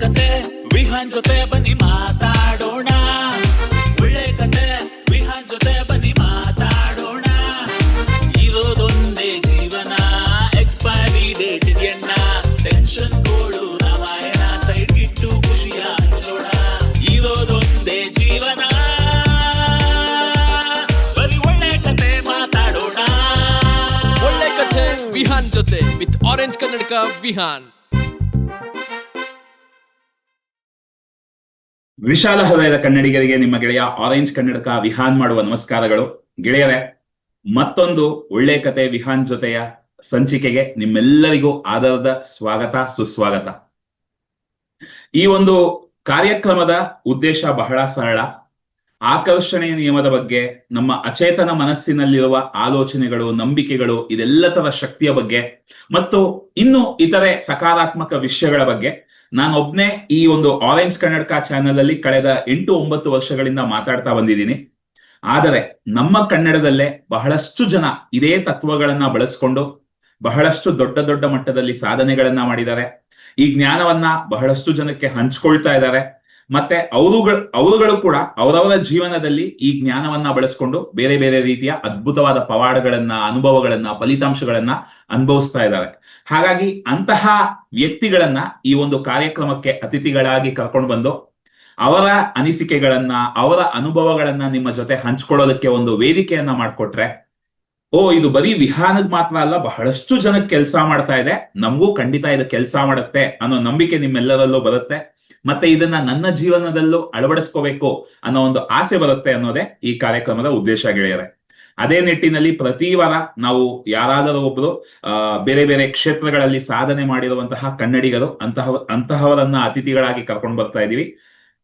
ಕತೆ ವಿಹಾನ್ ಜೊತೆ ಬನ್ನಿ ಮಾತಾಡೋಣ. ಒಳ್ಳೆ ಕತೆ ವಿಹಾನ್ ಜೊತೆ ಬನ್ನಿ ಮಾತಾಡೋಣ. ಇರೋದೊಂದೇ ಜೀವನ, ಎಕ್ಸ್ಪೈರಿ ಡೇಟ್ ಇದೆಯಣ್ಣ. ಟೆನ್ಷನ್ ಗೋಳು ರಾಮಾಯಣ ಸೈಡ್ ಇಟ್ಟು ಖುಷಿಯ ಹಂಚೋಣ. ಇರೋದೊಂದೇ ಜೀವನ, ಬರೀ ಒಳ್ಳೆ ಕತೆ ಮಾತಾಡೋಣ. ಒಳ್ಳೆ ಕತೆ ವಿಹಾನ್ ಜೊತೆ ವಿತ್ ಆರೆಂಜ್ ಕನ್ನಡಕ ವಿಹಾನ್. ವಿಶಾಲ ಹೃದಯದ ಕನ್ನಡಿಗರಿಗೆ ನಿಮ್ಮ ಗೆಳೆಯ ಆರೆಂಜ್ ಕನ್ನಡಕ ವಿಹಾನ್ ಮಾಡುವ ನಮಸ್ಕಾರಗಳು. ಗೆಳೆಯರೇ, ಮತ್ತೊಂದು ಒಳ್ಳೆ ಕತೆ ವಿಹಾನ್ ಜೊತೆಯ ಸಂಚಿಕೆಗೆ ನಿಮ್ಮೆಲ್ಲರಿಗೂ ಆದರದ ಸ್ವಾಗತ, ಸುಸ್ವಾಗತ. ಈ ಒಂದು ಕಾರ್ಯಕ್ರಮದ ಉದ್ದೇಶ ಬಹಳ ಸರಳ. ಆಕರ್ಷಣೆಯ ನಿಯಮದ ಬಗ್ಗೆ, ನಮ್ಮ ಅಚೇತನ ಮನಸ್ಸಿನಲ್ಲಿರುವ ಆಲೋಚನೆಗಳು, ನಂಬಿಕೆಗಳು, ಇದೆಲ್ಲದರ ಶಕ್ತಿಯ ಬಗ್ಗೆ ಮತ್ತು ಇನ್ನು ಇತರೆ ಸಕಾರಾತ್ಮಕ ವಿಷಯಗಳ ಬಗ್ಗೆ ನಾನೊಬ್ನೇ ಈ ಒಂದು ಆರೆಂಜ್ ಕನ್ನಡಕ ಚಾನೆಲ್ ಅಲ್ಲಿ ಕಳೆದ 8-9 ವರ್ಷಗಳಿಂದ ಮಾತಾಡ್ತಾ ಬಂದಿದ್ದೀನಿ. ಆದರೆ ನಮ್ಮ ಕನ್ನಡದಲ್ಲೇ ಬಹಳಷ್ಟು ಜನ ಇದೇ ತತ್ವಗಳನ್ನ ಬಳಸ್ಕೊಂಡು ಬಹಳಷ್ಟು ದೊಡ್ಡ ದೊಡ್ಡ ಮಟ್ಟದಲ್ಲಿ ಸಾಧನೆಗಳನ್ನ ಮಾಡಿದ್ದಾರೆ. ಈ ಜ್ಞಾನವನ್ನ ಬಹಳಷ್ಟು ಜನಕ್ಕೆ ಹಂಚ್ಕೊಳ್ತಾ ಇದ್ದಾರೆ. ಮತ್ತೆ ಅವರುಗಳು ಕೂಡ ಅವರವರ ಜೀವನದಲ್ಲಿ ಈ ಜ್ಞಾನವನ್ನ ಬಳಸ್ಕೊಂಡು ಬೇರೆ ಬೇರೆ ರೀತಿಯ ಅದ್ಭುತವಾದ ಪವಾಡಗಳನ್ನ, ಅನುಭವಗಳನ್ನ, ಫಲಿತಾಂಶಗಳನ್ನ ಅನುಭವಿಸ್ತಾ ಇದ್ದಾರೆ. ಹಾಗಾಗಿ ಅಂತಹ ವ್ಯಕ್ತಿಗಳನ್ನ ಈ ಒಂದು ಕಾರ್ಯಕ್ರಮಕ್ಕೆ ಅತಿಥಿಗಳಾಗಿ ಕರ್ಕೊಂಡು ಬಂದು ಅವರ ಅನಿಸಿಕೆಗಳನ್ನ, ಅವರ ಅನುಭವಗಳನ್ನ ನಿಮ್ಮ ಜೊತೆ ಹಂಚ್ಕೊಳ್ಳೋದಕ್ಕೆ ಒಂದು ವೇದಿಕೆಯನ್ನ ಮಾಡ್ಕೊಟ್ರೆ, ಇದು ಬರೀ ವಿಹಾನದ್ ಮಾತ್ರ ಅಲ್ಲ, ಬಹಳಷ್ಟು ಜನಕ್ಕೆ ಕೆಲಸ ಮಾಡ್ತಾ ಇದೆ, ನಮಗೂ ಖಂಡಿತ ಇದು ಕೆಲಸ ಮಾಡುತ್ತೆ ಅನ್ನೋ ನಂಬಿಕೆ ನಿಮ್ಮೆಲ್ಲರಲ್ಲೂ ಬರುತ್ತೆ. ಮತ್ತೆ ಇದನ್ನ ನನ್ನ ಜೀವನದಲ್ಲೂ ಅಳವಡಿಸ್ಕೋಬೇಕು ಅನ್ನೋ ಒಂದು ಆಸೆ ಬರುತ್ತೆ ಅನ್ನೋದೇ ಈ ಕಾರ್ಯಕ್ರಮದ ಉದ್ದೇಶ ಗೆಳೆಯರೆ. ಅದೇ ನಿಟ್ಟಿನಲ್ಲಿ ಪ್ರತಿ ವಾರ ನಾವು ಯಾರಾದರೂ ಒಬ್ರು ಬೇರೆ ಬೇರೆ ಕ್ಷೇತ್ರಗಳಲ್ಲಿ ಸಾಧನೆ ಮಾಡಿರುವಂತಹ ಕನ್ನಡಿಗರು ಅಂತಹವರನ್ನ ಅತಿಥಿಗಳಾಗಿ ಕರ್ಕೊಂಡು ಬರ್ತಾ ಇದೀವಿ.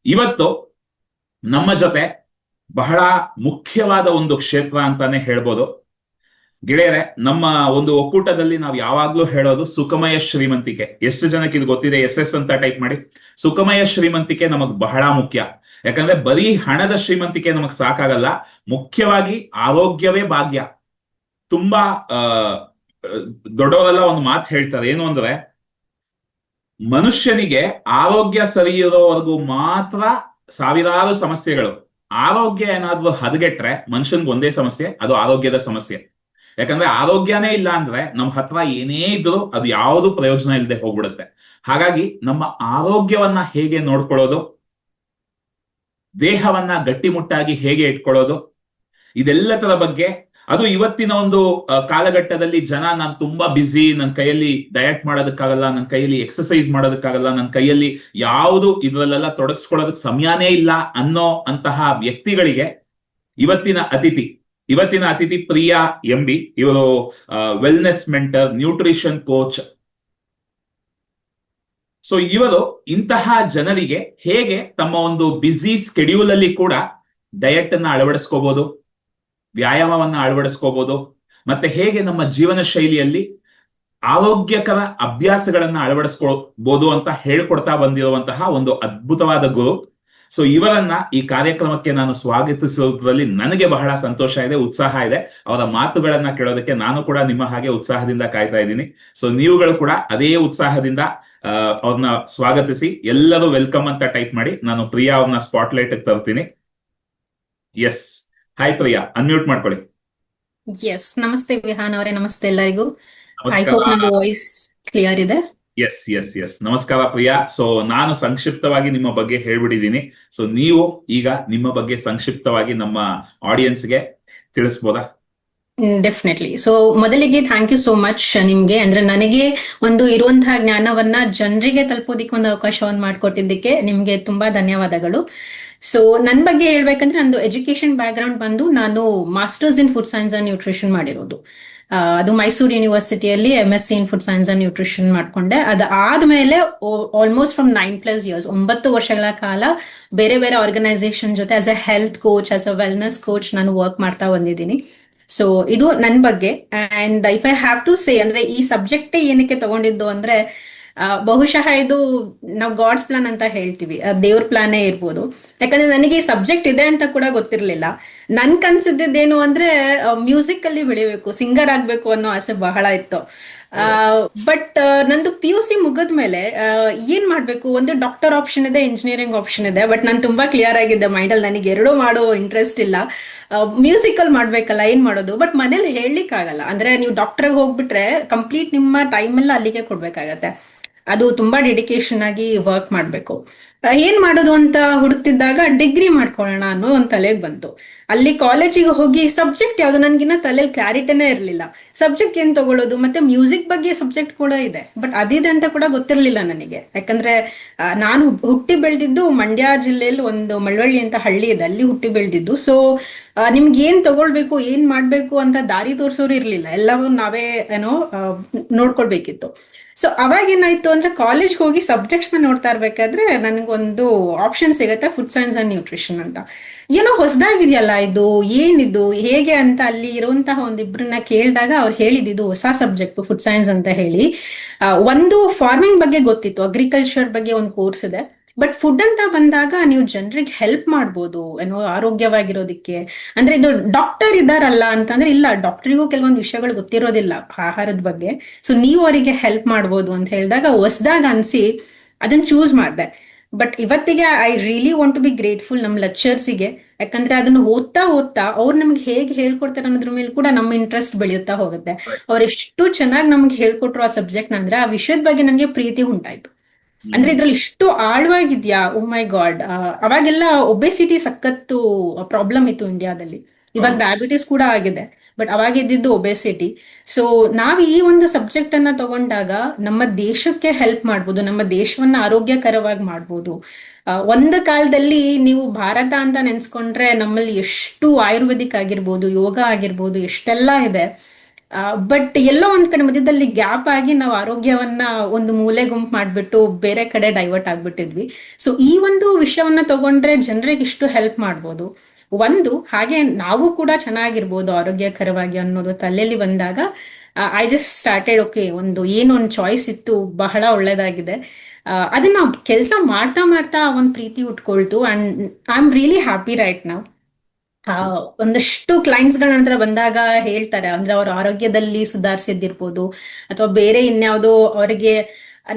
ಇವತ್ತು ನಮ್ಮ ಜೊತೆ ಬಹಳ ಮುಖ್ಯವಾದ ಒಂದು ಕ್ಷೇತ್ರ ಅಂತಾನೆ ಹೇಳ್ಬೋದು ಗೆಳೆಯರೆ. ನಮ್ಮ ಒಂದು ಒಕ್ಕೂಟದಲ್ಲಿ ನಾವು ಯಾವಾಗ್ಲೂ ಹೇಳೋದು ಸುಖಮಯ ಶ್ರೀಮಂತಿಕೆ. ಎಷ್ಟು ಜನಕ್ಕೆ ಇದು ಗೊತ್ತಿದೆ? SS ಅಂತ ಟೈಪ್ ಮಾಡಿ. ಸುಖಮಯ ಶ್ರೀಮಂತಿಕೆ ನಮಗ್ ಬಹಳ ಮುಖ್ಯ. ಯಾಕಂದ್ರೆ ಬರೀ ಹಣದ ಶ್ರೀಮಂತಿಕೆ ನಮಗ್ ಸಾಕಾಗಲ್ಲ, ಮುಖ್ಯವಾಗಿ ಆರೋಗ್ಯವೇ ಭಾಗ್ಯ. ತುಂಬಾ ದೊಡ್ಡವರೆಲ್ಲ ಒಂದು ಮಾತು ಹೇಳ್ತಾರೆ, ಏನು ಅಂದ್ರೆ ಮನುಷ್ಯನಿಗೆ ಆರೋಗ್ಯ ಸರಿ ಇರೋವರೆಗೂ ಮಾತ್ರ ಸಾವಿರಾರು ಸಮಸ್ಯೆಗಳು. ಆರೋಗ್ಯ ಏನಾದ್ರೂ ಹದಗೆಟ್ರೆ ಮನುಷ್ಯನ್ಗೆ ಒಂದೇ ಸಮಸ್ಯೆ, ಅದು ಆರೋಗ್ಯದ ಸಮಸ್ಯೆ. ಯಾಕಂದ್ರೆ ಆರೋಗ್ಯನೇ ಇಲ್ಲ ಅಂದ್ರೆ ನಮ್ಮ ಹತ್ರ ಏನೇ ಇದ್ರು ಅದು ಯಾವುದು ಪ್ರಯೋಜನ ಇಲ್ಲದೆ ಹೋಗ್ಬಿಡುತ್ತೆ. ಹಾಗಾಗಿ ನಮ್ಮ ಆರೋಗ್ಯವನ್ನ ಹೇಗೆ ನೋಡ್ಕೊಳ್ಳೋದು, ದೇಹವನ್ನ ಗಟ್ಟಿಮುಟ್ಟಾಗಿ ಹೇಗೆ ಇಟ್ಕೊಳ್ಳೋದು, ಇದೆಲ್ಲದರ ಬಗ್ಗೆ, ಅದು ಇವತ್ತಿನ ಒಂದು ಕಾಲಘಟ್ಟದಲ್ಲಿ ಜನ ನಾನು ತುಂಬಾ ಬ್ಯುಸಿ, ನನ್ನ ಕೈಯಲ್ಲಿ ಡಯಟ್ ಮಾಡೋದಕ್ಕಾಗಲ್ಲ, ನನ್ನ ಕೈಯಲ್ಲಿ ಎಕ್ಸರ್ಸೈಸ್ ಮಾಡೋದಕ್ಕಾಗಲ್ಲ, ನನ್ನ ಕೈಯಲ್ಲಿ ಯಾವುದು ಇದ್ರಲ್ಲೆಲ್ಲ ತೊಡಗಿಸ್ಕೊಳ್ಳೋದಕ್ಕೆ ಸಮಯನೇ ಇಲ್ಲ ಅನ್ನೋ ಅಂತಹ ವ್ಯಕ್ತಿಗಳಿಗೆ ಇವತ್ತಿನ ಅತಿಥಿ ಪ್ರಿಯಾ MB. ಇವರು wellness mentor, nutrition coach. So ಇವರು ಇಂತಹ ಜನರಿಗೆ ಹೇಗೆ ತಮ್ಮ ಒಂದು ಬ್ಯುಸಿ ಸ್ಕೆಡ್ಯೂಲ್ ಅಲ್ಲಿ ಕೂಡ ಡಯಟ್ ಅನ್ನ ಅಳವಡಿಸ್ಕೋಬಹುದು, ವ್ಯಾಯಾಮವನ್ನ ಅಳವಡಿಸ್ಕೋಬಹುದು, ಮತ್ತೆ ಹೇಗೆ ನಮ್ಮ ಜೀವನ ಶೈಲಿಯಲ್ಲಿ ಆರೋಗ್ಯಕರ ಅಭ್ಯಾಸಗಳನ್ನ ಅಳವಡಿಸ್ಕೊಳ್ಬಹುದು ಅಂತ ಹೇಳ್ಕೊಡ್ತಾ ಬಂದಿರುವಂತಹ ಒಂದು ಅದ್ಭುತವಾದ ಗುರು. ಸೊ ಇವರನ್ನ ಈ ಕಾರ್ಯಕ್ರಮಕ್ಕೆ ನಾನು ಸ್ವಾಗತಿಸುವುದರಲ್ಲಿ ನನಗೆ ಬಹಳ ಸಂತೋಷ ಇದೆ, ಉತ್ಸಾಹ ಇದೆ. ಅವರ ಮಾತುಗಳನ್ನ ಕೇಳೋದಕ್ಕೆ ನಾನು ಕೂಡ ನಿಮ್ಮ ಹಾಗೆ ಉತ್ಸಾಹದಿಂದ ಕಾಯ್ತಾ ಇದ್ದೀನಿ. ಸೊ ನೀವುಗಳು ಕೂಡ ಅದೇ ಉತ್ಸಾಹದಿಂದ ಅವ್ರನ್ನ ಸ್ವಾಗತಿಸಿ. ಎಲ್ಲರೂ ವೆಲ್ಕಮ್ ಅಂತ ಟೈಪ್ ಮಾಡಿ. ನಾನು ಪ್ರಿಯಾ ಅವ್ರನ್ನ ಸ್ಪಾಟ್ಲೈಟ್ ತರ್ತೀನಿ. ಎಸ್, ಹಾಯ್ ಪ್ರಿಯಾ, ಅನ್ಮ್ಯೂಟ್ ಮಾಡ್ಕೊಳ್ಳಿ. ಎಸ್, ನಮಸ್ತೆ ವಿಹಾನ್ ಅವರೇ. ನಮಸ್ತೆ ಎಲ್ಲರಿಗೂ. ಐ ಹೋಪ್ ನನ್ನ ವಾಯ್ಸ್ ಕ್ಲಿಯರ್ ಇದೆ. ಎಸ್, ನಮಸ್ಕಾರ ಪ್ರಿಯಾ. ಸೊ ನಾನು ಸಂಕ್ಷಿಪ್ತವಾಗಿ ನಿಮ್ಮ ಬಗ್ಗೆ ಹೇಳ್ಬಿಟ್ಟಿದ್ದೀನಿ. ಸೊ ನೀವು ಈಗ ನಿಮ್ಮ ಬಗ್ಗೆ ಸಂಕ್ಷಿಪ್ತವಾಗಿ ನಮ್ಮ ಆಡಿಯನ್ಸ್ಗೆ ತಿಳಿಸ್ಬೋದಾ? ಡೆಫಿನೆಟ್ಲಿ. ಸೊ ಮೊದಲಿಗೆ ಥ್ಯಾಂಕ್ ಯು ಸೋ ಮಚ್ ನಿಮ್ಗೆ. ಅಂದ್ರೆ ನನಗೆ ಒಂದು ಇರುವಂತಹ ಜ್ಞಾನವನ್ನ ಜನರಿಗೆ ತಲುಪೋದಿಕ್ಕೆ ಒಂದು ಅವಕಾಶವನ್ನು ಮಾಡಿಕೊಟ್ಟಿದ್ದಕ್ಕೆ ನಿಮ್ಗೆ ತುಂಬಾ ಧನ್ಯವಾದಗಳು. ಸೊ ನನ್ ಬಗ್ಗೆ ಹೇಳ್ಬೇಕಂದ್ರೆ ನಂದು ಎಜುಕೇಶನ್ ಬ್ಯಾಕ್ ಗ್ರೌಂಡ್ ಬಂದು ನಾನು masters in food science and nutrition ಮಾಡಿರೋದು. ಅದು ಮೈಸೂರು ಯೂನಿವರ್ಸಿಟಿಯಲ್ಲಿ MSc in food science and nutrition ಮಾಡ್ಕೊಂಡೆ. ಅದಾದ್ಮೇಲೆ ಆಲ್ಮೋಸ್ಟ್ ಫ್ರಮ್ 9+ ಇಯರ್ಸ್, 9 ವರ್ಷಗಳ ಕಾಲ ಬೇರೆ ಬೇರೆ ಆರ್ಗನೈಸೇಷನ್ ಜೊತೆ as a health coach, as a wellness coach ನಾನು ವರ್ಕ್ ಮಾಡ್ತಾ ಬಂದಿದ್ದೀನಿ. ಸೊ ಇದು ನನ್ ಬಗ್ಗೆ. And if I have to say, ಅಂದ್ರೆ ಈ ಸಬ್ಜೆಕ್ಟೇ ಏನಕ್ಕೆ ತಗೊಂಡಿದ್ದು ಅಂದ್ರೆ ಬಹುಶಃ ಇದು ನಾವು ಗಾಡ್ಸ್ ಪ್ಲಾನ್ ಅಂತ ಹೇಳ್ತೀವಿ, ದೇವ್ರ ಪ್ಲಾನೇ ಇರ್ಬೋದು. ಯಾಕಂದ್ರೆ ನನಗೆ ಈ ಸಬ್ಜೆಕ್ಟ್ ಇದೆ ಅಂತ ಕೂಡ ಗೊತ್ತಿರ್ಲಿಲ್ಲ. ನನ್ ಕನ್ಸಿದ್ದೇನು ಅಂದ್ರೆ ಮ್ಯೂಸಿಕ್ ಅಲ್ಲಿ ಬೆಳಿಬೇಕು, ಸಿಂಗರ್ ಆಗ್ಬೇಕು ಅನ್ನೋ ಆಸೆ ಬಹಳ ಇತ್ತು. ಬಟ್ ನಂದು PUC ಮುಗಿದ್ಮೇಲೆ ಏನ್ ಮಾಡ್ಬೇಕು, ಒಂದು ಡಾಕ್ಟರ್ ಆಪ್ಷನ್ ಇದೆ, ಇಂಜಿನಿಯರಿಂಗ್ ಆಪ್ಷನ್ ಇದೆ. ಬಟ್ ನಾನು ತುಂಬಾ ಕ್ಲಿಯರ್ ಆಗಿದ್ದೆ ಮೈಂಡಲ್ಲಿ, ನನಗೆ ಎರಡೂ ಮಾಡೋ ಇಂಟ್ರೆಸ್ಟ್ ಇಲ್ಲ. ಮ್ಯೂಸಿಕಲ್ ಮಾಡ್ಬೇಕಲ್ಲ, ಏನ್ ಮಾಡೋದು? ಬಟ್ ಮನೇಲಿ ಹೇಳಲಿಕ್ಕೆ ಆಗಲ್ಲ. ಅಂದ್ರೆ ನೀವು ಡಾಕ್ಟರ್ಗೆ ಹೋಗ್ಬಿಟ್ರೆ ಕಂಪ್ಲೀಟ್ ನಿಮ್ಮ ಟೈಮ್ ಎಲ್ಲ ಅಲ್ಲಿಗೆ ಕೊಡ್ಬೇಕಾಗತ್ತೆ. ಅದು ತುಂಬಾ ಡೆಡಿಕೇಶನ್ ಆಗಿ ವರ್ಕ್ ಮಾಡ್ಬೇಕು. ಏನ್ ಮಾಡೋದು ಅಂತ ಹುಡುಕ್ತಿದ್ದಾಗ ಡಿಗ್ರಿ ಮಾಡ್ಕೊಳ್ಳೋಣ ಅನ್ನೋ ಒಂದು ತಲೆಗೆ ಬಂತು. ಅಲ್ಲಿ ಕಾಲೇಜಿಗೆ ಹೋಗಿ ಸಬ್ಜೆಕ್ಟ್ ಯಾವ್ದು, ನನ್ಗಿನ್ನ ತಲೆಯಲ್ಲಿ ಕ್ಲಾರಿಟಿನೇ ಇರಲಿಲ್ಲ. ಸಬ್ಜೆಕ್ಟ್ ಏನ್ ತಗೊಳ್ಳೋದು, ಮತ್ತೆ ಮ್ಯೂಸಿಕ್ ಬಗ್ಗೆ ಸಬ್ಜೆಕ್ಟ್ ಕೂಡ ಇದೆ, ಬಟ್ ಅದಿದೆ ಅಂತ ಕೂಡ ಗೊತ್ತಿರಲಿಲ್ಲ ನನಗೆ. ಯಾಕಂದ್ರೆ ನಾನು ಹುಟ್ಟಿ ಬೆಳೆದಿದ್ದು ಮಂಡ್ಯ ಜಿಲ್ಲೆಯಲ್ಲಿ ಒಂದು ಮಳವಳ್ಳಿ ಅಂತ ಹಳ್ಳಿ ಇದೆ, ಅಲ್ಲಿ ಹುಟ್ಟಿ ಬೆಳೆದಿದ್ದು. ಸೊ ನಿಮ್ಗೆ ಏನ್ ತಗೊಳ್ಬೇಕು, ಏನ್ ಮಾಡ್ಬೇಕು ಅಂತ ದಾರಿ ತೋರಿಸೋರು ಇರ್ಲಿಲ್ಲ, ಎಲ್ಲವೂ ನಾವೇ ನೋಡ್ಕೊಳ್ಬೇಕಿತ್ತು. ಸೊ ಅವಾಗ ಏನಾಯ್ತು ಅಂದ್ರೆ, ಕಾಲೇಜ್ಗೆ ಹೋಗಿ ಸಬ್ಜೆಕ್ಟ್ಸ್ ನ ನೋಡ್ತಾ ಇರ್ಬೇಕಾದ್ರೆ ನನಗೊಂದು ಆಪ್ಷನ್ ಸಿಗತ್ತೆ, ಫುಡ್ ಸೈನ್ಸ್ ಅಂಡ್ ನ್ಯೂಟ್ರಿಷನ್ ಅಂತ. ಏನೋ ಹೊಸದಾಗಿದೆಯಲ್ಲ ಇದು, ಏನಿದು, ಹೇಗೆ ಅಂತ ಅಲ್ಲಿ ಇರುವಂತಹ ಒಂದಿಬ್ರನ್ನ ಕೇಳಿದಾಗ ಅವ್ರು ಹೇಳಿದ್ದು ಹೊಸ ಸಬ್ಜೆಕ್ಟ್ ಫುಡ್ ಸೈನ್ಸ್ ಅಂತ ಹೇಳಿ. ಒಂದು ಫಾರ್ಮಿಂಗ್ ಬಗ್ಗೆ ಗೊತ್ತಿತ್ತು, ಅಗ್ರಿಕಲ್ಚರ್ ಬಗ್ಗೆ ಒಂದು ಕೋರ್ಸ್ ಇದೆ. ಬಟ್ ಫುಡ್ ಅಂತ ಬಂದಾಗ ನೀವು ಜನರಿಗೆ ಹೆಲ್ಪ್ ಮಾಡ್ಬೋದು ಆರೋಗ್ಯವಾಗಿರೋದಿಕ್ಕೆ. ಅಂದ್ರೆ ಇದು ಡಾಕ್ಟರ್ ಇದಾರಲ್ಲ ಅಂತಂದ್ರೆ, ಇಲ್ಲ, ಡಾಕ್ಟರಿಗೂ ಕೆಲವೊಂದು ವಿಷಯಗಳು ಗೊತ್ತಿರೋದಿಲ್ಲ ಆಹಾರದ ಬಗ್ಗೆ. ಸೊ ನೀವು ಅವರಿಗೆ ಹೆಲ್ಪ್ ಮಾಡ್ಬೋದು ಅಂತ ಹೇಳಿದಾಗ ಹೊಸದಾಗ ಅನ್ಸಿ ಅದನ್ನ ಚೂಸ್ ಮಾಡಿದೆ. ಬಟ್ ಇವತ್ತಿಗೆ I really want to be grateful ನಮ್ಮ ಲೆಕ್ಚರ್ಸಿಗೆ. ಯಾಕಂದ್ರೆ ಅದನ್ನ ಓದ್ತಾ ಓದ್ತಾ ಅವ್ರು ನಮ್ಗೆ ಹೇಗೆ ಹೇಳ್ಕೊಡ್ತಾರೆ ಅನ್ನೋದ್ರ ಮೇಲೆ ಕೂಡ ನಮ್ಮ ಇಂಟ್ರೆಸ್ಟ್ ಬೆಳೆಯುತ್ತಾ ಹೋಗುತ್ತೆ. ಅವ್ರು ಎಷ್ಟು ಚೆನ್ನಾಗಿ ನಮ್ಗೆ ಹೇಳ್ಕೊಟ್ರು ಆ ಸಬ್ಜೆಕ್ಟ್ ಅಂದ್ರೆ ಆ ವಿಷಯದ ಬಗ್ಗೆ ನನಗೆ ಪ್ರೀತಿ ಉಂಟಾಯ್ತು. ಅಂದ್ರೆ ಇದ್ರಲ್ಲಿ ಇಷ್ಟು ಆಳವಾಗಿದ್ಯಾ, ಓ ಮೈ ಗಾಡ್. ಅವಾಗೆಲ್ಲ ಒಬೆಸಿಟಿ ಸಖತ್ತು ಪ್ರಾಬ್ಲಮ್ ಇತ್ತು ಇಂಡಿಯಾದಲ್ಲಿ. ಇವಾಗ ಡಯಾಬಿಟಿಸ್ ಕೂಡ ಆಗಿದೆ, ಬಟ್ ಅವಾಗ ಇದ್ದಿದ್ದು ಒಬೆಸಿಟಿ. ಸೊ ನಾವ್ ಈ ಒಂದು ಸಬ್ಜೆಕ್ಟ್ ಅನ್ನ ತಗೊಂಡಾಗ ನಮ್ಮ ದೇಶಕ್ಕೆ ಹೆಲ್ಪ್ ಮಾಡ್ಬೋದು, ನಮ್ಮ ದೇಶವನ್ನ ಆರೋಗ್ಯಕರವಾಗಿ ಮಾಡ್ಬೋದು. ಒಂದು ಕಾಲದಲ್ಲಿ ನೀವು ಭಾರತ ಅಂತ ನೆನ್ಸ್ಕೊಂಡ್ರೆ ನಮ್ಮಲ್ಲಿ ಎಷ್ಟು ಆಯುರ್ವೇದಿಕ್ ಆಗಿರ್ಬೋದು, ಯೋಗ ಆಗಿರ್ಬೋದು, ಎಷ್ಟೆಲ್ಲ ಇದೆ. ಬಟ್ ಎಲ್ಲೋ ಒಂದ್ ಕಡೆ ಮಧ್ಯದಲ್ಲಿ ಗ್ಯಾಪ್ ಆಗಿ ನಾವು ಆರೋಗ್ಯವನ್ನ ಒಂದು ಮೂಲೆ ಗುಂಪು ಮಾಡ್ಬಿಟ್ಟು ಬೇರೆ ಕಡೆ ಡೈವರ್ಟ್ ಆಗ್ಬಿಟ್ಟಿದ್ವಿ. ಸೊ ಈ ಒಂದು ವಿಷಯವನ್ನ ತಗೊಂಡ್ರೆ ಜನರಿಗೆ ಇಷ್ಟು ಹೆಲ್ಪ್ ಮಾಡ್ಬೋದು. ಒಂದು ಹಾಗೆ ನಾವು ಕೂಡ ಚೆನ್ನಾಗಿರ್ಬೋದು ಆರೋಗ್ಯಕರವಾಗಿ ಅನ್ನೋದು ತಲೆಯಲ್ಲಿ ಬಂದಾಗ ಐ ಜಸ್ಟ್ ಸ್ಟಾರ್ಟೆಡ್, ಓಕೆ, ಒಂದು ಚಾಯ್ಸ್ ಇತ್ತು, ಬಹಳ ಒಳ್ಳೇದಾಗಿದೆ. ಅದನ್ನ ಕೆಲಸ ಮಾಡ್ತಾ ಮಾಡ್ತಾ ಒಂದು ಪ್ರೀತಿ ಉಟ್ಕೊಳ್ತು. And I am really happy right now. ಒಂದಷ್ಟು ಕ್ಲೈಂಟ್ಸ್ಗಳ ನಂತರ ಬಂದಾಗ ಹೇಳ್ತಾರೆ, ಅಂದ್ರೆ ಅವ್ರ ಆರೋಗ್ಯದಲ್ಲಿ ಸುಧಾರಿಸಿದ್ದಿರ್ಬೋದು ಅಥವಾ ಬೇರೆ ಇನ್ಯಾವುದೋ ಅವರಿಗೆ.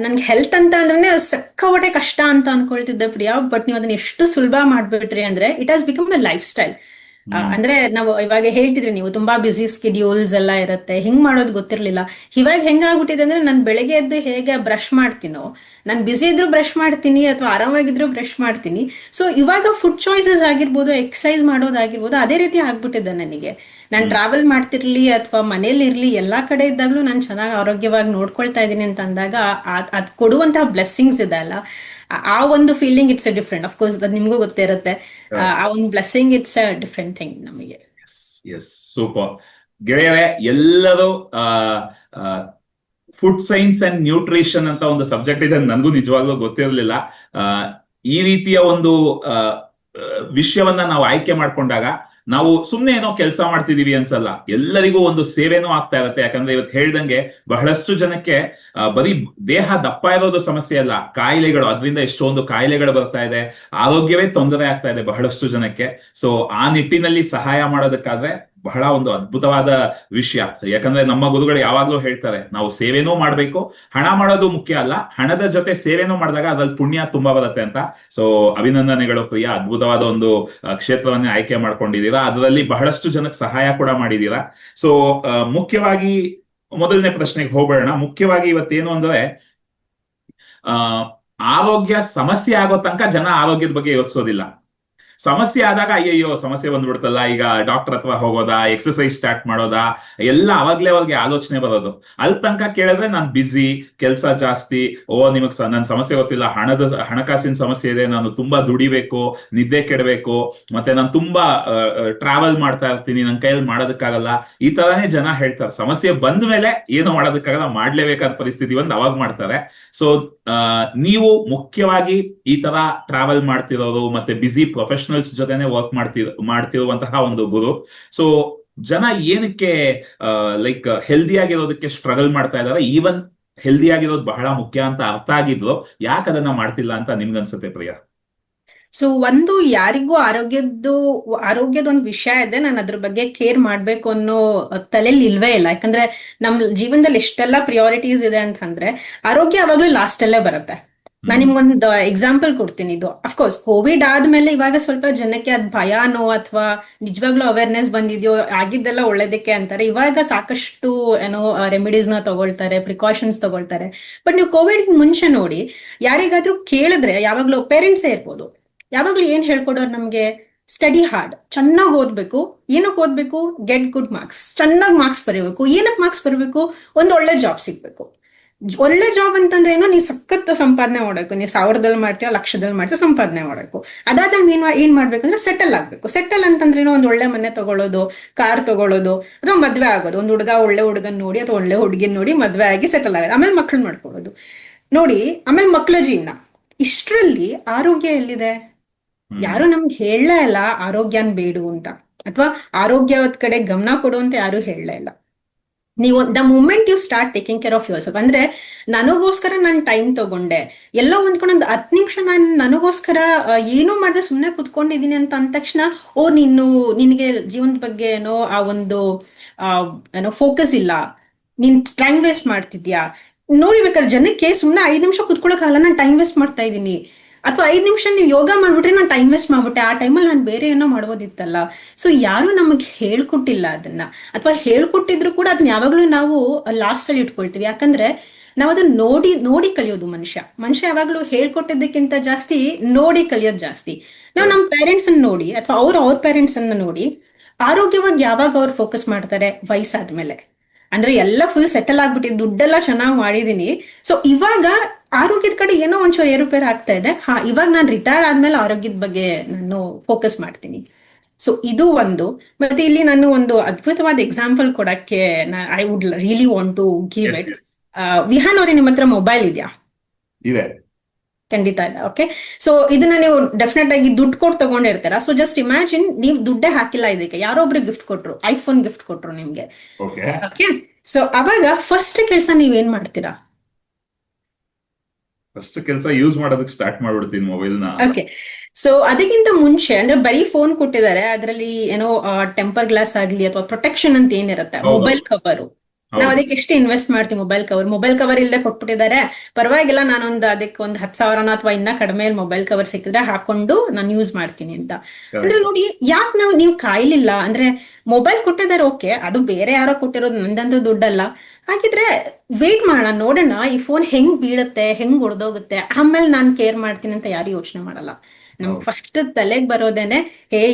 ನನ್ಗೆ ಹೆಲ್ತ್ ಅಂತ ಅಂದ್ರೆ ಸಿಕ್ಕಾಪಟ್ಟೆ ಕಷ್ಟ ಅಂತ ಅನ್ಕೊಳ್ತಿದ್ದೆ ಪ್ರಿಯಾ, ಬಟ್ ನೀವು ಅದನ್ನ ಎಷ್ಟು ಸುಲಭ ಮಾಡ್ಬಿಟ್ರಿ ಅಂದ್ರೆ it has become the life style. ಅಂದ್ರೆ ನಾವು ಇವಾಗ ಹೇಳ್ತಿದ್ರಿ, ನೀವು ತುಂಬಾ ಬಿಸಿ ಸ್ಕೆಡ್ಯೂಲ್ಸ್ ಎಲ್ಲ ಇರುತ್ತೆ, ಹಿಂಗ್ ಮಾಡೋದು ಗೊತ್ತಿರ್ಲಿಲ್ಲ. ಇವಾಗ ಹೆಂಗಾಗ್ಬಿಟ್ಟಿದೆ ಅಂದ್ರೆ, ನಾನು ಬೆಳಗ್ಗೆ ಎದ್ದು ಹೇಗೆ ಬ್ರಷ್ ಮಾಡ್ತೀನೋ, ನಾನು ಬಿಸಿ ಇದ್ರು ಬ್ರಷ್ ಮಾಡ್ತೀನಿ ಅಥವಾ ಆರಾಮಾಗಿದ್ರು ಬ್ರಷ್ ಮಾಡ್ತೀನಿ. ಸೊ ಇವಾಗ ಫುಡ್ ಚಾಯ್ಸಸ್ ಆಗಿರ್ಬೋದು, ಎಕ್ಸಸೈಸ್ ಮಾಡೋದಾಗಿರ್ಬೋದು, ಅದೇ ರೀತಿ ಆಗ್ಬಿಟ್ಟಿದೆ ನನಗೆ. ನಾನು ಟ್ರಾವೆಲ್ ಮಾಡ್ತಿರ್ಲಿ ಅಥವಾ ಮನೇಲಿ ಇರ್ಲಿ, ಎಲ್ಲಾ ಕಡೆ ಇದ್ದಾಗ್ಲೂ ನಾನು ಚೆನ್ನಾಗಿ ಆರೋಗ್ಯವಾಗಿ ನೋಡ್ಕೊಳ್ತಾ ಇದ್ದೀನಿ ಅಂತ ಅಂದಾಗ ಅದ್ ಕೊಡುವಂತಹ ಬ್ಲೆಸ್ಸಿಂಗ್ಸ್ ಇದೆ ಅಲ್ಲ, ಆ ಒಂದು feeling it's a different. Of course ಅದು ನಿಮ್ಗೂ ಗೊತ್ತಿರುತ್ತೆ. ಆ ಒಂದು blessing it's a different thing ನಮಗೆ. Yes, super. ಗೆಳೆಯರೇ, ಎಲ್ಲರೂ ಫುಡ್ ಸೈನ್ಸ್ ಅಂಡ್ ನ್ಯೂಟ್ರಿಷನ್ ಅಂತ ಒಂದು ಸಬ್ಜೆಕ್ಟ್ ಇದೆ, ನನಗೂ ನಿಜವಾಗ್ಲೂ ಗೊತ್ತಿರಲಿಲ್ಲ. ಈ ರೀತಿಯ ಒಂದು ವಿಷಯವನ್ನ ನಾವು ಆಯ್ಕೆ ಮಾಡ್ಕೊಂಡಾಗ ನಾವು ಸುಮ್ನೆ ಏನೋ ಕೆಲಸ ಮಾಡ್ತಿದೀವಿ ಅನ್ಸಲ್ಲ, ಎಲ್ಲರಿಗೂ ಒಂದು ಸೇವೆನೂ ಆಗ್ತಾ ಇರತ್ತೆ. ಯಾಕಂದ್ರೆ ಇವತ್ತು ಹೇಳ್ದಂಗೆ ಬಹಳಷ್ಟು ಜನಕ್ಕೆ ಬರೀ ದೇಹ ದಪ್ಪ ಇರೋದು ಸಮಸ್ಯೆ ಅಲ್ಲ, ಕಾಯಿಲೆಗಳು, ಅದರಿಂದ ಎಷ್ಟೊಂದು ಕಾಯಿಲೆಗಳು ಬರ್ತಾ ಇದೆ, ಆರೋಗ್ಯವೇ ತೊಂದರೆ ಆಗ್ತಾ ಇದೆ ಬಹಳಷ್ಟು ಜನಕ್ಕೆ. ಸೊ ಆ ನಿಟ್ಟಿನಲ್ಲಿ ಸಹಾಯ ಮಾಡೋದಕ್ಕಾದ್ರೆ ಬಹಳ ಒಂದು ಅದ್ಭುತವಾದ ವಿಷಯ. ಯಾಕಂದ್ರೆ ನಮ್ಮ ಗುರುಗಳು ಯಾವಾಗ್ಲೂ ಹೇಳ್ತಾರೆ, ನಾವು ಸೇವೆನೂ ಮಾಡ್ಬೇಕು, ಹಣ ಮಾಡೋದು ಮುಖ್ಯ ಅಲ್ಲ, ಹಣದ ಜೊತೆ ಸೇವೆನೂ ಮಾಡಿದಾಗ ಅದ್ರಲ್ಲಿ ಪುಣ್ಯ ತುಂಬಾ ಬರುತ್ತೆ ಅಂತ. ಸೊ ಅಭಿನಂದನೆಗಳು ಪ್ರಿಯಾ, ಅದ್ಭುತವಾದ ಒಂದು ಕ್ಷೇತ್ರವನ್ನೇ ಆಯ್ಕೆ ಮಾಡ್ಕೊಂಡಿದ್ದೀರಾ, ಅದರಲ್ಲಿ ಬಹಳಷ್ಟು ಜನಕ್ಕೆ ಸಹಾಯ ಕೂಡ ಮಾಡಿದೀರಾ. ಸೊ ಮುಖ್ಯವಾಗಿ ಮೊದಲನೇ ಪ್ರಶ್ನೆಗೆ ಹೋಗೋಣ. ಮುಖ್ಯವಾಗಿ ಇವತ್ತೇನು ಅಂದ್ರೆ, ಆರೋಗ್ಯ ಸಮಸ್ಯೆ ಆಗೋ ತನಕ ಜನ ಆರೋಗ್ಯದ ಬಗ್ಗೆ ಯೋಚಿಸೋದಿಲ್ಲ. ಸಮಸ್ಯೆ ಆದಾಗ ಅಯ್ಯಯ್ಯೋ ಸಮಸ್ಯೆ ಬಂದ್ಬಿಡ್ತಲ್ಲ, ಈಗ ಡಾಕ್ಟರ್ ಹತ್ರ ಹೋಗೋದಾ, ಎಕ್ಸರ್ಸೈಸ್ ಸ್ಟಾರ್ಟ್ ಮಾಡೋದಾ, ಎಲ್ಲ ಅವಾಗ್ಲೇ ಅವ್ರಿಗೆ ಆಲೋಚನೆ ಬರೋದು. ಅಲ್ಲಿ ತನಕ ಕೇಳಿದ್ರೆ ನಾನ್ ಬಿಸಿ, ಕೆಲಸ ಜಾಸ್ತಿ, ನಿಮಗ್ ನನ್ ಸಮಸ್ಯೆ ಗೊತ್ತಿಲ್ಲ, ಹಣಕಾಸಿನ ಸಮಸ್ಯೆ ಇದೆ, ನಾನು ತುಂಬಾ ದುಡಿಬೇಕು, ನಿದ್ದೆ ಕೆಡಬೇಕು, ಮತ್ತೆ ನಾನು ತುಂಬಾ ಟ್ರಾವೆಲ್ ಮಾಡ್ತಾ ಇರ್ತೀನಿ, ನನ್ ಕೈಯಲ್ಲಿ ಮಾಡೋದಕ್ಕಾಗಲ್ಲ, ಈ ತರಾನೇ ಜನ ಹೇಳ್ತಾರೆ. ಸಮಸ್ಯೆ ಬಂದ ಮೇಲೆ ಏನು ಮಾಡೋದಕ್ಕಾಗಲ್ಲ, ಮಾಡ್ಲೇಬೇಕಾದ ಪರಿಸ್ಥಿತಿ ಬಂದು ಅವಾಗ ಮಾಡ್ತಾರೆ. ಸೊ ನೀವು ಮುಖ್ಯವಾಗಿ ಈ ತರ ಟ್ರಾವೆಲ್ ಮಾಡ್ತಿರೋರು ಮತ್ತೆ ಬಿಸಿ ಪ್ರೊಫೆಷನಲ್ಸ್ ಜೊತೆನೆ ವರ್ಕ್ ಮಾಡ್ತಿರುವಂತಹ ಒಂದು ಗುರು. ಸೊ ಜನ ಏನಕ್ಕೆ ಲೈಕ್ ಹೆಲ್ದಿ ಆಗಿರೋದಕ್ಕೆ ಸ್ಟ್ರಗಲ್ ಮಾಡ್ತಾ ಇದಾರೆ, ಈವನ್ ಹೆಲ್ದಿ ಆಗಿರೋದು ಬಹಳ ಮುಖ್ಯ ಅಂತ ಅರ್ಥ ಆಗಿದ್ರು, ಯಾಕೆ ಅದನ್ನ ಮಾಡ್ತಿಲ್ಲ ಅಂತ ನಿಮ್ಗನ್ಸುತ್ತೆ ಪ್ರಿಯಾ? ಸೊ ಒಂದು ಯಾರಿಗೂ ಆರೋಗ್ಯದ ಒಂದು ವಿಷಯ ಇದೆ, ನಾನು ಅದ್ರ ಬಗ್ಗೆ ಕೇರ್ ಮಾಡ್ಬೇಕು ಅನ್ನೋ ತಲೆಯಲ್ಲಿ ಇಲ್ವೇ ಇಲ್ಲ. ಯಾಕಂದ್ರೆ ನಮ್ ಜೀವನದಲ್ಲಿ ಎಷ್ಟೆಲ್ಲ ಪ್ರಿಯಾರಿಟೀಸ್ ಇದೆ ಅಂತಂದ್ರೆ ಆರೋಗ್ಯ ಯಾವಾಗ್ಲೂ ಲಾಸ್ಟ್ ಅಲ್ಲೇ ಬರುತ್ತೆ. ನಾನು ನಿಮ್ಗೊಂದು ಎಕ್ಸಾಂಪಲ್ ಕೊಡ್ತೀನಿ. ಇದು ಅಫ್ಕೋರ್ಸ್ ಕೋವಿಡ್ ಆದ್ಮೇಲೆ ಇವಾಗ ಸ್ವಲ್ಪ ಜನಕ್ಕೆ ಅದ್ ಭಯನೋ ಅಥವಾ ನಿಜವಾಗ್ಲೂ ಅವೇರ್ನೆಸ್ ಬಂದಿದ್ಯೋ, ಆಗಿದ್ದೆಲ್ಲ ಒಳ್ಳೇದಕ್ಕೆ ಅಂತಾರೆ. ಇವಾಗ ಸಾಕಷ್ಟು ರೆಮಿಡೀಸ್ ನ ತಗೊಳ್ತಾರೆ, ಪ್ರಿಕಾಷನ್ಸ್ ತಗೊಳ್ತಾರೆ. ಬಟ್ ನೀವು ಕೋವಿಡ್ ಮುಂಚೆ ನೋಡಿ, ಯಾರಿಗಾದ್ರೂ ಕೇಳಿದ್ರೆ ಯಾವಾಗ್ಲೂ ಪೇರೆಂಟ್ಸೇ ಇರ್ಬೋದು, ಯಾವಾಗ್ಲೂ ಏನ್ ಹೇಳ್ಕೊಡೋರು ನಮ್ಗೆ? ಸ್ಟಡಿ ಹಾರ್ಡ್, ಚೆನ್ನಾಗಿ ಓದ್ಬೇಕು. ಏನಕ್ಕೆ ಓದ್ಬೇಕು? ಗೆಟ್ ಗುಡ್ ಮಾರ್ಕ್ಸ್, ಚೆನ್ನಾಗಿ ಮಾರ್ಕ್ಸ್ ಬರೀಬೇಕು. ಏನಕ್ಕೆ ಮಾರ್ಕ್ಸ್ ಬರಬೇಕು? ಒಂದು ಒಳ್ಳೆ ಜಾಬ್ ಸಿಗ್ಬೇಕು. ಒಳ್ಳೆ ಜಾಬ್ ಅಂತಂದ್ರೆ ಏನು? ನೀವು ಸಖತ್ ಸಂಪಾದನೆ ಮಾಡಬೇಕು. ನೀವು 1000ದಲ್ಲಿ ಮಾಡ್ತೀವ, ಲಕ್ಷದಲ್ಲಿ ಮಾಡ್ತೀವ, ಸಂಪಾದನೆ ಮಾಡಬೇಕು. ಅದಾದಾಗ ಏನ್ ಮಾಡ್ಬೇಕಂದ್ರೆ ಸೆಟಲ್ ಆಗ್ಬೇಕು. ಸೆಟಲ್ ಅಂತಂದ್ರೆ ಏನೋ ಒಂದು ಒಳ್ಳೆ ಮನೆ ತಗೊಳ್ಳೋದು, ಕಾರ್ ತಗೊಳ್ಳೋದು, ಅಥವಾ ಮದ್ವೆ ಆಗೋದು. ಒಂದು ಒಳ್ಳೆ ಹುಡುಗನ್ ನೋಡಿ ಅಥವಾ ಒಳ್ಳೆ ಹುಡುಗಿನ ನೋಡಿ ಮದ್ವೆ ಆಗಿ ಸೆಟಲ್ ಆಗೋದು, ಆಮೇಲೆ ಮಕ್ಳು ಮಾಡ್ಕೊಳ್ಳೋದು ನೋಡಿ, ಆಮೇಲೆ ಮಕ್ಳ ಜೀವನ. ಇಷ್ಟರಲ್ಲಿ ಆರೋಗ್ಯ ಎಲ್ಲಿದೆ? ಯಾರು ನಮ್ಗೆ ಹೇಳಲೇ ಇಲ್ಲ ಆರೋಗ್ಯನ್ ಬೇಡು ಅಂತ, ಅಥವಾ ಆರೋಗ್ಯದ ಕಡೆ ಗಮನ ಕೊಡು ಅಂತ ಯಾರು ಹೇಳಲೇ ಇಲ್ಲ. ನೀವು the moment you start taking care of your ಸೆಲ್ಫ್, ಅಂದ್ರೆ ನನಗೋಸ್ಕರ ನಾನು ಟೈಮ್ ತಗೊಂಡೆ, ಎಲ್ಲೋ ಒಂದ್ಕೊಂಡೊಂದು 10 ನಿಮಿಷ ನಾನು ನನಗೋಸ್ಕರ ಏನೂ ಮಾಡದೆ ಸುಮ್ಮನೆ ಕುತ್ಕೊಂಡಿದ್ದೀನಿ ಅಂತ ಅಂದ ತಕ್ಷಣ, ನಿನಗೆ ಜೀವನದ ಬಗ್ಗೆ ಆ ಒಂದು ಫೋಕಸ್ ಇಲ್ಲ, ನೀನ್ ಟೈಮ್ ವೇಸ್ಟ್ ಮಾಡ್ತಿದ್ಯಾ. ನೋಡಿ, ಬೇಕಾದ್ರೆ ಜನಕ್ಕೆ ಸುಮ್ಮನೆ 5 ನಿಮಿಷ ಕುತ್ಕೊಳ್ಳೋಕಾಗಲ್ಲ, ನಾನು ಟೈಮ್ ವೇಸ್ಟ್ ಮಾಡ್ತಾ ಇದ್ದೀನಿ. ಅಥವಾ 5 ನಿಮಿಷ ನೀವು ಯೋಗ ಮಾಡ್ಬಿಟ್ರೆ ನಾನು ಟೈಮ್ ವೇಸ್ಟ್ ಮಾಡ್ಬಿಟ್ಟೆ, ಆ ಟೈಮಲ್ಲಿ ನಾನು ಬೇರೆ ಏನೋ ಮಾಡ್ಬೋದಿತ್ತಲ್ಲ. ಸೊ ಯಾರು ನಮಗೆ ಹೇಳ್ಕೊಟ್ಟಿಲ್ಲ ಅದನ್ನ, ಅಥವಾ ಹೇಳ್ಕೊಟ್ಟಿದ್ರು ಕೂಡ ಅದನ್ನ ಯಾವಾಗ್ಲೂ ನಾವು ಲಾಸ್ಟ್ ಅಲ್ಲಿ ಇಟ್ಕೊಳ್ತೀವಿ. ಯಾಕಂದ್ರೆ ನಾವು ಅದನ್ನ ನೋಡಿ ಕಲಿಯೋದು. ಮನುಷ್ಯ ಯಾವಾಗ್ಲೂ ಹೇಳ್ಕೊಟ್ಟಿದ್ದಕ್ಕಿಂತ ಜಾಸ್ತಿ ನೋಡಿ ಕಲಿಯೋದು ಜಾಸ್ತಿ. ನಾವು ನಮ್ಮ ಪೇರೆಂಟ್ಸ್ ಅನ್ನ ನೋಡಿ, ಅಥವಾ ಅವ್ರ ಪೇರೆಂಟ್ಸ್ ಅನ್ನ ನೋಡಿ ಆರೋಗ್ಯವಾಗಿ ಯಾವಾಗ ಅವ್ರು ಫೋಕಸ್ ಮಾಡ್ತಾರೆ? ವಯಸ್ಸಾದ್ಮೇಲೆ. ಅಂದ್ರೆ ಎಲ್ಲ ಫುಲ್ ಸೆಟಲ್ ಆಗ್ಬಿಟ್ಟಿದ್ದು, ದುಡ್ಡೆಲ್ಲ ಚೆನ್ನಾಗಿ ಮಾಡಿದೀನಿ, ಸೊ ಇವಾಗ ಆರೋಗ್ಯದ ಕಡೆ ಏನೋ ಒಂಚೂರು ಏರುಪೇರು ಆಗ್ತಾ ಇದೆ. ಇವಾಗ ನಾನು ರಿಟೈರ್ ಆದ್ಮೇಲೆ ಆರೋಗ್ಯದ ಬಗ್ಗೆ ನಾನು ಫೋಕಸ್ ಮಾಡ್ತೀನಿ. ಸೊ ಇದು ಒಂದು. ಮತ್ತೆ ಇಲ್ಲಿ ನಾನು ಒಂದು ಅದ್ಭುತವಾದ ಎಕ್ಸಾಂಪಲ್ ಕೊಡಕ್ಕೆ I would really want to give it. Vihaan ಅವ್ರೆ, ನಿಮ್ಮ ಹತ್ರ ಮೊಬೈಲ್ ಇದೆಯಾ? ಇದೆ, ಖಂಡಿತ ಇದೆ. ಓಕೆ, ಸೊ ಇದನ್ನ ನೀವು ಡೆಫಿನೆಟ್ ಆಗಿ ದುಡ್ಡು ಕೊಟ್ಟು ತಗೊಂಡಿರ್ತೀರಾ. ಸೊ ಜಸ್ಟ್ ಇಮ್ಯಾಜಿನ್, ನೀವು ದುಡ್ಡೇ ಹಾಕಿಲ್ಲ ಇದಕ್ಕೆ, ಯಾರೊಬ್ರು ಗಿಫ್ಟ್ ಕೊಟ್ರು, ಐಫೋನ್ ಗಿಫ್ಟ್ ಕೊಟ್ರು ನಿಮ್ಗೆ. ಓಕೆ, ಸೊ ಅವಾಗ ಫಸ್ಟ್ ಕೆಲಸ ನೀವೇನ್ ಮಾಡ್ತೀರಾ? ಫಸ್ಟ್ ಕೆಲಸ ಯೂಸ್ ಮಾಡೋದಕ್ಕೆ ಸ್ಟಾರ್ಟ್ ಮಾಡ್ಬಿಡ್ತೀನಿ ಮೊಬೈಲ್ ನ. ಓಕೆ, ಸೊ ಅದಕ್ಕಿಂತ ಮುಂಚೆ ಅಂದ್ರೆ ಬರೀ ಫೋನ್ ಕೊಟ್ಟಿದ್ದಾರೆ, ಅದರಲ್ಲಿ ಟೆಂಪರ್ ಗ್ಲಾಸ್ ಆಗ್ಲಿ ಅಥವಾ ಪ್ರೊಟೆಕ್ಷನ್ ಅಂತ ಏನಿರುತ್ತೆ, ಮೊಬೈಲ್ ಕವರ್, ನಾವ್ ಅದಕ್ಕೆ ಎಷ್ಟು ಇನ್ವೆಸ್ಟ್ ಮಾಡ್ತೀವಿ? ಮೊಬೈಲ್ ಕವರ್ ಇಲ್ಲದೆ ಕೊಟ್ಬಿಟ್ಟಿದ್ದಾರೆ, ಪರವಾಗಿಲ್ಲ, ಅದಕ್ಕೆ ಒಂದು 10,000 ಅಥವಾ ಇನ್ನ ಕಡಿಮೆ ಮೊಬೈಲ್ ಕವರ್ ಸಿಕ್ಕಿದ್ರೆ ಹಾಕೊಂಡು ನಾನು ಯೂಸ್ ಮಾಡ್ತೀನಿ ಅಂತ. ಅಂದ್ರೆ ನೋಡಿ, ಯಾಕೆ ನೀವು ಕಾಯ್ಲಿಲ್ಲ ಅಂದ್ರೆ, ಮೊಬೈಲ್ ಕೊಟ್ಟಿದ್ದಾರೆ, ಓಕೆ, ಅದು ಬೇರೆ ಯಾರೋ ಕೊಟ್ಟಿರೋದು, ನಂದಂತೂ ದುಡ್ಡಲ್ಲ. ಹಾಗಿದ್ರೆ ವೇಟ್ ಮಾಡೋಣ, ನೋಡೋಣ ಈ ಫೋನ್ ಹೆಂಗ್ ಬೀಳುತ್ತೆ, ಹೆಂಗ್ ಹೊಡೆದೋಗುತ್ತೆ, ಆಮೇಲೆ ನಾನು ಕೇರ್ ಮಾಡ್ತೀನಿ ಅಂತ ಯಾರು ಯೋಚನೆ ಮಾಡಲ್ಲ. ನಮ್ಗೆ ಫಸ್ಟ್ ತಲೆಗೆ ಬರೋದೇನೆ,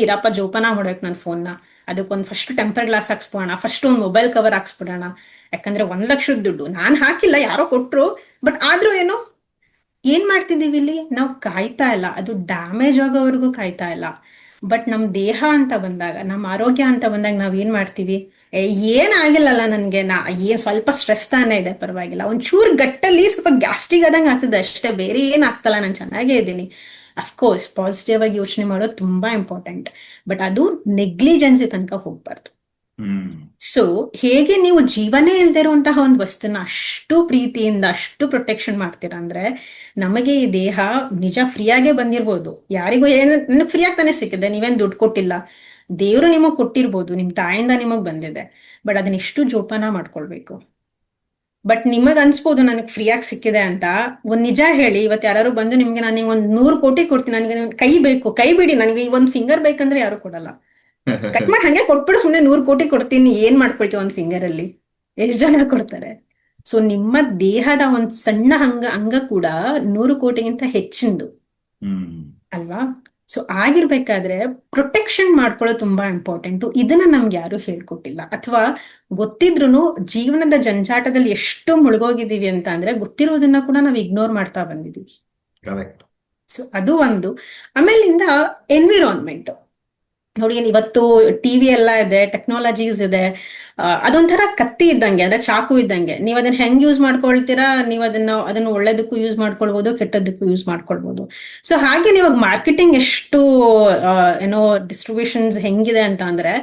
ಇರಪ್ಪ ಜೋಪಾನ ಮಾಡ್ಬೇಕು ನನ್ನ ಫೋನ್ನ, ಅದಕ್ಕೊಂದು ಫಸ್ಟ್ ಟೆಂಪರ್ ಗ್ಲಾಸ್ ಹಾಕ್ಸ್ಬಿಡೋಣ, ಫಸ್ಟ್ ಒಂದು ಮೊಬೈಲ್ ಕವರ್ ಹಾಕ್ಸ್ಬಿಡೋಣ. ಯಾಕಂದ್ರೆ 1 ಲಕ್ಷದ ದುಡ್ಡು ನಾನು ಹಾಕಿಲ್ಲ, ಯಾರೋ ಕೊಟ್ರು. ಬಟ್ ಆದ್ರೂ ಏನ್ ಮಾಡ್ತಿದೀವಿ ಇಲ್ಲಿ? ನಾವು ಕಾಯ್ತಾ ಇಲ್ಲ, ಅದು ಡ್ಯಾಮೇಜ್ ಆಗೋವರೆಗೂ ಕಾಯ್ತಾ ಇಲ್ಲ. ಬಟ್ ನಮ್ ದೇಹ ಅಂತ ಬಂದಾಗ, ನಮ್ಮ ಆರೋಗ್ಯ ಅಂತ ಬಂದಾಗ ನಾವ್ ಏನ್ ಮಾಡ್ತೀವಿ? ಏನಾಗಿಲ್ಲಲ್ಲ ನನ್ಗೆ, ಸ್ವಲ್ಪ ಸ್ಟ್ರೆಸ್ ತಾನೇ ಇದೆ, ಪರವಾಗಿಲ್ಲ, ಒಂಚೂರು ಗಟ್ಟಲ್ಲಿ ಸ್ವಲ್ಪ ಗ್ಯಾಸ್ಟ್ರಿಕ್ ಆದಂಗೆ ಆಗ್ತದೆ ಅಷ್ಟೇ, ಬೇರೆ ಏನ್ ಆಗ್ತಲ್ಲ, ನಾನು ಚೆನ್ನಾಗೇ ಇದ್ದೀನಿ. ಅಫ್ಕೋರ್ಸ್ ಪಾಸಿಟಿವ್ ಆಗಿ ಯೋಚನೆ ಮಾಡೋದು ತುಂಬಾ ಇಂಪಾರ್ಟೆಂಟ್, ಬಟ್ ಅದು ನೆಗ್ಲಿಜೆನ್ಸಿ ತನಕ ಹೋಗ್ಬಾರ್ದು. ಸೊ ಹೇಗೆ ನೀವು ಜೀವನೇ ಇಲ್ದೇ ಇರುವಂತಹ ಒಂದು ವಸ್ತುನ ಅಷ್ಟು ಪ್ರೀತಿಯಿಂದ ಅಷ್ಟು ಪ್ರೊಟೆಕ್ಷನ್ ಮಾಡ್ತೀರಾ ಅಂದ್ರೆ, ನಮಗೆ ಈ ದೇಹ ನಿಜ ಫ್ರೀಯಾಗೆ ಬಂದಿರ್ಬೋದು, ಯಾರಿಗೂ ನನಗೆ ಫ್ರೀಯಾಗಿ ತಾನೇ ಸಿಕ್ಕಿದೆ, ನೀವೇನ್ ದುಡ್ಡು ಕೊಟ್ಟಿಲ್ಲ, ದೇವ್ರು ನಿಮಗ್ ಕೊಟ್ಟಿರ್ಬೋದು, ನಿಮ್ ತಾಯಿಂದ ನಿಮಗ್ ಬಂದಿದೆ. ಬಟ್ ಅದನ್ನ ಎಷ್ಟು ಜೋಪಾನ ಮಾಡ್ಕೊಳ್ಬೇಕು. ಬಟ್ ನಿಮಗ್ ಅನ್ಸ್ಬೋದು ನನಗೆ ಫ್ರೀಯಾಗಿ ಸಿಕ್ಕಿದೆ ಅಂತ. ಒಂದ್ ನಿಜ ಹೇಳಿ, ಇವತ್ತು ಯಾರು ಬಂದು ನಿಮ್ಗೆ ನಾನು ಒಂದ್ 100 ಕೋಟಿ ಕೊಡ್ತೀನಿ, ನನಗೆ ಕೈ ಬೇಕು, ಕೈ ಬಿಡಿ, ನನಗೆ ಈ ಒಂದ್ ಫಿಂಗರ್ ಬೇಕಂದ್ರೆ ಯಾರು ಕೊಡಲ್ಲ. ಕಟ್ ಮಾಡಿ ಹಂಗೆ ಕೊಟ್ಬಿಡು, ಸುಮ್ನೆ 100 ಕೋಟಿ ಕೊಡ್ತೀನಿ, ಏನ್ ಮಾಡ್ಕೊಳ್ತೀವಿ ಒಂದ್ ಫಿಂಗರ್ ಅಲ್ಲಿ? ಎಷ್ಟ್ ಜನ ಕೊಡ್ತಾರೆ? ಸೊ ನಿಮ್ಮ ದೇಹದ ಒಂದ್ ಸಣ್ಣ ಅಂಗ ಕೂಡ 100 ಕೋಟಿಗಿಂತ ಹೆಚ್ಚಿಂದು ಅಲ್ವಾ? ಸೊ ಆಗಿರ್ಬೇಕಾದ್ರೆ ಪ್ರೊಟೆಕ್ಷನ್ ಮಾಡ್ಕೊಳ್ಳೋದು ತುಂಬಾ ಇಂಪಾರ್ಟೆಂಟ್. ಇದನ್ನ ನಮ್ಗೆ ಯಾರು ಹೇಳ್ಕೊಟ್ಟಿಲ್ಲ, ಅಥವಾ ಗೊತ್ತಿದ್ರು ಜೀವನದ ಜಂಜಾಟದಲ್ಲಿ ಎಷ್ಟು ಮುಳುಗೋಗಿದೀವಿ ಅಂತ ಅಂದ್ರೆ, ಗೊತ್ತಿರೋದನ್ನ ಕೂಡ ನಾವು ಇಗ್ನೋರ್ ಮಾಡ್ತಾ ಬಂದಿದೀವಿ. ಸೊ ಅದು ಒಂದು. ಆಮೇಲಿಂದ ಎನ್ವಿರಾನ್ಮೆಂಟ್ ನೋಡಿ, ಇವತ್ತು ಟಿವಿ ಎಲ್ಲ ಇದೆ, ಟೆಕ್ನಾಲಜೀಸ್ ಇದೆ, ಅದೊಂಥರ ಕತ್ತಿ ಇದ್ದಂಗೆ, ಅಂದ್ರೆ ಚಾಕು ಇದ್ದಂಗೆ. ನೀವ್ ಅದನ್ನ ಹೆಂಗ್ ಯೂಸ್ ಮಾಡ್ಕೊಳ್ತೀರಾ, ನೀವು ಅದನ್ನ ಒಳ್ಳೇದಕ್ಕೂ ಯೂಸ್ ಮಾಡ್ಕೊಳ್ಬಹುದು, ಕೆಟ್ಟದಕ್ಕೂ ಯೂಸ್ ಮಾಡ್ಕೊಳ್ಬಹುದು. ಸೊ ಹಾಗೆ ಇವಾಗ ಮಾರ್ಕೆಟಿಂಗ್ ಎಷ್ಟು ಡಿಸ್ಟ್ರಿಬ್ಯೂಷನ್ಸ್ ಹೆಂಗಿದೆ ಅಂತ ಅಂದ್ರೆ,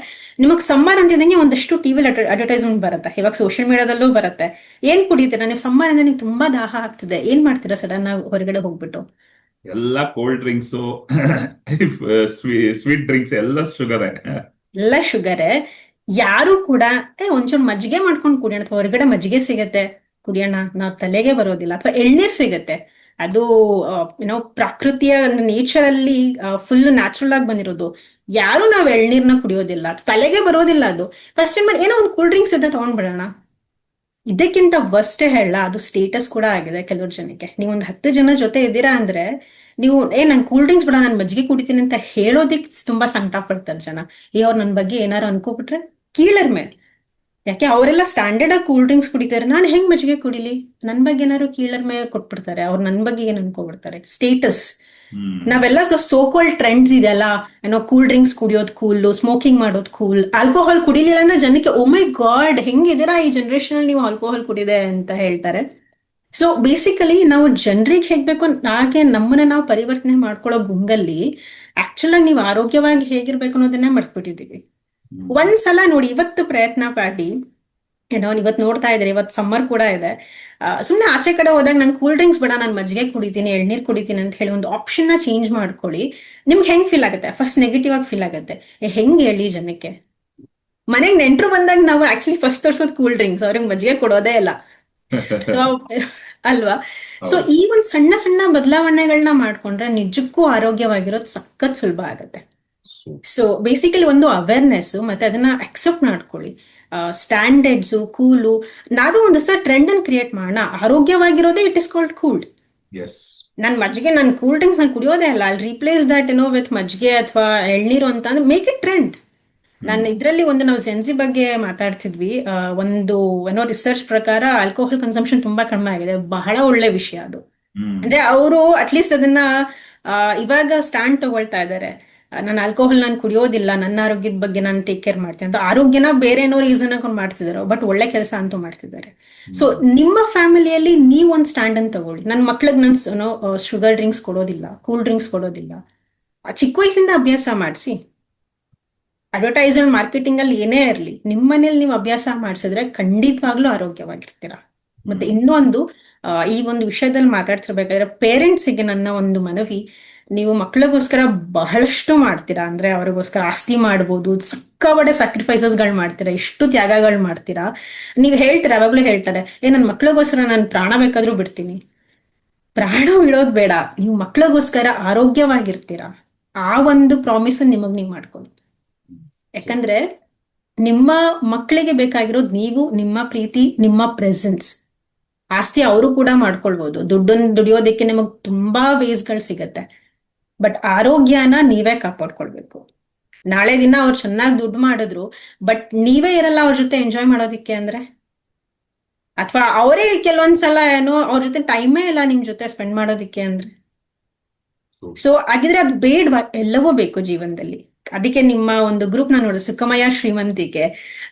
ನಿಮಗ್ ಸಮ್ಮರ್ ಅಂತಿದ್ದಂಗೆ ಒಂದಷ್ಟು ಟಿವಿಲಿ ಅಡ್ವರ್ಟೈಸ್ಮೆಂಟ್ ಬರುತ್ತೆ, ಇವಾಗ ಸೋಷಿಯಲ್ ಮೀಡಿಯಾದಲ್ಲೂ ಬರುತ್ತೆ. ಏನ್ ಕುಡಿತೀರಾ ನೀವು? ಸಮ್ಮರ್ ಅಂದ್ರೆ ನಿಮ್ಗೆ ತುಂಬಾ ದಾಹ ಆಗ್ತಿದೆ, ಏನ್ ಮಾಡ್ತೀರಾ? ಸಡನ್ ಆಗಿ ಹೊರಗಡೆ ಹೋಗ್ಬಿಟ್ಟು ಎಲ್ಲ ಕೋಲ್ಡ್ ಡ್ರಿಂಕ್ಸು ಸ್ವೀಟ್ ಡ್ರಿಂಕ್ಸ್ ಎಲ್ಲ ಶುಗರೇ. ಎಲ್ಲ ಶುಗರೇ. ಯಾರು ಕೂಡ ಒಂಚೂರು ಮಜ್ಜಿಗೆ ಮಾಡ್ಕೊಂಡು ಕುಡಿಯೋಣ, ಅಥವಾ ಹೊರಗಡೆ ಮಜ್ಜಿಗೆ ಸಿಗತ್ತೆ ಕುಡಿಯೋಣ, ನಾವ್ ತಲೆಗೆ ಬರೋದಿಲ್ಲ. ಅಥವಾ ಎಳ್ನೀರ್ ಸಿಗತ್ತೆ, ಅದು ಏನೋ ಪ್ರಕೃತಿಯ ನೇಚರ್ ಅಲ್ಲಿ ಫುಲ್ ನ್ಯಾಚುರಲ್ ಆಗಿ ಬಂದಿರೋದು. ಯಾರು ನಾವ್ ಎಳ್ನೀರ್ನ ಕುಡಿಯೋದಿಲ್ಲ, ತಲೆಗೆ ಬರೋದಿಲ್ಲ ಅದು. ಫಸ್ಟ್ ಟೈಮ್ ಏನೋ ಒಂದು ಕೂಲ್ ಡ್ರಿಂಕ್ಸ್ ಇದೆ ತಗೊಂಡ್ಬಿಡೋಣ. ಇದಕ್ಕಿಂತ ವರ್ಸ್ಟೇ ಹೇಳ, ಅದು ಸ್ಟೇಟಸ್ ಕೂಡ ಆಗಿದೆ ಕೆಲವ್ರ ಜನಕ್ಕೆ. ನೀವು ಒಂದು 10 ಜನ ಜೊತೆ ಇದ್ದೀರಾ ಅಂದ್ರೆ ನೀವು ನಂಗೆ ಕೂಲ್ ಡ್ರಿಂಕ್ಸ್ ಬೇಡ, ನಾನು ಮಜ್ಜಿಗೆ ಕುಡಿತೀನಿ ಅಂತ ಹೇಳೋದಿಕ್ ತುಂಬಾ ಸಂಕಟ ಪಡ್ತಾರೆ ಜನ. ಅವ್ರು ನನ್ ಬಗ್ಗೆ ಏನಾರು ಅನ್ಕೋಬಿಟ್ರೆ ಕೀಳರ್ ಮೇಲೆ. ಯಾಕೆ ಅವರೆಲ್ಲ ಸ್ಟ್ಯಾಂಡರ್ಡ್ ಆಗಿ ಕೂಲ್ ಡ್ರಿಂಕ್ಸ್ ಕುಡಿತಾರೆ, ನಾನು ಹೆಂಗ್ ಮಜ್ಜಿಗೆ ಕುಡಿಲಿ? ನನ್ ಬಗ್ಗೆ ಏನಾರು ಕೀಳರ್ ಮೇಲೆ ಕೊಟ್ಬಿಡ್ತಾರೆ, ಅವ್ರು ನನ್ ಬಗ್ಗೆ ಏನ್ ಅನ್ಕೋಬಿಡ್ತಾರೆ. ಸ್ಟೇಟಸ್. ನಾವೆಲ್ಲ ಸೋಕಾಲ್ಡ್ ಟ್ರೆಂಡ್ಸ್ ಇದೆಯಲ್ಲ, ಏನೋ ಕೂಲ್ ಡ್ರಿಂಕ್ಸ್ ಕುಡಿಯೋದು ಕೂಲ್, ಸ್ಮೋಕಿಂಗ್ ಮಾಡೋದು ಕೂಲ್, ಆಲ್ಕೋಹಾಲ್ ಕುಡಿಲಿಲ್ಲ ಅಂದ್ರೆ ಜನಕ್ಕೆ ಓ ಮೈ ಗಾಡ್ ಹೆಂಗಿದ್ದೀರಾ ಈ ಜನರೇಷನ್ ಅಲ್ಲಿ ನೀವು ಆಲ್ಕೋಹಾಲ್ ಕುಡಿದೆ ಅಂತ ಹೇಳ್ತಾರೆ. ಸೊ ಬೇಸಿಕಲಿ ನಾವು ಜನರಿಗೆ ಹೇಗ್ಬೇಕು ಹಾಗೆ ನಮ್ಮನ್ನ ನಾವು ಪರಿವರ್ತನೆ ಮಾಡ್ಕೊಳ್ಳೋ ಗುಂಗಲ್ಲಿ ಆಕ್ಚುಲ್ ಆಗಿ ನೀವು ಆರೋಗ್ಯವಾಗಿ ಹೇಗಿರ್ಬೇಕು ಅನ್ನೋದನ್ನೇ ಮರ್ತ್ಬಿಟ್ಟಿದೀವಿ. ಒಂದ್ಸಲ ನೋಡಿ, ಇವತ್ತು ಪ್ರಯತ್ನ ಪಡಿ, ಏನೋ ಇವತ್ತು ನೋಡ್ತಾ ಇದ್ರೆ ಇವತ್ತು ಸಮ್ಮರ್ ಕೂಡ ಇದೆ, ಸುಮ್ನೆ ಆಚೆ ಕಡೆ ಹೋದಾಗ ನಂಗೆ ಕೂಲ್ ಡ್ರಿಂಕ್ಸ್ ಬೇಡ, ನಾನು ಮಜ್ಜಿಗೆ ಕುಡಿತೀನಿ, ಎಳ್ನೀರ್ ಕುಡಿತೀನಿ ಅಂತ ಹೇಳಿ ಒಂದು ಆಪ್ಷನ್ ನ ಚೇಂಜ್ ಮಾಡ್ಕೊಳ್ಳಿ. ನಿಮ್ಗೆ ಹೆಂಗ್ ಫೀಲ್ ಆಗುತ್ತೆ? ಫಸ್ಟ್ ನೆಗೆಟಿವ್ ಆಗಿ ಫೀಲ್ ಆಗುತ್ತೆ. ಹೆಂಗ್ ಹೇಳಿ ಜನಕ್ಕೆ? ಮನೆಗ್ ನೆಂಟ್ರು ಬಂದಾಗ ನಾವು ಆಕ್ಚುಲಿ ಫಸ್ಟ್ ತೋರ್ಸೋದು ಕೂಲ್ ಡ್ರಿಂಕ್ಸ್, ಅವ್ರಿಗೆ ಮಜ್ಜಿಗೆ ಕೊಡೋದೇ ಇಲ್ಲ ಅಲ್ವಾ? ಸೊ ಈ ಒಂದ್ ಸಣ್ಣ ಸಣ್ಣ ಬದಲಾವಣೆಗಳನ್ನ ಮಾಡ್ಕೊಂಡ್ರೆ ನಿಜಕ್ಕೂ ಆರೋಗ್ಯವಾಗಿರೋದು ಸಖತ್ ಸುಲಭ ಆಗತ್ತೆ. ಸೊ ಬೇಸಿಕಲಿ ಒಂದು ಅವೇರ್ನೆಸ್, ಮತ್ತೆ ಅದನ್ನ ಅಕ್ಸೆಪ್ಟ್ ಮಾಡ್ಕೊಳ್ಳಿ. ಸ್ಟ್ಯಾಂಡರ್ಡ್ಸು, ಕೂಲು, ನಾವೇ ಒಂದು ಹೊಸ ಟ್ರೆಂಡ್ ಅನ್ನು ಕ್ರಿಯೇಟ್ ಮಾಡೋಣ. ಆರೋಗ್ಯವಾಗಿರೋದೇ ಇಟ್ ಇಸ್ ಕಾಲ್ಡ್ ಕೂಲ್. ನನ್ ಮಜ್ಜಿಗೆ, ನನ್ ಕೂಲ್ ಡ್ರಿಂಕ್ಸ್ ನಾನು ಕುಡಿಯೋದೇ ಅಲ್ಲ, ಅಲ್ಲಿ ರೀಪ್ಲೇಸ್ ದಟ್ ಏನೋ ವಿತ್ ಮಜ್ಜಿಗೆ ಅಥವಾ ಎಳ್ನೀರು ಅಂತ ಅಂದ್ರೆ ಮೇಕ್ ಇಟ್ ಟ್ರೆಂಡ್. ನಾನು ಇದ್ರಲ್ಲಿ ನಾವು ಸೆನ್ಸಿ ಬಗ್ಗೆ ಮಾತಾಡ್ತಿದ್ವಿ. ಒಂದು ಏನೋ ರಿಸರ್ಚ್ ಪ್ರಕಾರ ಆಲ್ಕೋಹಾಲ್ ಕನ್ಸಂಪ್ಷನ್ ತುಂಬಾ ಕಡಿಮೆ ಆಗಿದೆ. ಬಹಳ ಒಳ್ಳೆ ವಿಷಯ ಅದು. ಅಂದ್ರೆ ಅವರು ಅಟ್ಲೀಸ್ಟ್ ಅದನ್ನ ಇವಾಗ ಸ್ಟ್ಯಾಂಡ್ ತಗೊಳ್ತಾ ಇದ್ದಾರೆ, ನಾನು ಆಲ್ಕೋಹಾಲ್ ನಾನು ಕುಡಿಯೋದಿಲ್ಲ, ನನ್ನ ಆರೋಗ್ಯದ ಬಗ್ಗೆ ನಾನು ಟೇಕ್ ಕೇರ್ ಮಾಡ್ತೀನಿ ಅಂತ. ಆರೋಗ್ಯನ ಬೇರೆ ಏನೋ ರೀಸನ್ ಹಾಕೊಂಡು ಮಾಡ್ತಿದ್ದಾರೆ, ಬಟ್ ಒಳ್ಳೆ ಕೆಲಸ ಅಂತೂ ಮಾಡ್ತಿದ್ದಾರೆ. ಸೊ ನಿಮ್ಮ ಫ್ಯಾಮಿಲಿಯಲ್ಲಿ ನೀವು ಒಂದು ಸ್ಟ್ಯಾಂಡ್ ಅನ್ನು ತಗೊಳ್ಳಿ. ನನ್ನ ಮಕ್ಳಿಗೆ ನಾನು ಶುಗರ್ ಡ್ರಿಂಕ್ಸ್ ಕೊಡೋದಿಲ್ಲ, ಕೂಲ್ ಡ್ರಿಂಕ್ಸ್ ಕೊಡೋದಿಲ್ಲ. ಚಿಕ್ಕ ವಯಸ್ಸಿಂದ ಅಭ್ಯಾಸ ಮಾಡಿಸಿ. ಅಡ್ವರ್ಟೈಸ್ ಅಂಡ್ ಮಾರ್ಕೆಟಿಂಗ್ ಅಲ್ಲಿ ಏನೇ ಇರಲಿ, ನಿಮ್ಮ ಮನೇಲಿ ನೀವು ಅಭ್ಯಾಸ ಮಾಡಿಸಿದ್ರೆ ಖಂಡಿತವಾಗ್ಲೂ ಆರೋಗ್ಯವಾಗಿರ್ತೀರಾ. ಮತ್ತೆ ಇನ್ನೊಂದು, ಈ ಒಂದು ವಿಷಯದಲ್ಲಿ ಮಾತಾಡ್ತಿರ್ಬೇಕಾದ್ರೆ ಪೇರೆಂಟ್ಸಿಗೆ ನನ್ನ ಒಂದು ಮನವಿ, ನೀವು ಮಕ್ಕಳಿಗೋಸ್ಕರ ಬಹಳಷ್ಟು ಮಾಡ್ತೀರಾ. ಅಂದ್ರೆ ಅವರಿಗೋಸ್ಕರ ಆಸ್ತಿ ಮಾಡ್ಬೋದು, ಸಿಕ್ಕಾಪಟ್ಟೆ ಸ್ಯಾಕ್ರಿಫೈಸಸ್ ಗಳು ಮಾಡ್ತೀರಾ, ಇಷ್ಟು ತ್ಯಾಗಗಳು ಮಾಡ್ತೀರಾ. ನೀವು ಹೇಳ್ತೀರಾ, ಯಾವಾಗ್ಲೂ ಹೇಳ್ತಾರೆ, ನನ್ನ ಮಕ್ಕಳಿಗೋಸ್ಕರ ನಾನು ಪ್ರಾಣ ಬೇಕಾದ್ರೂ ಬಿಡ್ತೀನಿ. ಪ್ರಾಣ ಬಿಡೋದ್ ಬೇಡ, ನೀವು ಮಕ್ಕಳಿಗೋಸ್ಕರ ಆರೋಗ್ಯವಾಗಿರ್ತೀರಾ. ಆ ಒಂದು ಪ್ರಾಮಿಸ್ ನಿಮಗ್ ನೀವು ಮಾಡ್ಕೊಳ್ಳಿ. ಯಾಕಂದ್ರೆ ನಿಮ್ಮ ಮಕ್ಕಳಿಗೆ ಬೇಕಾಗಿರೋದು ನೀವು, ನಿಮ್ಮ ಪ್ರೀತಿ, ನಿಮ್ಮ ಪ್ರೆಸೆನ್ಸ್. ಆಸ್ತಿ ಅವರು ಕೂಡ ಮಾಡ್ಕೊಳ್ಬಹುದು, ದುಡ್ಡನ್ನು ದುಡಿಯೋದಕ್ಕೆ ನಿಮಗ್ ತುಂಬಾ ವೇಸ್ಗಳು ಸಿಗತ್ತೆ. ಬಟ್ ಆರೋಗ್ಯನ ನೀವೇ ಕಾಪಾಡ್ಕೊಳ್ಬೇಕು. ನಾಳೆ ದಿನ ಅವ್ರು ಚೆನ್ನಾಗಿ ದುಡ್ಡು ಮಾಡಿದ್ರು, ಬಟ್ ನೀವೇ ಇರಲ್ಲ ಅವ್ರ ಜೊತೆ ಎಂಜಾಯ್ ಮಾಡೋದಿಕ್ಕೆ ಅಂದ್ರೆ, ಅಥವಾ ಅವರೇ ಕೆಲವೊಂದ್ಸಲ ಏನೋ ಅವ್ರ ಜೊತೆ ಟೈಮೇ ಇಲ್ಲ ನಿಮ್ ಜೊತೆ ಸ್ಪೆಂಡ್ ಮಾಡೋದಿಕ್ಕೆ ಅಂದ್ರೆ. ಸೊ ಹಾಗಿದ್ರೆ ಅದು ಬೇಡವಾ? ಎಲ್ಲವೂ ಬೇಕು ಜೀವನದಲ್ಲಿ. ಅದಕ್ಕೆ ನಿಮ್ಮ ಒಂದು ಗ್ರೂಪ್ ನಾನು ನೋಡಿದೆ, ಸುಖಮಯ ಶ್ರೀಮಂತಿಕೆ.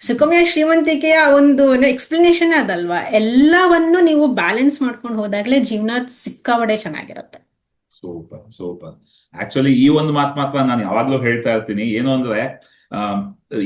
ಸುಖಮಯ ಶ್ರೀಮಂತಿಕೆಯ ಒಂದು ಎಕ್ಸ್ಪ್ಲನೇಷನ್ ಅದಲ್ವಾ? ಎಲ್ಲವನ್ನು ನೀವು ಬ್ಯಾಲೆನ್ಸ್ ಮಾಡ್ಕೊಂಡು ಹೋದಾಗ್ಲೇ ಜೀವನ ಸಿಕ್ಕಾಪಟ್ಟೆ ಚೆನ್ನಾಗಿರುತ್ತೆ. ಸೂಪರ್. ಆಕ್ಚುಲಿ ಈ ಒಂದು ಮಾತು ಮಾತ್ರ ನಾನು ಯಾವಾಗ್ಲೂ ಹೇಳ್ತಾ ಇರ್ತೀನಿ. ಏನು ಅಂದ್ರೆ,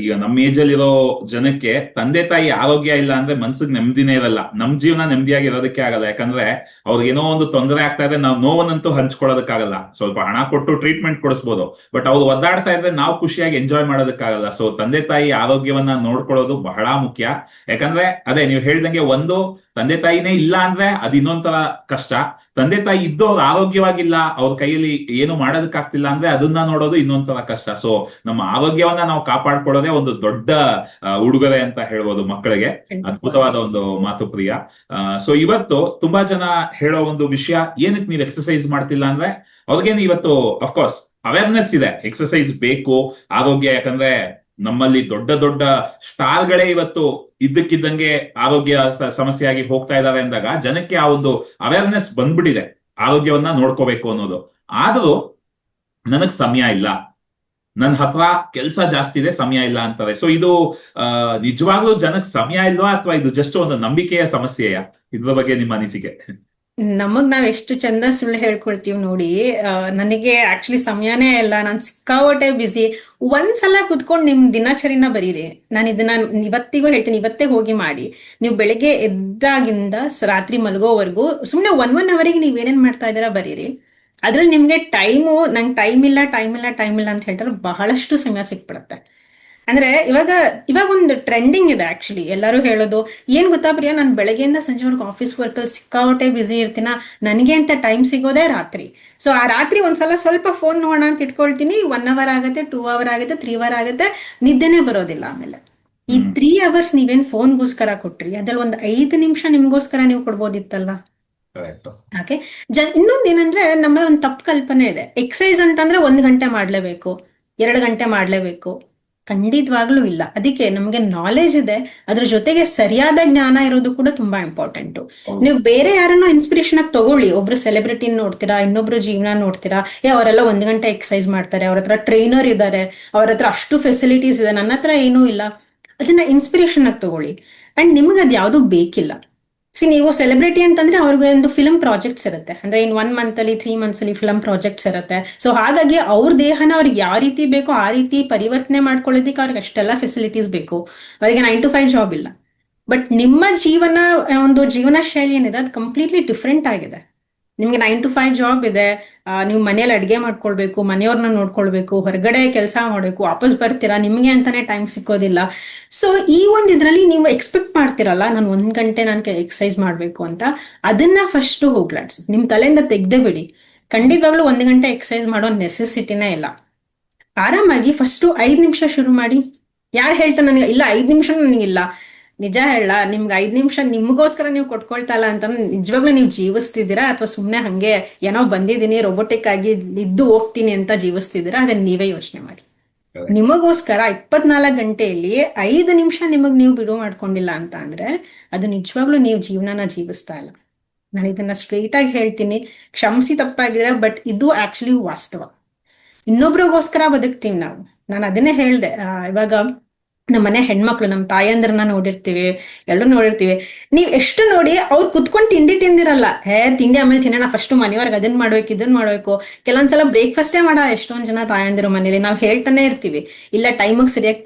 ಈಗ ನಮ್ಮ ಏಜ್ ಅಲ್ಲಿ ಇರೋ ಜನಕ್ಕೆ ತಂದೆ ತಾಯಿ ಆರೋಗ್ಯ ಇಲ್ಲ ಅಂದ್ರೆ ಮನ್ಸಿಗೆ ನೆಮ್ಮದಿನೇ ಇರಲ್ಲ. ನಮ್ ಜೀವನ ನೆಮ್ಮದಿಯಾಗಿ ಇರೋದಕ್ಕೆ ಆಗಲ್ಲ. ಯಾಕಂದ್ರೆ ಅವ್ರಿಗೆ ಏನೋ ಒಂದು ತೊಂದರೆ ಆಗ್ತಾ ಇದೆ, ನಾವು ನೋವನ್ನಂತೂ ಹಂಚ್ಕೊಳ್ಳೋದಕ್ಕಾಗಲ್ಲ. ಸ್ವಲ್ಪ ಹಣ ಕೊಟ್ಟು ಟ್ರೀಟ್ಮೆಂಟ್ ಕೊಡಿಸ್ಬೋದು, ಬಟ್ ಅವ್ರು ಒದ್ದಾಡ್ತಾ ಇದ್ರೆ ನಾವು ಖುಷಿಯಾಗಿ ಎಂಜಾಯ್ ಮಾಡೋದಕ್ಕಾಗಲ್ಲ. ಸೊ ತಂದೆ ತಾಯಿ ಆರೋಗ್ಯವನ್ನ ನೋಡ್ಕೊಳ್ಳೋದು ಬಹಳ ಮುಖ್ಯ. ಯಾಕಂದ್ರೆ ಅದೇ ನೀವು ಹೇಳ್ದಂಗೆ, ಒಂದು ತಂದೆ ತಾಯಿನೇ ಇಲ್ಲ ಅಂದ್ರೆ ಅದು ಇನ್ನೊಂಥರ ಕಷ್ಟ. ತಂದೆ ತಾಯಿ ಇದ್ದು ಅವ್ರು ಆರೋಗ್ಯವಾಗಿಲ್ಲ, ಅವ್ರ ಕೈಯಲ್ಲಿ ಏನು ಮಾಡೋದಕ್ಕಾಗ್ತಿಲ್ಲ ಅಂದ್ರೆ ಅದನ್ನ ನೋಡೋದು ಇನ್ನೊಂಥರ ಕಷ್ಟ. ಸೊ ನಮ್ಮ ಆರೋಗ್ಯವನ್ನ ನಾವು ಕಾಪಾಡ್ಕೊಳ್ಳೋದೇ ಒಂದು ದೊಡ್ಡ ಉಡುಗೊರೆ ಅಂತ ಹೇಳ್ಬೋದು ಮಕ್ಕಳಿಗೆ. ಅದ್ಭುತವಾದ ಒಂದು ಮಾತು ಪ್ರಿಯ. ಸೊ ಇವತ್ತು ತುಂಬಾ ಜನ ಹೇಳೋ ಒಂದು ವಿಷಯ, ಏನಕ್ಕೆ ನೀವು ಎಕ್ಸರ್ಸೈಸ್ ಮಾಡ್ತಿಲ್ಲ ಅಂದ್ರೆ, ಅವ್ರಿಗೇನು ಇವತ್ತು ಅಫ್ಕೋರ್ಸ್ ಅವೇರ್ನೆಸ್ ಇದೆ, ಎಕ್ಸರ್ಸೈಸ್ ಬೇಕು ಆರೋಗ್ಯ. ಯಾಕಂದ್ರೆ ನಮ್ಮಲ್ಲಿ ದೊಡ್ಡ ದೊಡ್ಡ ಸ್ಟಾರ್ಗಳೇ ಇವತ್ತು ಇದ್ದಕ್ಕಿದ್ದಂಗೆ ಆರೋಗ್ಯ ಸಮಸ್ಯೆ ಆಗಿ ಹೋಗ್ತಾ ಇದಾವೆ ಅಂದಾಗ ಜನಕ್ಕೆ ಆ ಒಂದು ಅವೇರ್ನೆಸ್ ಬಂದ್ಬಿಟ್ಟಿದೆ, ಆರೋಗ್ಯವನ್ನ ನೋಡ್ಕೋಬೇಕು ಅನ್ನೋದು. ಆದ್ರೂ ನನಗ್ ಸಮಯ ಇಲ್ಲ, ನನ್ನ ಹತ್ರ ಕೆಲಸ ಜಾಸ್ತಿ ಇದೆ, ಸಮಯ ಇಲ್ಲ ಅಂತಾರೆ. ಸೊ ಇದು ನಿಜವಾಗ್ಲೂ ಜನಕ್ಕೆ ಸಮಯ ಇಲ್ವಾ, ಅಥವಾ ಇದು ಜಸ್ಟ್ ಒಂದು ನಂಬಿಕೆಯ ಸಮಸ್ಯೆಯಾ? ಇದ್ರ ಬಗ್ಗೆ ನಿಮ್ಮ ಅನಿಸಿಕೆ? ನಾವ್ ಎಷ್ಟು ಚಂದ ಸುಳ್ಳು ಹೇಳ್ಕೊಳ್ತೀವಿ ನೋಡಿ. ನನಗೆ ಆಕ್ಚುಲಿ ಸಮಯನೇ ಇಲ್ಲ, ನಾನು ಸಿಕ್ಕಾಪಟ್ಟೆ ಬಿಸಿ. ಒಂದ್ಸಲ ಕುತ್ಕೊಂಡು ನಿಮ್ ದಿನಚರಿನ ಬರೀರಿ. ನಾನು ಇದನ್ನ ಇವತ್ತಿಗೂ ಹೇಳ್ತೀನಿ, ಇವತ್ತೇ ಹೋಗಿ ಮಾಡಿ. ನೀವು ಬೆಳಿಗ್ಗೆ ಎದ್ದಾಗಿಂದ ರಾತ್ರಿ ಮಲಗೋವರೆಗೂ ಸುಮ್ನೆ 1 ಅವರಿಗೆ ನೀವ್ ಏನೇನ್ ಮಾಡ್ತಾ ಇದ್ದೀರಾ ಬರೀರಿ. ಅದ್ರಲ್ಲಿ ನಿಮ್ಗೆ ನಂಗೆ ಟೈಮ್ ಇಲ್ಲ ಅಂತ ಹೇಳ್ತಾರೆ, ಬಹಳಷ್ಟು ಸಮಯ ಸಿಕ್ಬಿಡುತ್ತೆ. ಅಂದ್ರೆ ಇವಾಗ ಒಂದು ಟ್ರೆಂಡಿಂಗ್ ಇದೆ ಆಕ್ಚುಲಿ, ಎಲ್ಲರೂ ಹೇಳೋದು ಏನ್ ಗೊತ್ತಾ ಪ್ರಿಯಾ, ನಾನು ಬೆಳಗ್ಗೆಯಿಂದ ಸಂಜೆವರೆಗೂ ಆಫೀಸ್ ವರ್ಕಲ್ಲಿ ಸಿಕ್ಕಾಪಟ್ಟೆ ಬಿಸಿ ಇರ್ತೀನ, ನನಗೆ ಅಂತ ಟೈಮ್ ಸಿಗೋದೇ ರಾತ್ರಿ. ಸೊ ಆ ರಾತ್ರಿ ಒಂದ್ಸಲ ಸ್ವಲ್ಪ ಫೋನ್ ನೋಡೋಣ ಅಂತ ಇಟ್ಕೊಳ್ತೀನಿ, 1 hour ಆಗುತ್ತೆ, 2 hour ಆಗುತ್ತೆ, 3 hour ಆಗುತ್ತೆ, ನಿದ್ದೆನೆ ಬರೋದಿಲ್ಲ. ಆಮೇಲೆ ಈ 3 hours ನೀವೇನ್ ಫೋನ್ಗೋಸ್ಕರ ಕೊಟ್ರಿ, ಅದ್ರಲ್ಲಿ ಒಂದು 5 ನಿಮಿಷ ನಿಮ್ಗೋಸ್ಕರ ನೀವು ಕೊಡ್ಬೋದಿತ್ತಲ್ವಾ? ಕರೆಕ್ಟ್. ಓಕೆ. ಇನ್ನೊಂದೇನಂದ್ರೆ ನಮ್ಮ ಒಂದು ತಪ್ಪು ಕಲ್ಪನೆ ಇದೆ, ಎಕ್ಸಸೈಸ್ ಅಂತಂದ್ರೆ 1 ಗಂಟೆ ಮಾಡ್ಲೇಬೇಕು, 2 ಗಂಟೆ ಮಾಡ್ಲೇಬೇಕು. ಖಂಡಿತವಾಗ್ಲೂ ಇಲ್ಲ. ಅದಕ್ಕೆ ನಮ್ಗೆ ನಾಲೆಜ್ ಇದೆ, ಅದ್ರ ಜೊತೆಗೆ ಸರಿಯಾದ ಜ್ಞಾನ ಇರೋದು ಕೂಡ ತುಂಬಾ ಇಂಪಾರ್ಟೆಂಟ್. ನೀವು ಬೇರೆ ಯಾರನ್ನ ಇನ್ಸ್ಪಿರೇಷನ್ ಆಗಿ ತಗೊಳ್ಳಿ, ಒಬ್ರು ಸೆಲೆಬ್ರಿಟಿ ನೋಡ್ತೀರಾ, ಇನ್ನೊಬ್ರು ಜೀವನ ನೋಡ್ತೀರಾ, ಅವರೆಲ್ಲ 1 ಗಂಟೆ ಎಕ್ಸಸೈಸ್ ಮಾಡ್ತಾರೆ, ಅವ್ರ ಹತ್ರ ಟ್ರೈನರ್ ಇದ್ದಾರೆ, ಅವ್ರ ಹತ್ರ ಅಷ್ಟು ಫೆಸಿಲಿಟೀಸ್ ಇದೆ, ನನ್ನ ಹತ್ರ ಏನೂ ಇಲ್ಲ. ಅದನ್ನ ಇನ್ಸ್ಪಿರೇಷನ್ ಆಗಿ ತಗೊಳ್ಳಿ. ಅಂಡ್ ನಿಮ್ಗೆ ಅದ್ ಯಾವ್ದು ಬೇಕಿಲ್ಲ. ನೀವು ಸೆಲೆಬ್ರಿಟಿ ಅಂತಂದ್ರೆ ಅವ್ರಿಗೆ ಒಂದು ಫಿಲಂ ಪ್ರಾಜೆಕ್ಟ್ಸ್ ಇರುತ್ತೆ, ಅಂದ್ರೆ ಇನ್ 1 month ಅಲ್ಲಿ 3 months ಅಲ್ಲಿ ಫಿಲಂ ಪ್ರಾಜೆಕ್ಟ್ಸ್ ಇರುತ್ತೆ. ಸೊ ಹಾಗಾಗಿ ಅವ್ರ ದೇಹನ ಅವ್ರಿಗೆ ಯಾವ ರೀತಿ ಬೇಕೋ ಆ ರೀತಿ ಪರಿವರ್ತನೆ ಮಾಡ್ಕೊಳ್ಳೋದಕ್ಕೆ ಅವ್ರಿಗೆ ಅಷ್ಟೆಲ್ಲ ಫೆಸಿಲಿಟೀಸ್ ಬೇಕು. ಅವರಿಗೆ 9 to 5 ಜಾಬ್ ಇಲ್ಲ. ಬಟ್ ನಿಮ್ಮ ಒಂದು ಜೀವನ ಶೈಲಿ ಏನಿದೆ ಅದು ಕಂಪ್ಲೀಟ್ಲಿ ಡಿಫ್ರೆಂಟ್ ಆಗಿದೆ. ನಿಮ್ಗೆ 9 to 5 ಜಾಬ್ ಇದೆ, ನೀವು ಮನೇಲಿ ಅಡ್ಗೆ ಮಾಡ್ಕೊಳ್ಬೇಕು, ಮನೆಯವ್ರನ್ನ ನೋಡ್ಕೊಳ್ಬೇಕು, ಹೊರಗಡೆ ಕೆಲಸ ಮಾಡ್ಬೇಕು, ವಾಪಸ್ ಬರ್ತೀರಾ, ನಿಮ್ಗೆ ಅಂತಾನೆ ಟೈಮ್ ಸಿಕ್ಕೋದಿಲ್ಲ. ಸೊ ಈ ಒಂದು ಇದ್ರಲ್ಲಿ ನೀವು ಎಕ್ಸ್ಪೆಕ್ಟ್ ಮಾಡ್ತಿರಲ್ಲ, ನಾನು 1 ಗಂಟೆ ನಾನು ಎಕ್ಸಸೈಸ್ ಮಾಡ್ಬೇಕು ಅಂತ, ಅದನ್ನ ಫಸ್ಟ್ ಹೋಗ್ಲಾಡ್ಸಿ, ನಿಮ್ ತಲೆಯಿಂದ ತೆಗ್ದೇ ಬಿಡಿ. ಖಂಡಿತವಾಗ್ಲೂ 1 ಗಂಟೆ ಎಕ್ಸಸೈಸ್ ಮಾಡೋ ನೆಸೆಸಿಟಿನೇ ಇಲ್ಲ. ಆರಾಮಾಗಿ ಫಸ್ಟ್ 5 ನಿಮಿಷ ಶುರು ಮಾಡಿ. ಯಾರು ಹೇಳ್ತಾ ನನಗೆ ಇಲ್ಲ 5 ನಿಮಿಷ ನನಗಿಲ್ಲ, ನಿಜ ಹೇಳ, ನಿಮ್ಗೆ 5 ನಿಮಿಷ ನಿಮ್ಗೋಸ್ಕರ ನೀವು ಕೊಟ್ಕೊಳ್ತಾ ಇಲ್ಲ ಅಂತ ನಿಜವಾಗ್ಲೂ ನೀವು ಜೀವಿಸ್ತಿದ್ದೀರಾ, ಅಥವಾ ಸುಮ್ನೆ ಹಂಗೆ ಏನೋ ಬಂದಿದ್ದೀನಿ ರೋಬೋಟಿಕ್ ಆಗಿ ಇದ್ದು ಹೋಗ್ತೀನಿ ಅಂತ ಜೀವಿಸ್ತಿದ್ದೀರಾ? ಅದನ್ನ ನೀವೇ ಯೋಚನೆ ಮಾಡಿ. ನಿಮಗೋಸ್ಕರ 24 ಗಂಟೆಯಲ್ಲಿ 5 ನಿಮಿಷ ನೀವು ಬಿಡುವು ಮಾಡ್ಕೊಂಡಿಲ್ಲ ಅಂತ ಅಂದ್ರೆ ಅದು ನಿಜವಾಗ್ಲೂ ನೀವು ಜೀವನನ ಜೀವಿಸ್ತಾ ಇಲ್ಲ. ನಾನು ಇದನ್ನ ಸ್ಟ್ರೈಟ್ ಆಗಿ ಹೇಳ್ತೀನಿ, ಕ್ಷಮಿಸಿ ತಪ್ಪಾಗಿದ್ರೆ, ಬಟ್ ಇದು ಆಕ್ಚುಲಿ ವಾಸ್ತವ. ಇನ್ನೊಬ್ರಿಗೋಸ್ಕರ ಬದುಕ್ತೀವಿ ನಾವು. ನಾನು ಅದನ್ನೇ ಹೇಳ್ದೆ, ಇವಾಗ ನಮ್ಮ ಮನೆ ಹೆಣ್ಮಕ್ಳು, ನಮ್ಮ ತಾಯಂದ್ರನ್ನ ನೋಡಿರ್ತೀವಿ, ಎಲ್ಲರೂ ನೋಡಿರ್ತೀವಿ. ನೀವ್ ಎಷ್ಟು ನೋಡಿ, ಅವ್ರು ಕುತ್ಕೊಂಡು ತಿಂಡಿ ತಿಂದಿರಲ್ಲ, ತಿಂಡಿ ಆಮೇಲೆ ತಿನ್ನೋಣ, ಫಸ್ಟ್ ಮನೆಯವ್ರಿಗೆ ಅದನ್ನ ಮಾಡ್ಬೇಕು, ಇದನ್ನ ಮಾಡ್ಬೇಕು. ಕೆಲವೊಂದ್ಸಲ ಬ್ರೇಕ್ಫಾಸ್ಟೇ ಮಾಡ ಎಷ್ಟೊಂದ್ ಜನ ತಾಯಂದಿರು ಮನೇಲಿ. ನಾವು ಹೇಳ್ತಾನೆ ಇರ್ತೀವಿ, ಇಲ್ಲ ಟೈಮಿಗೆ ಸರಿಯಾಗಿ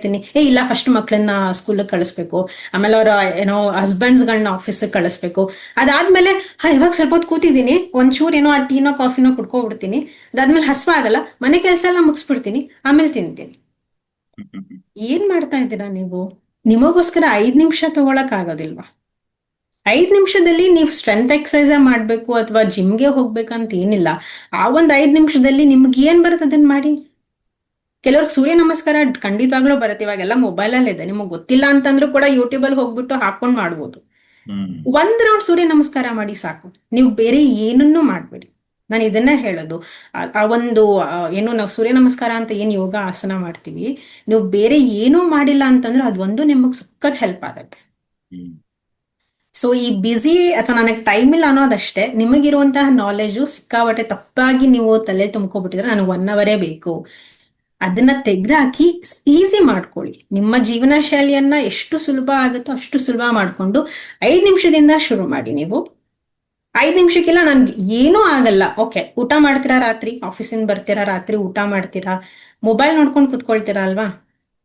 ತಿನ್ನಿ. ಇಲ್ಲ ಫಸ್ಟ್ ಮಕ್ಳನ್ನ ಸ್ಕೂಲಿಗೆ ಕಳಿಸ್ಬೇಕು, ಆಮೇಲೆ ಅವ್ರ ಹಸ್ಬೆಂಡ್ಸ್ಗಳನ್ನ ಆಫೀಸಿಗೆ ಕಳಿಸ್ಬೇಕು. ಅದಾದ್ಮೇಲೆ ಇವಾಗ ಸ್ವಲ್ಪ ಹೊತ್ತು ಕೂತಿದ್ದೀನಿ, ಒಂಚೂರು ಆ ಟೀನೋ ಕಾಫಿನೋ ಕುಡ್ಕೊಬಿಡ್ತೀನಿ, ಅದಾದ್ಮೇಲೆ ಹಸ್ವಾಗಲ್ಲ, ಮನೆ ಕೆಲಸ ಎಲ್ಲ ಮುಗಿಸ್ಬಿಡ್ತೀನಿ, ಆಮೇಲೆ ತಿಂತೀನಿ. ಏನ್ ಮಾಡ್ತಾ ಇದ್ದೀರಾ ನೀವು? ನಿಮಗೋಸ್ಕರ 5 ನಿಮಿಷ ತಗೊಳಕ್ ಆಗೋದಿಲ್ವಾ? 5 ನಿಮಿಷದಲ್ಲಿ ನೀವು ಸ್ಟ್ರೆಂತ್ ಎಕ್ಸಸೈಸ್ ಮಾಡ್ಬೇಕು ಅಥವಾ ಜಿಮ್ಗೆ ಹೋಗ್ಬೇಕಂತ ಏನಿಲ್ಲ. ಆ 5 ನಿಮಿಷದಲ್ಲಿ ನಿಮ್ಗೆ ಏನ್ ಬರುತ್ತೆ ಅದನ್ನ ಮಾಡಿ. ಕೆಲವ್ರಿಗೆ ಸೂರ್ಯ ನಮಸ್ಕಾರ ಖಂಡಿತವಾಗ್ಲೂ ಬರುತ್ತೆ, ಇವಾಗೆಲ್ಲ ಮೊಬೈಲಲ್ಲಿ ಇದೆ, ನಿಮಗ್ ಗೊತ್ತಿಲ್ಲ ಅಂತಂದ್ರೂ ಕೂಡ ಯೂಟ್ಯೂಬ್ ಅಲ್ಲಿ ಹೋಗ್ಬಿಟ್ಟು ಹಾಕೊಂಡ್ ಮಾಡ್ಬೋದು. 1 ರೌಂಡ್ ಸೂರ್ಯ ನಮಸ್ಕಾರ ಮಾಡಿ ಸಾಕು, ನೀವು ಬೇರೆ ಏನನ್ನೂ ಮಾಡ್ಬೇಡಿ. ನಾನು ಇದನ್ನ ಹೇಳೋದು, ನಾವು ಸೂರ್ಯ ನಮಸ್ಕಾರ ಅಂತ ಏನ್ ಯೋಗ ಆಸನ ಮಾಡ್ತೀವಿ, ನೀವು ಬೇರೆ ಏನೂ ಮಾಡಿಲ್ಲ ಅಂತಂದ್ರೆ ಅದೊಂದು ನಿಮಗ್ ಸಖತ್ ಹೆಲ್ಪ್ ಆಗತ್ತೆ. ಸೊ ಈ ಬಿಸಿ ಅಥವಾ ನನಗೆ ಟೈಮ್ ಇಲ್ಲ ಅನ್ನೋದಷ್ಟೇ, ನಿಮಗಿರುವಂತಹ ನಾಲೆಜು ಸಿಕ್ಕಾಬಟ್ಟೆ ತಪ್ಪಾಗಿ ನೀವು ತಲೆ ತುಂಬ್ಕೊಬಿಟ್ಟಿದ್ರೆ ನನಗೆ 1 hour ಬೇಕು. ಅದನ್ನ ತೆಗ್ದಾಕಿ ಈಸಿ ಮಾಡ್ಕೊಳ್ಳಿ. ನಿಮ್ಮ ಜೀವನ ಶೈಲಿಯನ್ನ ಎಷ್ಟು ಸುಲಭ ಆಗುತ್ತೋ ಅಷ್ಟು ಸುಲಭ ಮಾಡ್ಕೊಂಡು 5 ನಿಮಿಷದಿಂದ ಶುರು ಮಾಡಿ. ನೀವು 5 ನಿಮಿಷಕ್ಕೆಲ್ಲ ನನ್ಗೆ ಏನೂ ಆಗಲ್ಲ, ಓಕೆ, ಊಟ ಮಾಡ್ತೀರಾ, ರಾತ್ರಿ ಆಫೀಸಿಂದ ಬರ್ತೀರಾ, ರಾತ್ರಿ ಊಟ ಮಾಡ್ತೀರಾ, ಮೊಬೈಲ್ ನೋಡ್ಕೊಂಡು ಕುತ್ಕೊಳ್ತೀರಾ ಅಲ್ವಾ?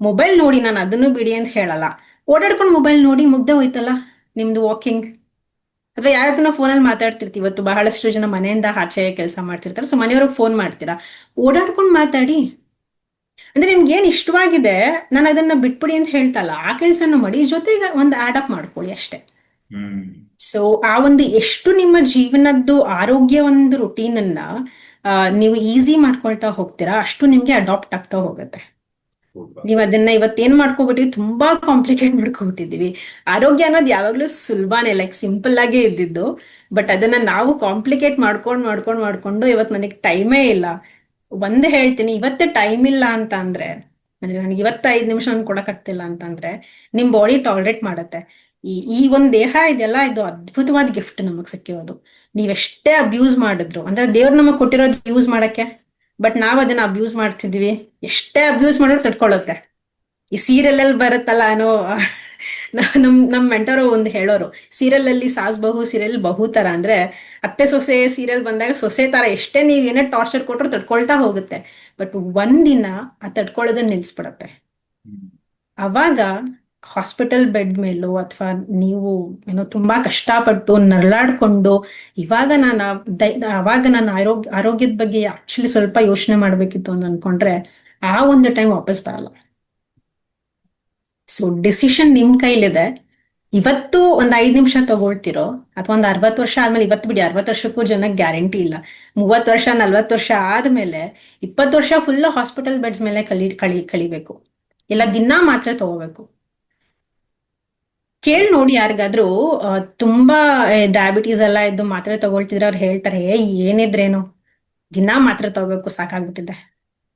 ಮೊಬೈಲ್ ನೋಡಿ, ನಾನು ಅದನ್ನು ಬಿಡಿ ಅಂತ ಹೇಳಲ್ಲ. ಓಡಾಡ್ಕೊಂಡು ಮೊಬೈಲ್ ನೋಡಿ ಮುಗ್ದೆ ಹೋಯ್ತಲ್ಲ ನಿಮ್ದು ವಾಕಿಂಗ್. ಅಥವಾ ಯಾರತ್ರ ಫೋನಲ್ಲಿ ಮಾತಾಡ್ತಿರ್ತೀವಿ. ಇವತ್ತು ಬಹಳಷ್ಟು ಜನ ಮನೆಯಿಂದ ಆಚೆ ಕೆಲಸ ಮಾಡ್ತಿರ್ತಾರೆ, ಸೊ ಮನೆಯವ್ರಿಗೆ ಫೋನ್ ಮಾಡ್ತೀರಾ, ಓಡಾಡ್ಕೊಂಡು ಮಾತಾಡಿ. ಅಂದ್ರೆ ನಿಮ್ಗೆ ಏನ್ ಇಷ್ಟವಾಗಿದೆ, ನಾನು ಅದನ್ನ ಬಿಟ್ಬಿಡಿ ಅಂತ ಹೇಳ್ತಲ್ಲ, ಆ ಕೆಲ್ಸನ ಮಾಡಿ, ಜೊತೆಗೆ ಒಂದು ಆಡ್ ಅಪ್ ಮಾಡ್ಕೊಳ್ಳಿ ಅಷ್ಟೇ. ಸೊ ಆ ಎಷ್ಟು ನಿಮ್ಮ ಜೀವನದ್ದು ಆರೋಗ್ಯ ಒಂದು ರುಟೀನ್ ಅನ್ನ ನೀವು ಈಸಿ ಮಾಡ್ಕೊಳ್ತಾ ಹೋಗ್ತೀರಾ, ಅಷ್ಟು ನಿಮ್ಗೆ ಅಡಾಪ್ಟ್ ಆಗ್ತಾ ಹೋಗುತ್ತೆ. ನೀವ್ ಅದನ್ನ ಇವತ್ತೇನ್ ಮಾಡ್ಕೊಬಿಟ್ಟಿವಿ, ತುಂಬಾ ಕಾಂಪ್ಲಿಕೇಟ್ ಮಾಡ್ಕೊಬಿಟ್ಟಿದೀವಿ. ಆರೋಗ್ಯ ಅನ್ನೋದು ಯಾವಾಗ್ಲೂ ಸುಲಭನೇ, ಲೈಕ್ ಸಿಂಪಲ್ ಆಗೇ ಇದ್ದಿದ್ದು, ಬಟ್ ಅದನ್ನ ನಾವು ಕಾಂಪ್ಲಿಕೇಟ್ ಮಾಡ್ಕೊಂಡು ಇವತ್ತು ನನಗೆ ಟೈಮೇ ಇಲ್ಲ. ಹೇಳ್ತೀನಿ, ಇವತ್ತೇ ಟೈಮ್ ಇಲ್ಲ ಅಂತ ಅಂದ್ರೆ ನನಗೆ 5 ನಿಮಿಷ ಕೊಡಕ್ ಆಗ್ತಿಲ್ಲ ಅಂತಂದ್ರೆ ನಿಮ್ ಬಾಡಿ ಟಾಲರೇಟ್ ಮಾಡತ್ತೆ. ಈ ದೇಹ ಇದೆಲ್ಲ, ಇದು ಅದ್ಭುತವಾದ ಗಿಫ್ಟ್ ನಮಗ್ ಸಿಕ್ಕಿರೋದು. ನೀವೆಷ್ಟೇ ಅಬ್ಯೂಸ್ ಮಾಡಿದ್ರು, ಅಂದ್ರೆ ದೇವ್ರು ನಮಗ್ ಕೊಟ್ಟಿರೋದು ಯೂಸ್ ಮಾಡಕ್ಕೆ, ಬಟ್ ನಾವ್ ಅದನ್ನ ಅಬ್ಯೂಸ್ ಮಾಡ್ತಿದ್ವಿ. ಎಷ್ಟೇ ಅಬ್ಯೂಸ್ ಮಾಡಿದ್ರು ತಡ್ಕೊಳ್ಳುತ್ತೆ. ಈ ಸೀರಿಯಲ್ ಅಲ್ಲಿ ಬರುತ್ತಲ್ಲ, ನಮ್ ಮೆಂಟರು ಹೇಳೋರು, ಸೀರಿಯಲ್ ಅಲ್ಲಿ ಸಾಸ್ ಬಹು, ಸೀರಿಯಲ್ ಬಹು ತರ, ಅಂದ್ರೆ ಅತ್ತೆ ಸೊಸೆ ಸೀರಿಯಲ್ ಬಂದಾಗ ಸೊಸೆ ತರ ಎಷ್ಟೇ ನೀವ್ ಏನೇ ಟಾರ್ಚರ್ ಕೊಟ್ರು ತಡ್ಕೊಳ್ತಾ ಹೋಗುತ್ತೆ. ಬಟ್ ಒಂದಿನ ಆ ತಡ್ಕೊಳ್ಳೋದನ್ನ ನಿಲ್ಸ್ಬಿಡತ್ತೆ. ಅವಾಗ ಹಾಸ್ಪಿಟಲ್ ಬೆಡ್ ಮೇಲೋ ಅಥವಾ ನೀವು ಏನೋ ತುಂಬಾ ಕಷ್ಟಪಟ್ಟು ನರಳಾಡ್ಕೊಂಡು ಅವಾಗ ನಾನು ಆರೋಗ್ಯದ ಬಗ್ಗೆ ಆಕ್ಚುಲಿ ಸ್ವಲ್ಪ ಯೋಚನೆ ಮಾಡ್ಬೇಕಿತ್ತು ಅಂತ ಅನ್ಕೊಂಡ್ರೆ ಆ ಒಂದು ಟೈಮ್ ವಾಪಸ್ ಬರಲ್ಲ. ಸೊ ಡಿಸಿಷನ್ ನಿಮ್ ಕೈಲಿದೆ. ಇವತ್ತು ಒಂದ್ 5 ನಿಮಿಷ ತಗೊಳ್ತಿರೋ ಅಥವಾ ಒಂದ್ 60 ವರ್ಷ ಆದ್ಮೇಲೆ, ಇವತ್ತು ಬಿಡಿ 60 ವರ್ಷಕ್ಕೂ ಜನಕ್ಕೆ ಗ್ಯಾರಂಟಿ ಇಲ್ಲ, 30 ವರ್ಷ 40 ವರ್ಷ ಆದ್ಮೇಲೆ 20 ವರ್ಷ ಫುಲ್ ಹಾಸ್ಪಿಟಲ್ ಬೆಡ್ಸ್ ಮೇಲೆ ಕಳಿಬೇಕು, ಇಲ್ಲ ದಿನಾ ಮಾತ್ರೆ ತಗೋಬೇಕು. ಕೇಳಿ ನೋಡಿ ಯಾರಿಗಾದ್ರೂ ತುಂಬಾ ಡಯಾಬಿಟೀಸ್ ಎಲ್ಲ ಇದ್ದು ಮಾತ್ರೆ ತಗೊಳ್ತಿದ್ರೆ ಅವ್ರು ಹೇಳ್ತಾರೆ, ಏನಿದ್ರೇನು ದಿನಾ ಮಾತ್ರೆ ತಗೋಬೇಕು, ಸಾಕಾಗ್ಬಿಟ್ಟಿದೆ,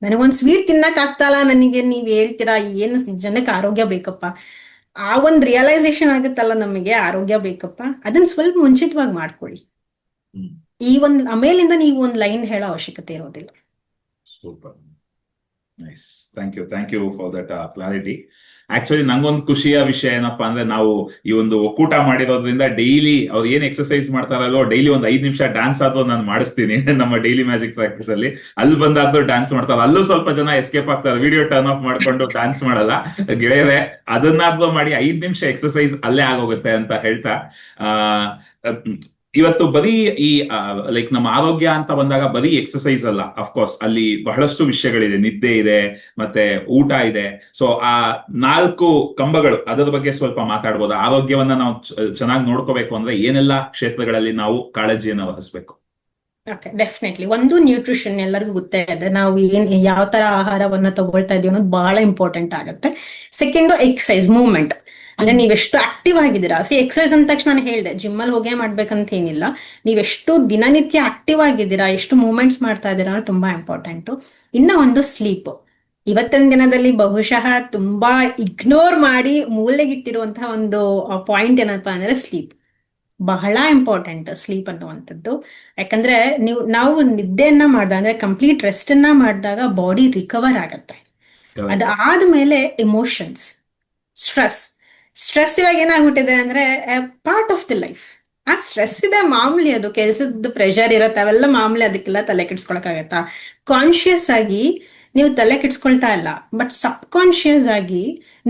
ನನಗೊಂದ್ ಸ್ವೀಟ್ ತಿನ್ನಕ್ ಆಗ್ತಾಲ್ಲ ನನಗೆ. ನೀವ್ ಹೇಳ್ತೀರಾ ಏನು ಜನಕ್ಕೆ ಆರೋಗ್ಯ ಬೇಕಪ್ಪ, ಆ ಒಂದ್ ರಿಯಲೈಸೇಷನ್ ಆಗುತ್ತಲ್ಲ ನಮಗೆ ಆರೋಗ್ಯ ಬೇಕಪ್ಪ, ಅದನ್ನ ಸ್ವಲ್ಪ ಮುಂಚಿತವಾಗಿ ಮಾಡ್ಕೊಳ್ಳಿ. ಆಮೇಲಿಂದ ನೀವು ಒಂದ್ ಲೈನ್ ಹೇಳೋ ಅವಶ್ಯಕತೆ ಇರೋದಿಲ್ಲ. Super, nice, thank you for that clarity. Actually ನಂಗೊಂದು ಖುಷಿಯ ವಿಷಯ ಏನಪ್ಪಾ ಅಂದ್ರೆ, ನಾವು ಈ ಒಂದು ಒಕ್ಕೂಟ ಮಾಡಿರೋದ್ರಿಂದ ಡೈಲಿ ಅವ್ರು ಏನ್ ಎಕ್ಸರ್ಸೈಸ್ ಮಾಡ್ತಾರಲ್ಲೋ, ಡೈಲಿ ಒಂದ್ 5 ನಿಮಿಷ ಡ್ಯಾನ್ಸ್ ಆದ್ರೂ ನಾನು ಮಾಡಿಸ್ತೀನಿ ನಮ್ಮ ಡೈಲಿ ಮ್ಯಾಜಿಕ್ ಪ್ರಾಕ್ಟೀಸ್ ಅಲ್ಲಿ. ಅಲ್ಲಿ ಬಂದಾದ್ರೂ ಡ್ಯಾನ್ಸ್ ಮಾಡ್ತಾರೆ, ಅಲ್ಲೂ ಸ್ವಲ್ಪ ಜನ ಎಸ್ಕೇಪ್ ಆಗ್ತಾರೆ, ವಿಡಿಯೋ ಟರ್ನ್ ಆಫ್ ಮಾಡ್ಕೊಂಡು ಡ್ಯಾನ್ಸ್ ಮಾಡಲ್ಲ. ಗೆಳೆಯರೆ, ಅದನ್ನಾದ್ರೂ ಮಾಡಿ, 5 ನಿಮಿಷ ಎಕ್ಸರ್ಸೈಸ್ ಅಲ್ಲೇ ಆಗೋಗುತ್ತೆ ಅಂತ ಹೇಳ್ತಾ, ಇವತ್ತು ಬರೀ ಈ ಲೈಕ್ ನಮ್ಮ ಆರೋಗ್ಯ ಅಂತ ಬಂದಾಗ ಬರೀ ಎಕ್ಸರ್ಸೈಸ್ ಅಲ್ಲ, ಅಫ್ಕೋರ್ಸ್ ಅಲ್ಲಿ ಬಹಳಷ್ಟು ವಿಷಯಗಳಿದೆ, ನಿದ್ದೆ ಇದೆ, ಮತ್ತೆ ಊಟ ಇದೆ. ಸೊ ಆ 4 ಕಂಬಗಳು, ಅದರ ಬಗ್ಗೆ ಸ್ವಲ್ಪ ಮಾತಾಡ್ಬೋದು. ಆರೋಗ್ಯವನ್ನ ನಾವು ಚೆನ್ನಾಗಿ ನೋಡ್ಕೋಬೇಕು ಅಂದ್ರೆ ಏನೆಲ್ಲ ಕ್ಷೇತ್ರಗಳಲ್ಲಿ ನಾವು ಕಾಳಜಿಯನ್ನು ವಹಿಸ್ಬೇಕು? Okay, definitely. ಒಂದು, ನ್ಯೂಟ್ರಿಷನ್ ಎಲ್ಲರಿಗೂ ಗೊತ್ತೇ ಇದೆ, ನಾವು ಯಾವ ತರ ಆಹಾರವನ್ನ ತಗೊಳ್ತಾ ಇದೀವಿ ಅನ್ನೋದು ಬಹಳ ಇಂಪಾರ್ಟೆಂಟ್ ಆಗುತ್ತೆ. Second, exercise, movement. ಅಂದ್ರೆ ನೀವೆಷ್ಟು ಆಕ್ಟಿವ್ ಆಗಿದ್ದೀರಾ. ಎಕ್ಸಸೈಸ್ ಅಂದ ತಕ್ಷಣ ನಾನು ಹೇಳಿದೆ ಜಿಮ್ ಅಲ್ಲಿ ಹೋಗೇ ಮಾಡ್ಬೇಕಂತ ಏನಿಲ್ಲ, ನೀವೆಷ್ಟು ದಿನನಿತ್ಯ ಆಕ್ಟಿವ್ ಆಗಿದ್ದೀರಾ, ಎಷ್ಟು ಮೂವ್ಮೆಂಟ್ಸ್ ಮಾಡ್ತಾ ಇದ್ದೀರಾ ಅನ್ನೋದು ತುಂಬಾ ಇಂಪಾರ್ಟೆಂಟ್. ಇನ್ನ ಒಂದು, ಸ್ಲೀಪ್. ಇವತ್ತಿನ ದಿನದಲ್ಲಿ ಬಹುಶಃ ತುಂಬಾ ಇಗ್ನೋರ್ ಮಾಡಿ ಮೂಲೆಗಿಟ್ಟಿರುವಂತಹ ಒಂದು ಪಾಯಿಂಟ್ ಏನಪ್ಪಾ ಅಂದ್ರೆ ಸ್ಲೀಪ್. ಬಹಳ ಇಂಪಾರ್ಟೆಂಟ್ ಸ್ಲೀಪ್ ಅನ್ನುವಂಥದ್ದು. ಯಾಕಂದ್ರೆ ನಾವು ನಿದ್ದೆಯನ್ನ ಮಾಡಿದಾಗ, ಅಂದ್ರೆ ಕಂಪ್ಲೀಟ್ ರೆಸ್ಟ್ ಅನ್ನ ಮಾಡಿದಾಗ ಬಾಡಿ ರಿಕವರ್ ಆಗತ್ತೆ. ಅದಾದ್ಮೇಲೆ ಎಮೋಷನ್ಸ್, ಸ್ಟ್ರೆಸ್ ಇವಾಗ ಏನಾಗ್ಬಿಟ್ಟಿದೆ ಅಂದ್ರೆ ಪಾರ್ಟ್ ಆಫ್ ದಿ ಲೈಫ್. ಆ ಸ್ಟ್ರೆಸ್ ಇದೆ ಮಾಮೂಲಿ, ಅದು ಕೆಲಸದ ಪ್ರೆಷರ್ ಇರುತ್ತೆ, ಅವೆಲ್ಲ ಮಾಮೂಲಿ, ಅದಕ್ಕೆಲ್ಲ ತಲೆ ಕೆಡ್ಸ್ಕೊಳಕ್ಕಾಗತ್ತಾ? ಕಾನ್ಶಿಯಸ್ ಆಗಿ ನೀವು ತಲೆ ಕೆಡ್ಸ್ಕೊಳ್ತಾ ಇಲ್ಲ, ಬಟ್ ಸಬ್ ಕಾನ್ಶಿಯಸ್ ಆಗಿ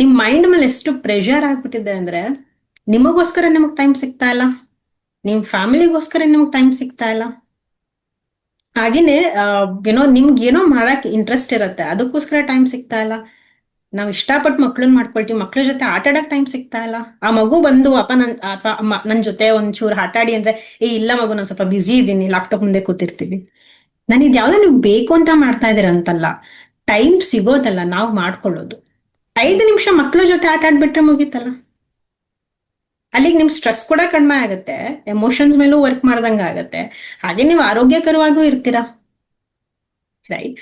ನಿಮ್ ಮೈಂಡ್ ಮೇಲೆ ಎಷ್ಟು ಪ್ರೆಷರ್ ಆಗ್ಬಿಟ್ಟಿದೆ ಅಂದ್ರೆ, ನಿಮಗೋಸ್ಕರ ನಿಮಗ್ ಟೈಮ್ ಸಿಗ್ತಾ ಇಲ್ಲ, ನಿಮ್ ಫ್ಯಾಮಿಲಿಗೋಸ್ಕರ ನಿಮಗ್ ಟೈಮ್ ಸಿಗ್ತಾ ಇಲ್ಲ. ಹಾಗೇನೆ ನಿಮ್ಗೆ ಏನೋ ಮಾಡಕ್ ಇಂಟ್ರೆಸ್ಟ್ ಇರುತ್ತೆ, ಅದಕ್ಕೋಸ್ಕರ ಟೈಮ್ ಸಿಗ್ತಾ ಇಲ್ಲ. ನಾವು ಇಷ್ಟಪಟ್ಟು ಮಕ್ಳನ್ನ ಮಾಡ್ಕೊಳ್ತೀವಿ, ಮಕ್ಳ ಜೊತೆ ಆಟ ಆಡಕ್ ಟೈಮ್ ಸಿಗ್ತಾ ಇಲ್ಲ. ಆ ಮಗು ಬಂದು ಅಪ್ಪ ಅಥವಾ ನನ್ ಜೊತೆ ಒಂಚೂರು ಆಟ ಆಡಿ ಅಂದ್ರೆ, ಇಲ್ಲ ಮಗು ನಾನು ಸ್ವಲ್ಪ ಬಿಸಿ ಇದ್ದೀನಿ, ಲ್ಯಾಪ್ಟಾಪ್ ಮುಂದೆ ಕೂತಿರ್ತೀವಿ. ನಾನು ಇದ್ಯಾವ್ದೋ ನೀವು ಬೇಕು ಅಂತ ಮಾಡ್ತಾ ಇದೀರ ಅಂತಲ್ಲ, ಟೈಮ್ ಸಿಗೋದಲ್ಲ, ನಾವು ಮಾಡ್ಕೊಳ್ಳೋದು. 5 ನಿಮಿಷ ಮಕ್ಳ ಜೊತೆ ಆಟ ಆಡ್ಬಿಟ್ರೆ ಮುಗೀತಲ್ಲ. ಅಲ್ಲಿಗೆ ನಿಮ್ ಸ್ಟ್ರೆಸ್ ಕೂಡ ಕಡಿಮೆ ಆಗುತ್ತೆ, ಎಮೋಷನ್ಸ್ ಮೇಲೂ ವರ್ಕ್ ಮಾಡ್ದಂಗ ಆಗತ್ತೆ, ಹಾಗೆ ನೀವು ಆರೋಗ್ಯಕರವಾಗೂ ಇರ್ತೀರಾ. ರೈಟ್.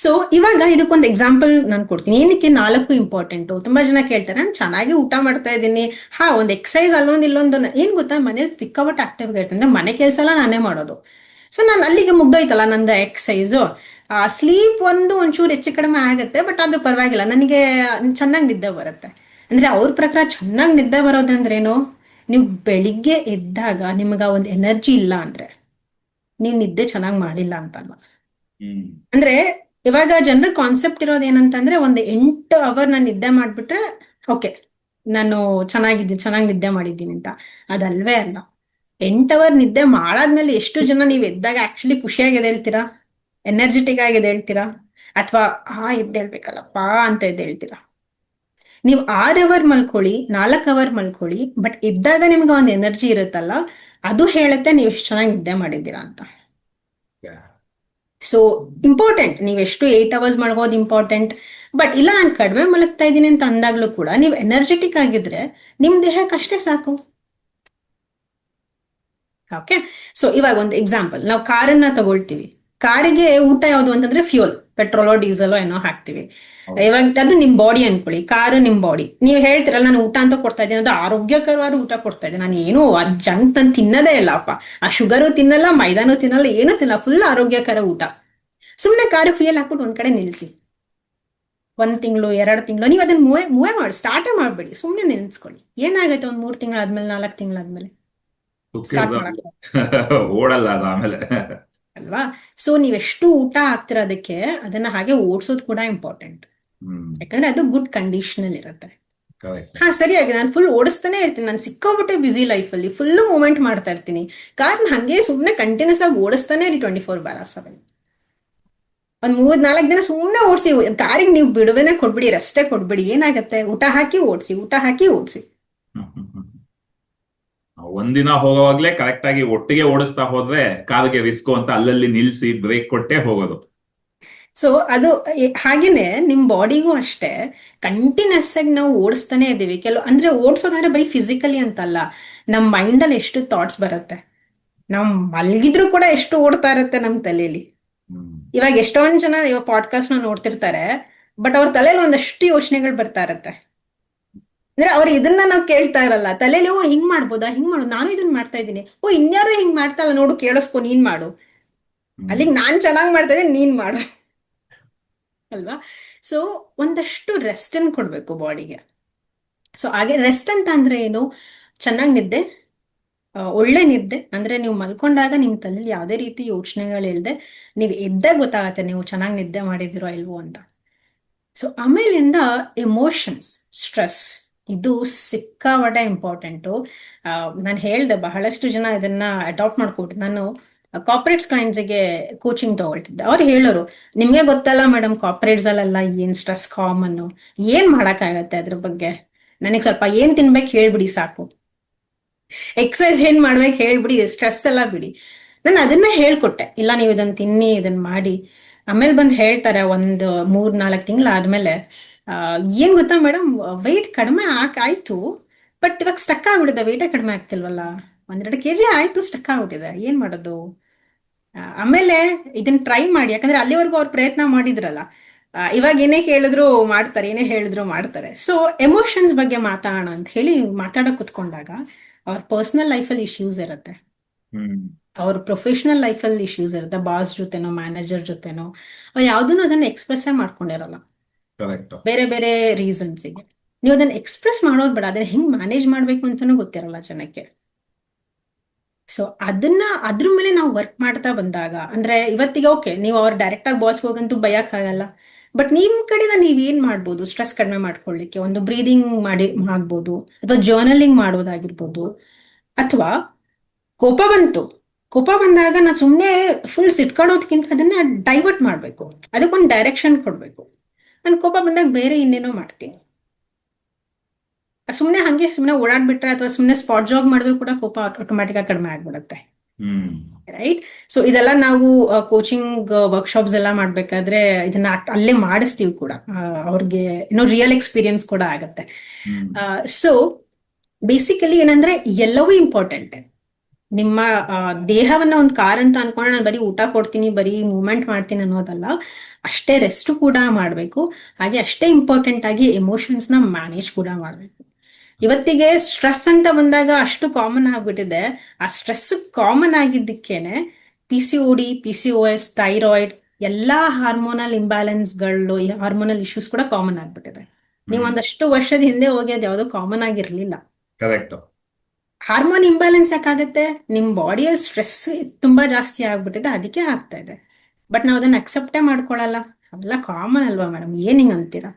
ಸೊ ಇವಾಗ ಇದಕ್ಕೊಂದು ಎಕ್ಸಾಂಪಲ್ ನಾನು ಕೊಡ್ತೀನಿ, ಏನಕ್ಕೆ 4 ಇಂಪಾರ್ಟೆಂಟು. ತುಂಬಾ ಜನ ಕೇಳ್ತಾರೆ, ನಾನು ಚೆನ್ನಾಗಿ ಊಟ ಮಾಡ್ತಾ ಇದ್ದೀನಿ, ಒಂದು ಎಕ್ಸಸೈಸ್ ಇಲ್ಲೊಂದು ಏನ್ ಗೊತ್ತಾ, ಮನೇಲಿ ಸಿಕ್ಕಾಪಟ್ಟೆ ಆಕ್ಟಿವ್ ಆಗಿರ್ತೀನಿ, ಅಂದ್ರೆ ಮನೆ ಕೆಲಸ ಎಲ್ಲ ನಾನೇ ಮಾಡೋದು. ಸೊ ನಾನು ಅಲ್ಲಿಗೆ ಮುಗ್ದೋಯ್ತಲ್ಲ ನಂದು ಎಕ್ಸಸೈಸು. ಸ್ಲೀಪ್ ಒಂಚೂರು ಹೆಚ್ಚು ಕಡಿಮೆ ಆಗುತ್ತೆ, ಬಟ್ ಆದ್ರೂ ಪರವಾಗಿಲ್ಲ, ನನಗೆ ಚೆನ್ನಾಗಿ ನಿದ್ದೆ ಬರುತ್ತೆ. ಅಂದ್ರೆ ಅವ್ರ ಪ್ರಕಾರ ಚೆನ್ನಾಗಿ ನಿದ್ದೆ ಬರೋದಂದ್ರೇನು, ನೀವು ಬೆಳಿಗ್ಗೆ ಎದ್ದಾಗ ನಿಮ್ಗ ಒಂದು ಎನರ್ಜಿ ಇಲ್ಲ ಅಂದ್ರೆ ನೀವು ನಿದ್ದೆ ಚೆನ್ನಾಗಿ ಮಾಡಿಲ್ಲ ಅಂತಲ್ವ. ಅಂದ್ರೆ ಇವಾಗ ಜನರ ಕಾನ್ಸೆಪ್ಟ್ ಇರೋದು ಏನಂತಂದ್ರೆ, ಒಂದು 8 ಅವರ್ ನಾನು ನಿದ್ದೆ ಮಾಡ್ಬಿಟ್ರೆ ಓಕೆ, ನಾನು ಚೆನ್ನಾಗಿ ನಿದ್ದೆ ಮಾಡಿದ್ದೀನಿ ಅಂತ. ಅದಲ್ವೇ ಅಲ್ಲ. 8 ಅವರ್ ನಿದ್ದೆ ಮಾಡಾದ್ಮೇಲೆ ಎಷ್ಟು ಜನ ನೀವು ಎದ್ದಾಗ ಆಕ್ಚುಲಿ ಖುಷಿಯಾಗಿ ಎದ್ದೇಳ್ತೀರಾ, ಎನರ್ಜೆಟಿಕ್ ಆಗಿ ಎದ್ದೇಳ್ತೀರಾ, ಅಥವಾ ಎದ್ದೇಳ್ಬೇಕಲ್ಲಪ್ಪ ಅಂತ ಎದ್ದೇಳ್ತೀರಾ? ನೀವು 6 ಅವರ್ ಮಲ್ಕೊಳ್ಳಿ, 4 ಅವರ್ ಮಲ್ಕೊಳ್ಳಿ, ಬಟ್ ಎದ್ದಾಗ ನಿಮ್ಗೆ ಒಂದು ಎನರ್ಜಿ ಇರುತ್ತಲ್ಲ, ಅದು ಹೇಳುತ್ತೆ ನೀವು ಎಷ್ಟು ಚೆನ್ನಾಗಿ ನಿದ್ದೆ ಮಾಡಿದ್ದೀರಾ ಅಂತ. ಸೊ ಇಂಪಾರ್ಟೆಂಟ್, ನೀವೆಷ್ಟು 8 ಅವರ್ಸ್ ಮಲ್ಗೋದು ಇಂಪಾರ್ಟೆಂಟ್. ಬಟ್ ಇಲ್ಲ ನಾನು ಕಡಿಮೆ ಮಲಗ್ತಾ ಇದ್ದೀನಿ ಅಂತ ಅಂದಾಗ್ಲೂ ಕೂಡ ನೀವು ಎನರ್ಜೆಟಿಕ್ ಆಗಿದ್ರೆ ನಿಮ್ ದೇಹಕ್ಕೆ ಅಷ್ಟೇ ಸಾಕು. ಓಕೆ. ಸೊ ಇವಾಗ ಒಂದು ಎಕ್ಸಾಂಪಲ್, ನಾವು ಕಾರನ್ನ ತಗೊಳ್ತೀವಿ. ಕಾರಿಗೆ ಊಟ ಯಾವುದು ಅಂತಂದ್ರೆ ಫ್ಯೂಲ್, ಪೆಟ್ರೋಲೋ ಡೀಸೆಲೋ ಏನೋ ಹಾಕ್ತಿವಿ. ಇವಾಗ ಅದು ನಿಮ್ ಬಾಡಿ ಅನ್ಕೊಳ್ಳಿ, ಕಾರು ನಿಮ್ ಬಾಡಿ. ನೀವು ಹೇಳ್ತಿರಲ್ಲ ನಾನು ಊಟ ಅಂತ ಕೊಡ್ತಾ ಇದ್ದೀನಿ, ಅದು ಆರೋಗ್ಯಕರವಾದ ಊಟ ಕೊಡ್ತಾ ಇದ್ದೀನಿ, ನಾನು ಏನು ಜಂಕ್ ನಾನು ತಿನ್ನೋದೇ ಇಲ್ಲಪ್ಪ, ಆ ಶುಗರು ತಿನ್ನಲ್ಲ, ಮೈದಾನು ತಿನ್ನಲ್ಲ, ಏನೂ ತಿನ್ನಲ್ಲ, ಫುಲ್ ಆರೋಗ್ಯಕರ ಊಟ. ಸುಮ್ನೆ ಕಾರು ಫ್ಯೂಯಲ್ ಹಾಕ್ಬಿಟ್ಟು ಒಂದ್ ಕಡೆ ನಿಲ್ಸಿ, 1 ತಿಂಗಳು 2 ತಿಂಗಳು ನೀವು ಅದನ್ನ ಮೂವೇ ಮಾಡಿ, ಸ್ಟಾರ್ಟೇ ಮಾಡ್ಬೇಡಿ, ಸುಮ್ನೆ ನಿಲ್ಸ್ಕೊಳ್ಳಿ. ಏನಾಗತ್ತೆ, 3 ತಿಂಗಳಾದ್ಮೇಲೆ 4 ತಿಂಗಳಾದ್ಮೇಲೆ ಸ್ಟಾರ್ಟ್ ಮಾಡಕ್ ಓಡಲ್ಲ ಆಮೇಲೆ ಅಲ್ವಾ. ಸೊ ನೀವೆಷ್ಟು ಊಟ ಹಾಕ್ತಿರೋದಕ್ಕೆ ಅದನ್ನ ಹಾಗೆ ಓಡಿಸೋದು ಕೂಡ ಇಂಪಾರ್ಟೆಂಟ್, ಯಾಕಂದ್ರೆ ಅದು ಗುಡ್ ಕಂಡೀಷನ್ ಅಲ್ಲಿ ಇರುತ್ತೆ. ಕರೆಕ್ಟ್. ಹಾ ಸರಿಯಾಗಿ ನಾನು ಫುಲ್ ಓಡಿಸ್ತಾನೆ ಇರ್ತೀನಿ, ನಾನು ಸಿಕ್ಕಾಬಿಟ್ಟೆ ಬಿಸಿ ಲೈಫಲ್ಲಿ ಫುಲ್ ಮೂವ್ಮೆಂಟ್ ಮಾಡ್ತಾ ಇರ್ತೀನಿ. ಕಾರ್ನ ಹಂಗೆ ಸುಮ್ಮನೆ ಕಂಟಿನ್ಯೂಸ್ ಆಗಿ ಓಡಿಸ್ತಾನೆ ಇರಿ 24/7. ಒಂದ್ 3-4 ದಿನ ಸುಮ್ಮನೆ ಓಡಿಸಿ, ಕಾರಿಗೆ ನೀವು ಬಿಡುವೆನೆ ಕೊಡ್ಬಿಡಿ, ರೆಸ್ಟೇ ಕೊಡ್ಬಿಡಿ, ಏನಾಗತ್ತೆ, ಊಟ ಹಾಕಿ ಓಡಿಸಿ. ಒಂದಿನ ಹೋಗೋವಾಗ್ಲೇ ಕರೆಕ್ಟ್ ಆಗಿ ಒಟ್ಟಿಗೆ ಓಡಿಸ್ತಾ ಹೋದ್ರೆ ಕಾರಿಗೆ ರಿಸ್ಕ್ ಅಂತ ಅಲ್ಲಲ್ಲಿ ನಿಲ್ಸಿ ಬ್ರೇಕ್ ಕೊಟ್ಟೆ ಹೋಗೋದು. ಸೊ ಅದು ಹಾಗೇನೆ ನಿಮ್ ಬಾಡಿಗೂ ಅಷ್ಟೇ ಕಂಟಿನ್ಯೂಸ್ ಆಗಿ ನಾವು ಓಡಿಸ್ತಾನೆ ಇದ್ದೀವಿ. ಅಂದ್ರೆ ಓಡಿಸೋದಂದ್ರೆ ಬರೀ ಫಿಸಿಕಲಿ ಅಂತಲ್ಲ, ನಮ್ ಮೈಂಡ್ ಅಲ್ಲಿ ಎಷ್ಟು ಥಾಟ್ಸ್ ಬರುತ್ತೆ, ನಾವ್ ಮಲ್ಗಿದ್ರು ಕೂಡ ಎಷ್ಟು ಓಡ್ತಾ ಇರುತ್ತೆ ನಮ್ ತಲೆಯಲ್ಲಿ. ಇವಾಗ ಎಷ್ಟೊಂದ್ ಜನ ಇವಾಗ ಪಾಡ್ಕಾಸ್ಟ್ ನ ನೋಡ್ತಿರ್ತಾರೆ, ಬಟ್ ಅವ್ರ ತಲೆಯಲ್ಲಿ ಒಂದಷ್ಟು ಯೋಚನೆಗಳು ಬರ್ತಾ ಇರತ್ತೆ. ಅಂದ್ರೆ ಅವ್ರು ಇದನ್ನ ನಾವು ಕೇಳ್ತಾ ಇರಲ್ಲ, ತಲೆಯಲ್ಲಿ ಓ ಹಿಂಗ್ ಮಾಡ್ಬೋದಾ, ನಾನು ಇದನ್ನ ಮಾಡ್ತಾ ಇದ್ದೀನಿ, ಓ ಇನ್ಯಾರು ಹಿಂಗ್ ಮಾಡ್ತಾ ಇಲ್ಲ ನೋಡು, ಕೇಳಿಸ್ಕೊ, ನೀನ್ ಮಾಡು, ಅಲ್ಲಿಗೆ ನಾನ್ ಚೆನ್ನಾಗ್ ಮಾಡ್ತಾ ಇದ್ದೀನಿ, ನೀನ್ ಮಾಡು ಅಲ್ವಾ. ಸೊ ಒಂದಷ್ಟು ರೆಸ್ಟ್ ಅನ್ನು ಕೊಡ್ಬೇಕು ಬಾಡಿಗೆ. ಸೊ ಹಾಗೆ ರೆಸ್ಟ್ ಅಂತ ಅಂದ್ರೆ ಏನು, ಚೆನ್ನಾಗಿ ನಿದ್ದೆ, ಒಳ್ಳೆ ನಿದ್ದೆ. ಅಂದ್ರೆ ನೀವು ಮಲ್ಕೊಂಡಾಗ ನಿಮ್ ತಲೆಯಲ್ಲಿ ಯಾವುದೇ ರೀತಿ ಯೋಚನೆಗಳು ಇಲ್ಲದೆ ನೀವು ಎದ್ದಾಗ ಗೊತ್ತಾಗತ್ತೆ ನೀವು ಚೆನ್ನಾಗಿ ನಿದ್ದೆ ಮಾಡಿದಿರೋ ಇಲ್ವೋ ಅಂತ. ಸೊ ಆಮೇಲಿಂದ ಎಮೋಷನ್ಸ್, ಸ್ಟ್ರೆಸ್, ಇದು ಸಿಕ್ಕಾಪಟ್ಟೆ ಇಂಪಾರ್ಟೆಂಟು. ನಾನು ಹೇಳ್ದೆ ಬಹಳಷ್ಟು ಜನ ಇದನ್ನ ಅಡಾಪ್ಟ್ ಮಾಡ್ಕೊಟ್ಟು. ನಾನು ಕಾರ್ಪೊರೇಟ್ಸ್ ಕ್ಲೈಂಟ್ಸ್ಗೆ ಕೋಚಿಂಗ್ ತಗೊಳ್ತಿದ್ದೆ. ಅವ್ರು ಹೇಳೋರು, ನಿಮ್ಗೆ ಗೊತ್ತಲ್ಲ ಮೇಡಮ್, ಕಾರ್ಪೊರೇಟ್ಸ್ ಅಲ್ಲೆಲ್ಲ ಏನ್ ಸ್ಟ್ರೆಸ್ ಕಾಮನ್, ಏನ್ ಮಾಡಕ್ಕಾಗತ್ತೆ ಅದ್ರ ಬಗ್ಗೆ, ನನಗೆ ಸ್ವಲ್ಪ ಏನ್ ತಿನ್ಬೇಕು ಹೇಳ್ಬಿಡಿ ಸಾಕು, ಎಕ್ಸಸೈಸ್ ಏನ್ ಮಾಡ್ಬೇಕು ಹೇಳ್ಬಿಡಿ, ಸ್ಟ್ರೆಸ್ ಎಲ್ಲ ಬಿಡಿ. ನಾನು ಅದನ್ನ ಹೇಳ್ಕೊಟ್ಟೆ, ಇಲ್ಲ ನೀವು ಇದನ್ನ ತಿನ್ನಿ, ಇದನ್ನ ಮಾಡಿ. ಆಮೇಲೆ ಬಂದು ಹೇಳ್ತಾರೆ ಒಂದು 3-4 ತಿಂಗಳು ಆದ್ಮೇಲೆ, ಏನ್ ಗೊತ್ತಾ ಮೇಡಮ್, ವೆಯ್ಟ್ ಕಡಿಮೆ ಆಯ್ತು, ಬಟ್ ಇವಾಗ ಸ್ಟಕ್ ಆಗ್ಬಿಟ್ಟಿದೆ, ವೆಯ್ಟೇ ಕಡಿಮೆ ಆಗ್ತಿಲ್ವಲ್ಲ, 1-2 kg ಆಯ್ತು, ಸ್ಟಕ್ ಆಗ್ಬಿಟ್ಟಿದೆ, ಏನ್ ಮಾಡೋದು. ಆಮೇಲೆ ಇದನ್ನ ಟ್ರೈ ಮಾಡಿ, ಯಾಕಂದ್ರೆ ಅಲ್ಲಿವರೆಗೂ ಅವ್ರು ಪ್ರಯತ್ನ ಮಾಡಿದ್ರಲ್ಲ, ಇವಾಗ ಏನೇ ಹೇಳಿದ್ರು ಮಾಡ್ತಾರೆ. ಸೊ ಎಮೋಷನ್ಸ್ ಬಗ್ಗೆ ಮಾತಾಡೋಣ ಅಂತ ಹೇಳಿ ಮಾತಾಡಕ್ ಕುತ್ಕೊಂಡಾಗ ಅವ್ರ ಪರ್ಸನಲ್ ಲೈಫಲ್ಲಿ ಇಶ್ಯೂಸ್ ಇರುತ್ತೆ, ಅವ್ರ ಪ್ರೊಫೆಷನಲ್ ಲೈಫಲ್ಲಿ ಇಶ್ಯೂಸ್ ಇರುತ್ತೆ, ಬಾಸ್ ಜೊತೆನೋ ಮ್ಯಾನೇಜರ್ ಜೊತೆನೋ, ಅವ್ರು ಯಾವ್ದನ್ನು ಅದನ್ನ ಎಕ್ಸ್ಪ್ರೆಸ್ಸೇ ಮಾಡ್ಕೊಂಡಿರಲ್ಲ, ಬೇರೆ ಬೇರೆ ರೀಸನ್ಸಿಗೆ. ನೀವು ಅದನ್ನ ಎಕ್ಸ್ಪ್ರೆಸ್ ಮಾಡೋದು ಬೇಡ, ಅದನ್ನ ಹೆಂಗ್ ಮ್ಯಾನೇಜ್ ಮಾಡ್ಬೇಕು ಅಂತಾನೂ ಗೊತ್ತಿರಲ್ಲ ಜನಕ್ಕೆ. ಸೊ ಅದ್ರ ಮೇಲೆ ನಾವು ವರ್ಕ್ ಮಾಡ್ತಾ ಬಂದಾಗ, ಅಂದ್ರೆ ಇವತ್ತಿಗೆ ಓಕೆ ನೀವು ಅವ್ರ ಡೈರೆಕ್ಟ್ ಆಗಿ ಬಾಸ್ ಹೋಗಂತೂ ಬಯಕ್ ಆಗಲ್ಲ, ಬಟ್ ನಿಮ್ ಕಡೆಯಿಂದ ನೀವ್ ಏನ್ ಮಾಡ್ಬೋದು ಸ್ಟ್ರೆಸ್ ಕಡಿಮೆ ಮಾಡ್ಕೊಳ್ಳಿಕ್ಕೆ, ಒಂದು ಬ್ರೀದಿಂಗ್ ಮಾಡ್ಬೋದು, ಅಥವಾ ಜರ್ನಲಿಂಗ್ ಮಾಡೋದಾಗಿರ್ಬೋದು, ಅಥವಾ ಕೋಪ ಬಂದಾಗ ನಾನು ಸುಮ್ಮನೆ ಫುಲ್ ಸಿಟ್ಕೊಳ್ಳೋದಕ್ಕಿಂತ ಅದನ್ನ ಡೈವರ್ಟ್ ಮಾಡ್ಬೇಕು, ಅದಕ್ಕೊಂದು ಡೈರೆಕ್ಷನ್ ಕೊಡ್ಬೇಕು. ನಾನು ಕೋಪ ಬಂದಾಗ ಬೇರೆ ಇನ್ನೇನೋ ಮಾಡ್ತೀನಿ, ಸುಮ್ಮನೆ ಓಡಾಡ್ಬಿಟ್ರೆ ಅಥವಾ ಸುಮ್ಮನೆ ಸ್ಪಾಟ್ ಜಾಗ್ ಮಾಡಿದ್ರು ಕೂಡ ಕೋಪ ಆಟೋಮ್ಯಾಟಿಕ್ ಆಗಿ ಕಡಿಮೆ ಆಗ್ಬಿಡುತ್ತೆ, ರೈಟ್. ಸೊ ಇದೆಲ್ಲ ನಾವು ಕೋಚಿಂಗ್ ವರ್ಕ್ಶಾಪ್ಸ್ ಎಲ್ಲ ಮಾಡ್ಬೇಕಾದ್ರೆ ಇದನ್ನ ಅಲ್ಲೇ ಮಾಡಿಸ್ತೀವಿ ಕೂಡ, ಅವ್ರಿಗೆ ರಿಯಲ್ ಎಕ್ಸ್ಪೀರಿಯನ್ಸ್ ಕೂಡ ಆಗತ್ತೆ. ಸೊ ಬೇಸಿಕಲಿ ಏನಂದ್ರೆ ಎಲ್ಲವೂ ಇಂಪಾರ್ಟೆಂಟ್. ನಿಮ್ಮ ದೇಹವನ್ನ ಒಂದು ಕಾರ್ ಅಂತ ಅನ್ಕೊಂಡ್ರೆ ನಾನು ಬರೀ ಊಟ ಕೊಡ್ತೀನಿ, ಬರೀ ಮೂವ್ಮೆಂಟ್ ಮಾಡ್ತೀನಿ ಅನ್ನೋದಲ್ಲ, ಅಷ್ಟೇ ರೆಸ್ಟ್ ಕೂಡ ಮಾಡ್ಬೇಕು. ಹಾಗೆ ಅಷ್ಟೇ ಇಂಪಾರ್ಟೆಂಟ್ ಆಗಿ ಎಮೋಷನ್ಸ್ ನ ಮ್ಯಾನೇಜ್ ಕೂಡ ಮಾಡ್ಬೇಕು. ಇವತ್ತಿಗೆ ಸ್ಟ್ರೆಸ್ ಅಂತ ಬಂದಾಗ ಅಷ್ಟು ಕಾಮನ್ ಆಗ್ಬಿಟ್ಟಿದೆ. ಆ ಸ್ಟ್ರೆಸ್ ಕಾಮನ್ ಆಗಿದ್ದಕ್ಕೇನೆ PCOD, PCOS, ಥೈರಾಯ್ಡ್, ಎಲ್ಲಾ ಹಾರ್ಮೋನಲ್ ಇಂಬ್ಯಾಲೆನ್ಸ್ಗಳು, ಹಾರ್ಮೋನಲ್ ಇಶ್ಯೂಸ್ ಕೂಡ ಕಾಮನ್ ಆಗ್ಬಿಟ್ಟಿದೆ. ನೀವು ಒಂದಷ್ಟು ವರ್ಷದ ಹಿಂದೆ ಹೋಗಿ ಅದು ಯಾವುದೋ ಕಾಮನ್ ಆಗಿರ್ಲಿಲ್ಲ. ಹಾರ್ಮೋನ್ ಇಂಬ್ಯಾಲೆನ್ಸ್ ಯಾಕಾಗತ್ತೆ, ನಿಮ್ ಬಾಡಿಯಲ್ಲಿ ಸ್ಟ್ರೆಸ್ ತುಂಬಾ ಜಾಸ್ತಿ ಆಗ್ಬಿಟ್ಟಿದೆ, ಅದಕ್ಕೆ ಆಗ್ತಾ ಇದೆ. ಬಟ್ ನಾವು ಅದನ್ನ ಅಕ್ಸೆಪ್ಟೇ ಮಾಡ್ಕೊಳಲ್ಲ, ಅವೆಲ್ಲ ಕಾಮನ್ ಅಲ್ವಾ ಮೇಡಮ್, ಏನ್ ಹಿಂಗ್ ಅಂತೀರಾ?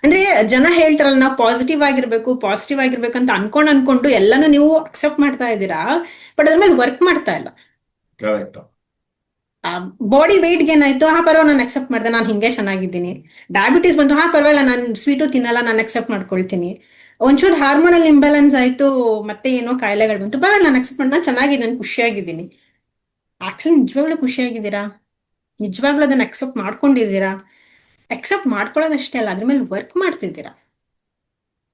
ಅಂದ್ರೆ ಜನ ಹೇಳ್ತಾರಲ್ಲ, ನಾವು ಪಾಸಿಟಿವ್ ಆಗಿರ್ಬೇಕು ಅಂತ ಅನ್ಕೊಂಡು ಎಲ್ಲಾನು ನೀವು ಅಕ್ಸೆಪ್ಟ್ ಮಾಡ್ತಾ ಇದ್ದೀರಾ, ಬಟ್ ಅದ್ರ ಮೇಲೆ ವರ್ಕ್ ಮಾಡ್ತಾ ಇಲ್ಲ. ಬಾಡಿ ವೆಯ್ಟ್ ಏನಾಯ್ತು, ಪರವಾಗಿಲ್ಲ ನಾನು ಅಕ್ಸೆಪ್ಟ್ ಮಾಡಿದೆ, ನಾನು ಹಿಂಗೆ ಚೆನ್ನಾಗಿದ್ದೀನಿ. ಡಯಾಬಿಟೀಸ್ ಬಂತು, ಪರವಾಗಿಲ್ಲ ನಾನು ಸ್ವೀಟು ತಿನ್ನಲ್ಲ, ನಾನು ಅಕ್ಸೆಪ್ಟ್ ಮಾಡ್ಕೊಳ್ತೀನಿ. ಒಂಚೂರು ಹಾರ್ಮೋನಲ್ ಇಂಬ್ಯಾಲೆನ್ಸ್ ಆಯ್ತು, ಮತ್ತೆ ಏನೋ ಕಾಯಿಲೆಗಳು ಬಂತು, ಪರವಾಗಿಲ್ಲ ನಾನು ಅಕ್ಸೆಪ್ಟ್ ಮಾಡಿ, ನಾನು ಚೆನ್ನಾಗಿದ್ದೀನಿ, ಖುಷಿಯಾಗಿದ್ದೀನಿ. ಆಕ್ಚುಲಿ ನಿಜವಾಗ್ಲೂ ಖುಷಿಯಾಗಿದ್ದೀರಾ? ನಿಜವಾಗ್ಲೂ ಅದನ್ನ ಅಕ್ಸೆಪ್ಟ್ ಮಾಡ್ಕೊಂಡಿದ್ದೀರಾ? ಅಕ್ಸೆಪ್ಟ್ ಮಾಡ್ಕೊಳ್ಳೋದಷ್ಟೇ ಅಲ್ಲ, ಅದ್ರ ಮೇಲೆ ವರ್ಕ್ ಮಾಡ್ತಿದ್ದೀರಾ?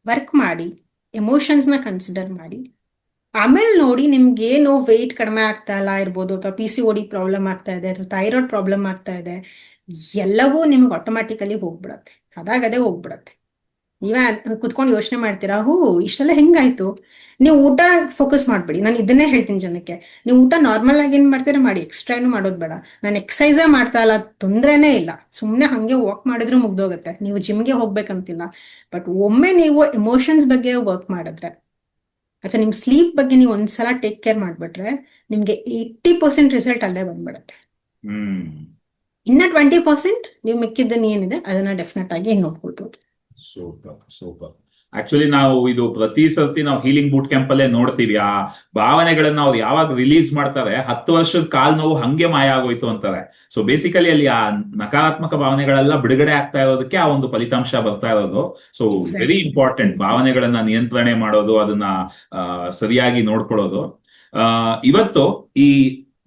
ವರ್ಕ್ ಮಾಡಿ, ಎಮೋಷನ್ಸ್ನ ಕನ್ಸಿಡರ್ ಮಾಡಿ, ಆಮೇಲೆ ನೋಡಿ ನಿಮ್ಗೇನು ವೆಯ್ಟ್ ಕಡಿಮೆ ಆಗ್ತಾ ಇಲ್ಲ ಇರ್ಬೋದು, ಅಥವಾ PCOD ಪ್ರಾಬ್ಲಮ್ ಆಗ್ತಾ ಇದೆ, ಅಥವಾ ಥೈರಾಯ್ಡ್ ಪ್ರಾಬ್ಲಮ್ ಆಗ್ತಾ ಇದೆ, ಎಲ್ಲವೂ ನಿಮ್ಗೆ ಆಟೋಮ್ಯಾಟಿಕಲಿ ಹೋಗ್ಬಿಡತ್ತೆ, ಅದೇ ಹೋಗ್ಬಿಡತ್ತೆ. ನೀವೇ ಕುತ್ಕೊಂಡು ಯೋಚನೆ ಮಾಡ್ತೀರಾ, ಇಷ್ಟೆಲ್ಲ ಹೆಂಗಾಯ್ತು? ನೀವು ಊಟ ಫೋಕಸ್ ಮಾಡ್ಬೇಡಿ. ನಾನು ಇದನ್ನೇ ಹೇಳ್ತೀನಿ ಜನಕ್ಕೆ, ನೀವು ಊಟ ನಾರ್ಮಲ್ ಆಗಿ ಏನ್ ಮಾಡ್ತೀರಾ ಮಾಡಿ, ಎಕ್ಸ್ಟ್ರಾ ಏನು ಮಾಡೋದು ಬೇಡ. ನಾನು ಎಕ್ಸಸೈಸೇ ಮಾಡ್ತಾ ಇಲ್ಲ, ತೊಂದ್ರೆನೇ ಇಲ್ಲ, ಸುಮ್ಮನೆ ಹಂಗೆ ವಾಕ್ ಮಾಡಿದ್ರು ಮುಗ್ದೋಗುತ್ತೆ, ನೀವು ಜಿಮ್ಗೆ ಹೋಗ್ಬೇಕಂತಿಲ್ಲ. ಬಟ್ ಒಮ್ಮೆ ನೀವು ಎಮೋಷನ್ಸ್ ಬಗ್ಗೆ ವರ್ಕ್ ಮಾಡಿದ್ರೆ, ಅಥವಾ ನಿಮ್ ಸ್ಲೀಪ್ ಬಗ್ಗೆ ನೀವು ಒಂದ್ಸಲ ಟೇಕ್ ಕೇರ್ ಮಾಡ್ಬಿಟ್ರೆ, ನಿಮ್ಗೆ 80% ರಿಸಲ್ಟ್ ಅಲ್ಲೇ ಬಂದ್ಬಿಡುತ್ತೆ. ಇನ್ನ 20% ನೀವು ಮಿಕ್ಕಿದ್ದನ್ನ ಏನಿದೆ ಅದನ್ನ ಡೆಫಿನೆಟ್ ಆಗಿ ನೋಡ್ಕೊಳ್ಬಹುದು. ಸೂಪರ್. ಆಕ್ಚುಲಿ ನಾವು ಇದು ಪ್ರತಿ ಸರ್ತಿ ನಾವು ಹೀಲಿಂಗ್ ಬೂಟ್ ಕ್ಯಾಂಪ್ ಅಲ್ಲೇ ನೋಡ್ತೀವಿ, ಆ ಭಾವನೆಗಳನ್ನ ಅವ್ರು ಯಾವಾಗ ರಿಲೀಸ್ ಮಾಡ್ತಾರೆ 10 ವರ್ಷದ ಕಾಲ್ ನೋವು ಹಂಗೆ ಮಾಯ ಆಗೋಯ್ತು ಅಂತಾರೆ. ಸೊ ಬೇಸಿಕಲಿ ಅಲ್ಲಿ ಆ ನಕಾರಾತ್ಮಕ ಭಾವನೆಗಳೆಲ್ಲ ಬಿಡುಗಡೆ ಆಗ್ತಾ ಇರೋದಕ್ಕೆ ಆ ಒಂದು ಫಲಿತಾಂಶ ಬರ್ತಾ ಇರೋದು. ಸೊ ವೆರಿ ಇಂಪಾರ್ಟೆಂಟ್ ಭಾವನೆಗಳನ್ನ ನಿಯಂತ್ರಣೆ ಮಾಡೋದು, ಅದನ್ನ ಸರಿಯಾಗಿ ನೋಡ್ಕೊಳ್ಳೋದು. ಇವತ್ತು ಈ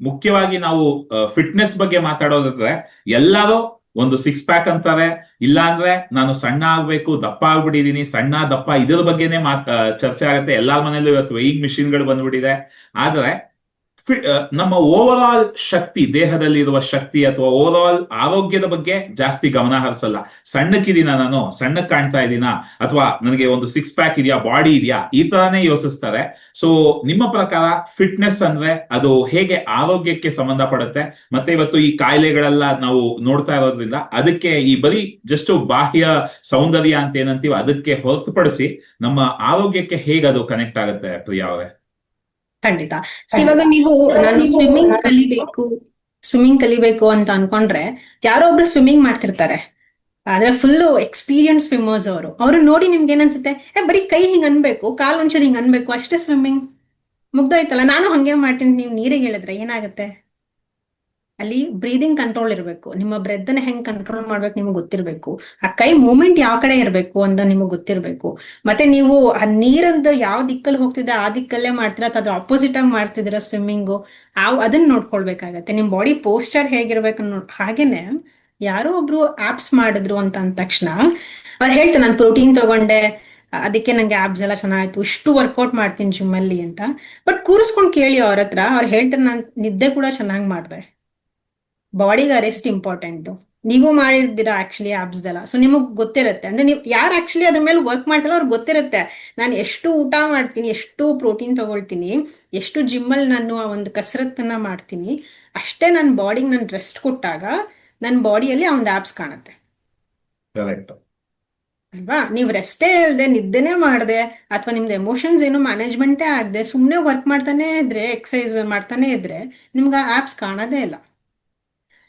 ಮುಖ್ಯವಾಗಿ ನಾವು ಫಿಟ್ನೆಸ್ ಬಗ್ಗೆ ಮಾತಾಡೋದಾದ್ರೆ ಎಲ್ಲರೂ ಒಂದು 6 ಪ್ಯಾಕ್ ಅಂತಾರೆ, ಇಲ್ಲ ಅಂದ್ರೆ ನಾನು ಸಣ್ಣ ಆಗ್ಬೇಕು, ದಪ್ಪ ಆಗ್ಬಿಟ್ಟಿದೀನಿ, ಸಣ್ಣ ದಪ್ಪ ಇದ್ರ ಬಗ್ಗೆನೇ ಚರ್ಚೆ ಆಗುತ್ತೆ. ಎಲ್ಲಾರ ಮನೇಲೂ ಇವತ್ತು ವೇಯಿಂಗ್ ಮಿಷಿನ್ಗಳು ಬಂದ್ಬಿಟ್ಟಿದೆ. ಆದ್ರೆ ನಮ್ಮ ಓವರ್ ಆಲ್ ಶಕ್ತಿ, ದೇಹದಲ್ಲಿ ಇರುವ ಶಕ್ತಿ ಅಥವಾ ಓವರ್ ಆಲ್ ಆರೋಗ್ಯದ ಬಗ್ಗೆ ಜಾಸ್ತಿ ಗಮನ ಹರಿಸಲ್ಲ. ಸಣ್ಣಕ್ಕಿದೀನ, ನಾನು ಸಣ್ಣಕ್ ಕಾಣ್ತಾ ಇದ್ದೀನ, ಅಥವಾ ನನಗೆ ಒಂದು 6 ಪ್ಯಾಕ್ ಇದೆಯಾ, ಬಾಡಿ ಇದೆಯಾ, ಈ ತರಾನೇ ಯೋಚಿಸ್ತಾರೆ. ಸೊ ನಿಮ್ಮ ಪ್ರಕಾರ ಫಿಟ್ನೆಸ್ ಅಂದ್ರೆ ಅದು ಹೇಗೆ ಆರೋಗ್ಯಕ್ಕೆ ಸಂಬಂಧಪಡುತ್ತೆ? ಮತ್ತೆ ಇವತ್ತು ಈ ಕಾಯಿಲೆಗಳೆಲ್ಲ ನಾವು ನೋಡ್ತಾ ಇರೋದ್ರಿಂದ ಅದಕ್ಕೆ ಈ ಬರೀ ಜಸ್ಟ್ ಬಾಹ್ಯ ಸೌಂದರ್ಯ ಅಂತ ಏನಂತೀವಿ ಅದಕ್ಕೆ ಹೊರತುಪಡಿಸಿ ನಮ್ಮ ಆರೋಗ್ಯಕ್ಕೆ ಹೇಗೆ ಅದು ಕನೆಕ್ಟ್ ಆಗುತ್ತೆ ಪ್ರಿಯಾ ಅವರೇ? ಖಂಡಿತ. ಇವಾಗ ನಾನು ಸ್ವಿಮ್ಮಿಂಗ್ ಕಲಿಬೇಕು ಅಂತ ಅನ್ಕೊಂಡ್ರೆ ಯಾರೋ ಒಬ್ರು ಸ್ವಿಮ್ಮಿಂಗ್ ಮಾಡ್ತಿರ್ತಾರೆ, ಆದ್ರೆ ಫುಲ್ಲು ಎಕ್ಸ್ಪೀರಿಯನ್ಸ್ ಸ್ವಿಮ್ಮರ್ಸ್ ಅವ್ರು ನೋಡಿ ನಿಮ್ಗೆ ಏನನ್ಸುತ್ತೆ, ಬರೀ ಕೈ ಹಿಂಗ್ ಅನ್ಬೇಕು, ಕಾಲ್ ಒಂಚೂರು ಹಿಂಗ್ ಅನ್ಬೇಕು, ಅಷ್ಟೇ ಸ್ವಿಮ್ಮಿಂಗ್ ಮುಗ್ದೋಯ್ತಲ್ಲ, ನಾನು ಹಂಗೆ ಮಾಡ್ತೀನಿ. ನೀವು ನೀರಿಗೆ ಹೇಳಿದ್ರೆ ಏನಾಗುತ್ತೆ? ಅಲ್ಲಿ ಬ್ರೀದಿಂಗ್ ಕಂಟ್ರೋಲ್ ಇರಬೇಕು. ನಿಮ್ಮ ಬ್ರೆತ್ ಅನ್ನ ಹೆಂಗ್ ಕಂಟ್ರೋಲ್ ಮಾಡ್ಬೇಕು ನಿಮ್ಗೆ ಗೊತ್ತಿರ್ಬೇಕು. ಆ ಕೈ ಮೂವ್ಮೆಂಟ್ ಯಾವ ಕಡೆ ಇರಬೇಕು ಅಂತ ನಿಮಗೆ ಗೊತ್ತಿರ್ಬೇಕು. ಮತ್ತೆ ನೀವು ಆ ನೀರಂದು ಯಾವ ದಿಕ್ಕಲ್ಲಿ ಹೋಗ್ತಿದೆ ಆ ದಿಕ್ಕಲ್ಲೇ ಮಾಡ್ತೀರಾ ಅಥವಾ ಅದ್ರ ಆಪೋಸಿಟ್ ಆಗಿ ಮಾಡ್ತಿದ್ದೀರಾ ಸ್ವಿಮ್ಮಿಂಗು, ಅದನ್ನ ನೋಡ್ಕೊಳ್ಬೇಕಾಗತ್ತೆ. ನಿಮ್ ಬಾಡಿ ಪೋಸ್ಚರ್ ಹೇಗಿರ್ಬೇಕು ಹಾಗೇನೆ ಯಾರೋ ಒಬ್ರು ಆಪ್ಸ್ ಮಾಡಿದ್ರು ಅಂತ ಅಂದ ತಕ್ಷಣ ಅವ್ರು ಹೇಳ್ತಾರೆ, ನಾನು ಪ್ರೋಟೀನ್ ತಗೊಂಡೆ, ಅದಕ್ಕೆ ನಂಗೆ ಆಬ್ಸ್ ಎಲ್ಲ ಚೆನ್ನಾಯ್ತು, ಇಷ್ಟು ವರ್ಕೌಟ್ ಮಾಡ್ತೀನಿ ಜಿಮ್ ಅಲ್ಲಿ ಅಂತ. ಬಟ್ ಕೂರಿಸ್ಕೊಂಡು ಕೇಳಿ ಅವ್ರ ಹತ್ರ, ಅವ್ರು ಹೇಳ್ತಾರೆ ನಾನು ನಿದ್ದೆ ಕೂಡ ಚೆನ್ನಾಗಿ ಮಾಡಿದೆ. ಬಾಡಿಗೆ ರೆಸ್ಟ್ ಇಂಪಾರ್ಟೆಂಟ್. ನೀವು ಮಾಡಿರ್ತೀರಾ ಆಕ್ಚುಲಿ ಆಬ್ಸ್ದೆಲ್ಲ, ಸೊ ನಿಮಗ್ ಗೊತ್ತಿರುತ್ತೆ. ಅಂದ್ರೆ ನೀವು ಯಾರು ಆಕ್ಚುಲಿ ಅದ್ರ ಮೇಲೆ ವರ್ಕ್ ಮಾಡ್ತಾರೋ ಅವ್ರಿಗೆ ಗೊತ್ತಿರುತ್ತೆ, ನಾನು ಎಷ್ಟು ಊಟ ಮಾಡ್ತೀನಿ, ಎಷ್ಟು ಪ್ರೋಟೀನ್ ತಗೊಳ್ತೀನಿ, ಎಷ್ಟು ಜಿಮ್ಮಲ್ಲಿ ನಾನು ಆ ಒಂದು ಕಸರತ್ತನ್ನ ಮಾಡ್ತೀನಿ, ಅಷ್ಟೇ ನನ್ನ ಬಾಡಿಗೆ ನಾನು ರೆಸ್ಟ್ ಕೊಟ್ಟಾಗ ನನ್ನ ಬಾಡಿಯಲ್ಲಿ ಆ ಒಂದು ಆಬ್ಸ್ ಕಾಣುತ್ತೆ ಅಲ್ವಾ? ನೀವು ರೆಸ್ಟೇ ಇಲ್ಲದೆ ನಿದ್ದೆನೇ ಮಾಡದೆ ಅಥವಾ ನಿಮ್ದು ಎಮೋಷನ್ಸ್ ಏನು ಮ್ಯಾನೇಜ್ಮೆಂಟೇ ಆಗದೆ ಸುಮ್ಮನೆ ವರ್ಕ್ ಮಾಡ್ತಾನೆ ಇದ್ರೆ, ಎಕ್ಸಸೈಸ್ ಮಾಡ್ತಾನೆ ಇದ್ರೆ ನಿಮ್ಗೆ ಆ ಆಬ್ಸ್ ಕಾಣೋದೇ ಇಲ್ಲ.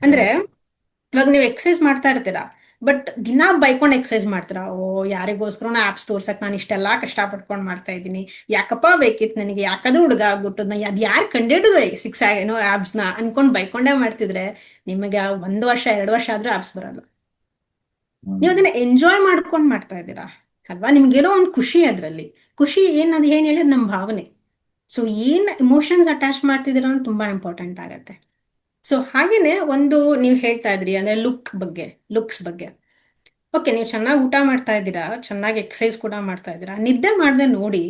ಅಂದ್ರೆ ಇವಾಗ ನೀವು ಎಕ್ಸಸೈಸ್ ಮಾಡ್ತಾ ಇರ್ತೀರಾ, ಬಟ್ ದಿನ ಬೈಕೊಂಡು ಎಕ್ಸಸೈಸ್ ಮಾಡ್ತೀರಾ, ಯಾರಿಗೋಸ್ಕರ ಆಪ್ಸ್ ತೋರ್ಸಕ್ ನಾನು ಇಷ್ಟೆಲ್ಲಾ ಕಷ್ಟಪಟ್ಕೊಂಡು ಮಾಡ್ತಾ ಇದ್ದೀನಿ, ಯಾಕಪ್ಪ ಬೇಕಿತ್ತು ನನಗೆ, ಯಾಕಾದ್ರೂ ಹುಡುಗ ಆಗ್ಬಿಟ್ಟು ಅದ್ ಯಾರು ಕಂಡಿಡಿದ್ರೆ ಏನೋ ಆಬ್ಸ್ ನ ಅನ್ಕೊಂಡ್ ಬೈಕೊಂಡೇ ಮಾಡ್ತಿದ್ರೆ ನಿಮಗೆ 1 ವರ್ಷ 2 ವರ್ಷ ಆದ್ರೂ ಆಬ್ಸ್ ಬರಲ್ಲ. ನೀವು ಅದನ್ನ ಎಂಜಾಯ್ ಮಾಡ್ಕೊಂಡು ಮಾಡ್ತಾ ಇದ್ದೀರಾ ಅಲ್ವಾ? ನಿಮ್ಗೇನೋ ಒಂದು ಖುಷಿ, ಅದ್ರಲ್ಲಿ ಖುಷಿ ಏನ್ ಹೇಳಿದ್ ನಮ್ಮ ಭಾವನೆ. ಸೊ ಏನ್ ಎಮೋಷನ್ಸ್ ಅಟ್ಯಾಚ್ ಮಾಡ್ತಿದ್ದೀರಾ ಅನ್ನೋದು ತುಂಬಾ ಇಂಪಾರ್ಟೆಂಟ್ ಆಗತ್ತೆ. ಸೊ ಹಾಗೇನೆ ಒಂದು ನೀವು ಹೇಳ್ತಾ ಇದ್ರಿ ಅಂದ್ರೆ ಲುಕ್ಸ್ ಬಗ್ಗೆ. ಓಕೆ, ನೀವು ಚೆನ್ನಾಗಿ ಊಟ ಮಾಡ್ತಾ ಇದ್ದೀರಾ, ಚೆನ್ನಾಗಿ ಎಕ್ಸಸೈಸ್ ಕೂಡ ಮಾಡ್ತಾ ಇದ್ದೀರಾ, ನಿದ್ದೆ ಮಾಡದೆ ನೋಡಿ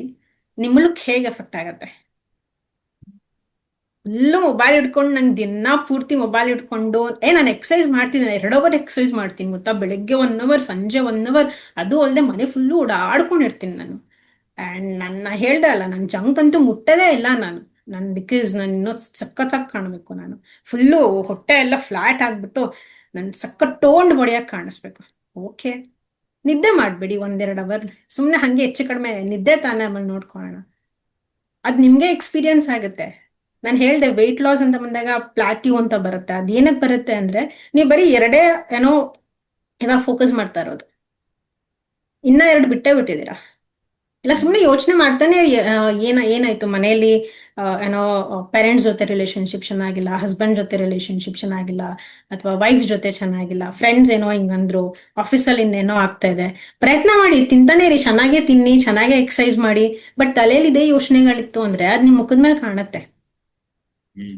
ನಿಮ್ಮ ಲುಕ್ ಹೇಗೆ ಎಫೆಕ್ಟ್ ಆಗತ್ತೆ. ಫುಲ್ಲು ಮೊಬೈಲ್ ಇಟ್ಕೊಂಡು ನಂಗೆ ದಿನ ಪೂರ್ತಿ ಮೊಬೈಲ್ ಇಟ್ಕೊಂಡು ನಾನು ಎಕ್ಸಸೈಸ್ ಮಾಡ್ತಿದ್ದೀನಿ, 2 ಅವರ್ ಎಕ್ಸಸೈಸ್ ಮಾಡ್ತೀನಿ ಗೊತ್ತಾ, ಬೆಳಗ್ಗೆ 1 ಅವರ್, ಸಂಜೆ 1 ಅವರ್, ಅದು ಅಲ್ಲದೆ ಮನೆ ಫುಲ್ಲು ಓಡಾಡ್ಕೊಂಡಿರ್ತೀನಿ ನಾನು. ಆ್ಯಂಡ್ ನನ್ನ ಹೇಳ್ದೆ ಅಲ್ಲ, ನನ್ನ ಜಂಕ್ ಅಂತೂ ಮುಟ್ಟದೇ ಇಲ್ಲ ನಾನು ಬಿಕಾಸ್ ನಾನು ಇನ್ನೂ ಸಖತ್ತಾಗಿ ಕಾಣಬೇಕು, ನಾನು ಫುಲ್ಲು ಹೊಟ್ಟೆ ಎಲ್ಲ ಫ್ಲಾಟ್ ಆಗ್ಬಿಟ್ಟು ನನ್ನ ಸಖತ್ ಟೋನ್ಡ್ ಬಾಡಿಯಾಗಿ ಕಾಣಿಸ್ಬೇಕು. ಓಕೆ, ನಿದ್ದೆ ಮಾಡಬೇಡಿ 1-2 ಅವರ್, ಸುಮ್ಮನೆ ಹಂಗೆ ಹೆಚ್ಚು ಕಡಿಮೆ ನಿದ್ದೆ ತಾನೇ ಆಮೇಲೆ ನೋಡ್ಕೊಳ್ಳೋಣ, ಅದು ನಿಮ್ಗೆ ಎಕ್ಸ್ಪೀರಿಯನ್ಸ್ ಆಗುತ್ತೆ. ನಾನು ಹೇಳ್ದೆ ವೆಯ್ಟ್ ಲಾಸ್ ಅಂತ ಬಂದಾಗ ಪ್ಲಾಟ್ಯೂ ಅಂತ ಬರುತ್ತೆ. ಅದೇನಕ್ಕೆ ಬರುತ್ತೆ ಅಂದ್ರೆ ನೀವು ಬರೀ 2 ಏನೋ ಇವಾಗ ಫೋಕಸ್ ಮಾಡ್ತಾ ಇರೋದು, ಇನ್ನ 2 ಬಿಟ್ಟಿದ್ದೀರಾ. ಇಲ್ಲ ಸುಮ್ಮನೆ ಯೋಚನೆ ಮಾಡ್ತಾನೆ ಏನಾಯ್ತು ಮನೆಯಲ್ಲಿ, ಏನೋ ಪೇರೆಂಟ್ಸ್ ಜೊತೆ ರಿಲೇಶನ್ಶಿಪ್ ಚೆನ್ನಾಗಿಲ್ಲ, ಹಸ್ಬೆಂಡ್ ಜೊತೆ ರಿಲೇಶನ್ಶಿಪ್ ಚೆನ್ನಾಗಿಲ್ಲ, ಅಥವಾ ವೈಫ್ ಜೊತೆ ಚೆನ್ನಾಗಿಲ್ಲ, ಫ್ರೆಂಡ್ಸ್ ಏನೋ ಹಿಂಗಂದ್ರು, ಆಫೀಸಲ್ಲಿ ಇನ್ನೇನೋ ಆಗ್ತಾ ಇದೆ. ಪ್ರಯತ್ನ ಮಾಡಿ ತಿಂತಾನೆ ಇರಿ, ಚೆನ್ನಾಗೇ ತಿನ್ನಿ, ಚೆನ್ನಾಗೇ ಎಕ್ಸಸೈಸ್ ಮಾಡಿ, ಬಟ್ ತಲೆಯಲ್ಲಿ ಇದೇ ಯೋಚನೆಗಳಿತ್ತು ಅಂದ್ರೆ ಅದ್ ನಿಮ್ ಮುಖದ ಮೇಲೆ ಕಾಣುತ್ತೆ.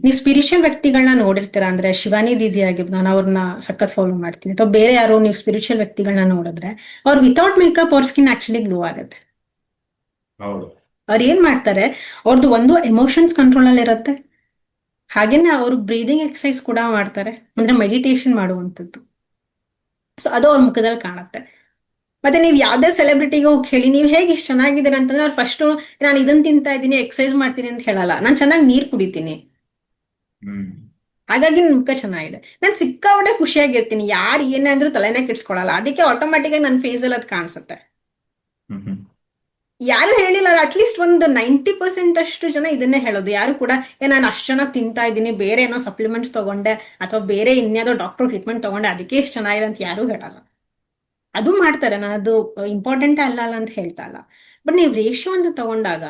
ನೀವು ಸ್ಪಿರಿಚುವಲ್ ವ್ಯಕ್ತಿಗಳನ್ನ ನೋಡಿರ್ತೀರಾ, ಅಂದ್ರೆ ಶಿವಾನಿ ದೀದಿ ಆಗಿರ್ಬೋದು, ನಾನು ಅವ್ರನ್ನ ಸಖತ್ ಫಾಲೋ ಮಾಡ್ತೀನಿ, ಅಥವಾ ಬೇರೆ ಯಾರೋ ನೀವು ಸ್ಪಿರಿಚುವಲ್ ವ್ಯಕ್ತಿಗಳನ್ನ ನೋಡಿದ್ರೆ ಅವ್ರು ವಿತೌಟ್ ಮೇಕಪ್ ಅವ್ರ ಸ್ಕಿನ್ ಆಕ್ಚುಲಿ ಗ್ಲೋ ಆಗುತ್ತೆ. ಅವ್ರು ಏನ್ ಮಾಡ್ತಾರೆ, ಅವ್ರದ್ದು ಒಂದು ಎಮೋಷನ್ಸ್ ಕಂಟ್ರೋಲ್ ಅಲ್ಲಿ ಇರುತ್ತೆ, ಹಾಗೇನೆ ಅವರು ಬ್ರೀದಿಂಗ್ ಎಕ್ಸಸೈಸ್ ಕೂಡ ಮಾಡ್ತಾರೆ, ಅಂದ್ರೆ ಮೆಡಿಟೇಷನ್ ಮಾಡುವಂಥದ್ದು. ಸೊ ಅದು ಅವ್ರ ಮುಖದಲ್ಲಿ ಕಾಣುತ್ತೆ. ಮತ್ತೆ ನೀವು ಯಾವ್ದೇ ಸೆಲೆಬ್ರಿಟಿಗೆ ಹೋಗಿ ಹೇಳಿ ನೀವು ಹೇಗೆ ಇಷ್ಟು ಚೆನ್ನಾಗಿದ್ದೀರಾ ಅಂತಂದ್ರೆ ಅವ್ರು ಫಸ್ಟ್ ನಾನು ಇದನ್ನ ತಿಂತಾ ಇದ್ದೀನಿ, ಎಕ್ಸಸೈಸ್ ಮಾಡ್ತೀನಿ ಅಂತ ಹೇಳಲ್ಲ, ನಾನು ಚೆನ್ನಾಗಿ ನೀರ್ ಕುಡಿತೀನಿ, ಹಾಗಾಗಿ ನನ್ ಮುಖ ಚೆನ್ನಾಗಿದೆ, ನಾನು ಸಿಕ್ಕಾಪಟ್ಟೆ ಖುಷಿಯಾಗಿರ್ತೀನಿ, ಯಾರು ಏನೇ ಅಂದ್ರೂ ತಲೆನೇ ಕೆಡ್ಸ್ಕೊಳಲ್ಲ, ಅದಕ್ಕೆ ಆಟೋಮ್ಯಾಟಿಕ್ ಆಗಿ ನನ್ನ ಫೇಸ್ ಅಲ್ಲಿ ಅದು ಕಾಣಿಸುತ್ತೆ. ಯಾರು ಹೇಳಿಲ್ಲ, ಅಟ್ಲೀಸ್ಟ್ ಒಂದು 90% ಅಷ್ಟು ಜನ ಇದನ್ನೇ ಹೇಳೋದು. ಯಾರು ಕೂಡ ನಾನು ಅಷ್ಟು ಚೆನ್ನಾಗಿ ತಿಂತಾ ಇದ್ದೀನಿ, ಬೇರೆ ಏನೋ ಸಪ್ಲಿಮೆಂಟ್ಸ್ ತಗೊಂಡೆ ಅಥವಾ ಬೇರೆ ಇನ್ಯಾವುದೋ ಡಾಕ್ಟರ್ ಟ್ರೀಟ್ಮೆಂಟ್ ತಗೊಂಡೆ ಅದಕ್ಕೆ ಎಷ್ಟು ಚೆನ್ನಾಗಿದೆ ಅಂತ ಯಾರು ಹೇಳಲ್ಲ. ಅದು ಮಾಡ್ತಾರೆ, ನಾನು ಅದು ಇಂಪಾರ್ಟೆಂಟ್ ಅಲ್ಲ ಅಂತ ಹೇಳ್ತಾ ಇಲ್ಲ. ಬಟ್ ನೀವು ರೇಷಿಯೋ ಅಂತ ತಗೊಂಡಾಗ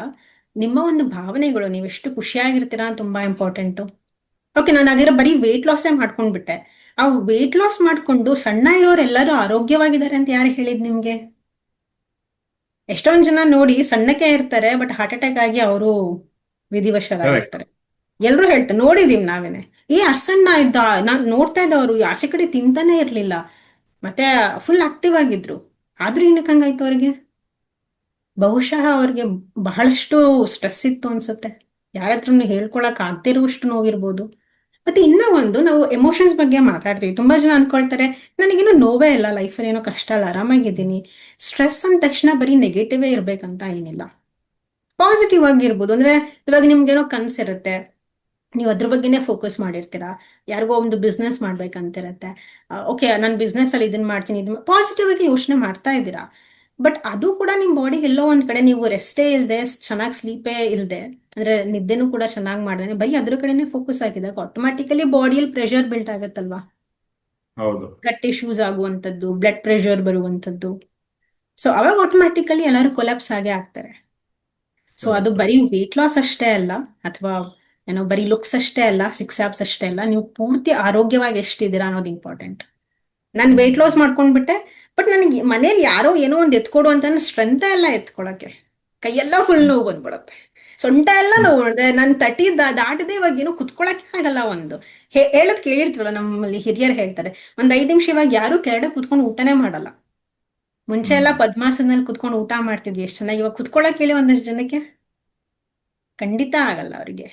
ನಿಮ್ಮ ಒಂದು ಭಾವನೆಗಳು, ನೀವು ಎಷ್ಟು ಖುಷಿಯಾಗಿರ್ತೀರಾ ಅಂತ ತುಂಬಾ ಇಂಪಾರ್ಟೆಂಟು. ಓಕೆ, ನಾನು ಆಗಿರೋ ಬರೀ ವೆಯ್ಟ್ ಲಾಸೇ ಮಾಡ್ಕೊಂಡ್ಬಿಟ್ಟೆ. ಆ ವೆಯ್ಟ್ ಲಾಸ್ ಮಾಡ್ಕೊಂಡು ಸಣ್ಣ ಇರೋರೆಲ್ಲರೂ ಆರೋಗ್ಯವಾಗಿದ್ದಾರೆ ಅಂತ ಯಾರು ಹೇಳಿದ್ ನಿಮ್ಗೆ? ಎಷ್ಟೊಂದ್ ಜನ ನೋಡಿ ಸಣ್ಣಕ್ಕೆ ಇರ್ತಾರೆ, ಬಟ್ ಹಾರ್ಟ್ ಅಟ್ಯಾಕ್ ಆಗಿ ಅವರು ವಿಧಿವಶರಾಗಿರ್ತಾರೆ. ಎಲ್ರು ಹೇಳ್ತಾರೆ, ನೋಡಿದೀವಿ ನಾವೇನೆ. ಅರ್ಸಣ್ಣ ಇದ್ದ, ನಾನ್ ನೋಡ್ತಾ ಇದ್ದವ್ರು ಆಚೆ ಕಡೆ ತಿಂತಾನೆ ಇರ್ಲಿಲ್ಲ, ಮತ್ತೆ ಫುಲ್ ಆಕ್ಟಿವ್ ಆಗಿದ್ರು. ಆದ್ರೂ ಏನಕ್ಕೆ ಹಂಗಾಯ್ತು ಅವ್ರಿಗೆ? ಬಹುಶಃ ಅವ್ರಿಗೆ ಬಹಳಷ್ಟು ಸ್ಟ್ರೆಸ್ ಇತ್ತು ಅನ್ಸುತ್ತೆ. ಯಾರ ಹತ್ರನು ಹೇಳ್ಕೊಳಕ್ ಆಗದೇ ಇರುವಷ್ಟು ನೋವಿರ್ಬೋದು. ಮತ್ತೆ ಇನ್ನ ಒಂದು, ನಾವು ಎಮೋಷನ್ಸ್ ಬಗ್ಗೆ ಮಾತಾಡ್ತೀವಿ. ತುಂಬಾ ಜನ ಅನ್ಕೊಳ್ತಾರೆ, ನನಗೇನು ನೋವೇ ಇಲ್ಲ, ಲೈಫಲ್ಲಿ ಏನೋ ಕಷ್ಟ ಇಲ್ಲ, ಆರಾಮಾಗಿದ್ದೀನಿ. ಸ್ಟ್ರೆಸ್ ಅಂದ ತಕ್ಷಣ ಬರೀ ನೆಗೆಟಿವೇ ಇರ್ಬೇಕಂತ ಏನಿಲ್ಲ, ಪಾಸಿಟಿವ್ ಆಗಿರ್ಬೋದು. ಅಂದ್ರೆ ಇವಾಗ ನಿಮ್ಗೇನೋ ಕನ್ಸಿರುತ್ತೆ, ನೀವು ಅದ್ರ ಬಗ್ಗೆನೇ ಫೋಕಸ್ ಮಾಡಿರ್ತೀರಾ. ಯಾರಿಗೋ ಒಂದು ಬಿಸ್ನೆಸ್ ಮಾಡ್ಬೇಕಂತಿರತ್ತೆ, ಓಕೆ ನಾನು ಬಿಸ್ನೆಸ್ ಅಲ್ಲಿ ಇದನ್ನ ಮಾಡ್ತೀನಿ, ಇದು ಪಾಸಿಟಿವ್ ಆಗಿ ಯೋಚನೆ ಮಾಡ್ತಾ ಇದ್ದೀರಾ. ಬಟ್ ಅದು ಕೂಡ ನಿಮ್ ಬಾಡಿಗೆ ಎಲ್ಲೋ ಒಂದ್ ಕಡೆ, ನೀವು ರೆಸ್ಟೇ ಇಲ್ಲದೆ, ಚೆನ್ನಾಗಿ ಸ್ಲೀಪೇ ಇಲ್ಲದೆ, ಅಂದ್ರೆ ನಿದ್ದೆನೂ ಕೂಡ ಚೆನ್ನಾಗಿ ಮಾಡ್ದೇನೆ ಬರೀ ಅದ್ರ ಕಡೆನೇ ಫೋಕಸ್ ಆಗಿದಾಗ ಆಟೋಮ್ಯಾಟಿಕಲಿ ಬಾಡಿಯಲ್ಲಿ ಪ್ರೆಷರ್ ಬಿಲ್ಟ್ ಆಗತ್ತಲ್ವಾ. ಹೌದು. ಗಟ್ ಇಶ್ಯೂಸ್ ಆಗುವಂಥದ್ದು, ಬ್ಲಡ್ ಪ್ರೆಷರ್ ಬರುವಂಥದ್ದು. ಸೊ ಅವಾಗ ಆಟೋಮ್ಯಾಟಿಕಲಿ ಎಲ್ಲರೂ ಕೊಲಾಪ್ಸ್ ಆಗೇ ಆಗ್ತಾರೆ. ಸೊ ಅದು ಬರೀ ವೆಯ್ಟ್ ಲಾಸ್ ಅಷ್ಟೇ ಅಲ್ಲ, ಅಥವಾ ಏನೋ ಬರೀ ಲುಕ್ಸ್ ಅಷ್ಟೇ ಅಲ್ಲ, ಸಿಕ್ಸ್ ಆಬ್ಸ್ ಅಷ್ಟೇ ಅಲ್ಲ, ನೀವು ಪೂರ್ತಿ ಆರೋಗ್ಯವಾಗಿ ಎಷ್ಟಿದ್ದೀರಾ ಅನ್ನೋದು ಇಂಪಾರ್ಟೆಂಟ್. ನಾನು ವೆಯ್ಟ್ ಲಾಸ್ ಮಾಡ್ಕೊಂಡ್ಬಿಟ್ಟೆ, ಬಟ್ ನನಗೆ ಮನೇಲಿ ಯಾರೋ ಏನೋ ಒಂದು ಎತ್ಕೊಡು ಅಂತ ಸ್ಟ್ರೆಂತ್ ಎಲ್ಲ ಎತ್ಕೊಳಕ್ಕೆ ಕೈಯೆಲ್ಲ ಫುಲ್ ನೋವು ಬಂದ್ಬಿಡುತ್ತೆ, ಸೊಂಟ ಎಲ್ಲ ನೋವು. ಅಂದ್ರೆ ನಾನು ದಾಟದೆ ಇವಾಗ ಏನೋ ಕುತ್ಕೊಳಕ್ಕೆ ಆಗಲ್ಲ. ಒಂದು ಹೇಳದ್ ಕೇಳಿರ್ತೀವಲ್ಲ, ನಮ್ಮಲ್ಲಿ ಹಿರಿಯರು ಹೇಳ್ತಾರೆ, ಒಂದ್ 5 ನಿಮಿಷ ಇವಾಗ ಯಾರು ಕೆರಡೆ ಕುತ್ಕೊಂಡು ಊಟನೇ ಮಾಡಲ್ಲ. ಮುಂಚೆ ಎಲ್ಲ ಪದ್ಮಾಸನಲ್ಲಿ ಕುತ್ಕೊಂಡು ಊಟ ಮಾಡ್ತಿದ್ವಿ, ಎಷ್ಟು ಚೆನ್ನಾಗಿ. ಇವಾಗ ಕುತ್ಕೊಳಕ್ ಹೇಳಿ ಒಂದಷ್ಟು ಜನಕ್ಕೆ ಖಂಡಿತ ಆಗಲ್ಲ ಅವ್ರಿಗೆ.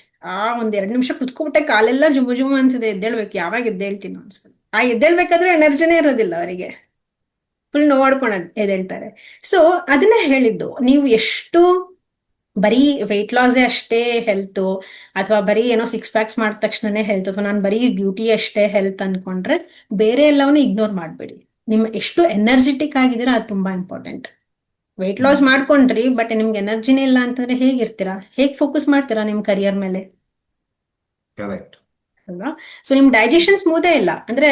ಒಂದ್ 2 ನಿಮಿಷ ಕುತ್ಕೊಬಿಟ್ಟೆ ಕಾಲೆಲ್ಲ ಜುಮು ಜುಮು ಅನ್ಸಿದೆ, ಎದ್ದೇಳ್ಬೇಕು, ಯಾವಾಗ ಎದ್ದೇಳ್ತೀನೋ ಅನ್ಸ್ಬಿಟ್ಟು. ಎದ್ದೇಳ್ಬೇಕಾದ್ರೂ ಎನರ್ಜಿನೇ ಇರೋದಿಲ್ಲ ಅವರಿಗೆ, ಫುಲ್ ನೋಡ್ಕೊಳದ್ ಎದ್ದೇಳ್ತಾರೆ. ಸೊ ಅದನ್ನ ಹೇಳಿದ್ದು, ನೀವು ಎಷ್ಟು ಬರೀ ವೆಯ್ಟ್ ಲಾಸೇ ಅಷ್ಟೇ ಹೆಲ್ತ್, ಅಥವಾ ಬರೀ ಏನೋ 6 ಪ್ಯಾಕ್ಸ್ ಮಾಡಿದ ತಕ್ಷಣನೇ ಹೆಲ್ತ್, ಅಥವಾ ನಾನು ಬರೀ ಬ್ಯೂಟಿ ಅಷ್ಟೇ ಹೆಲ್ತ್ ಅನ್ಕೊಂಡ್ರೆ ಬೇರೆ ಎಲ್ಲವನ್ನೂ ಇಗ್ನೋರ್ ಮಾಡ್ಬೇಡಿ. ನಿಮ್ ಎಷ್ಟು ಎನರ್ಜೆಟಿಕ್ ಆಗಿದ್ದೀರಾ ಅದು ತುಂಬಾ ಇಂಪಾರ್ಟೆಂಟ್. ವೆಯ್ಟ್ ಲಾಸ್ ಮಾಡ್ಕೊಂಡ್ರಿ ಬಟ್ ನಿಮ್ಗೆ ಎನರ್ಜಿನೇ ಇಲ್ಲ ಅಂತಂದ್ರೆ ಹೇಗಿರ್ತೀರಾ? ಹೇಗ್ ಫೋಕಸ್ ಮಾಡ್ತೀರಾ ನಿಮ್ ಕರಿಯರ್ ಮೇಲೆ? ಕರೆಕ್ಟ್ ಅಲ್ವಾ? ಸೊ ನಿಮ್ ಡೈಜೆಷನ್ ಸ್ಮೂದೇ ಇಲ್ಲ ಅಂದ್ರೆ,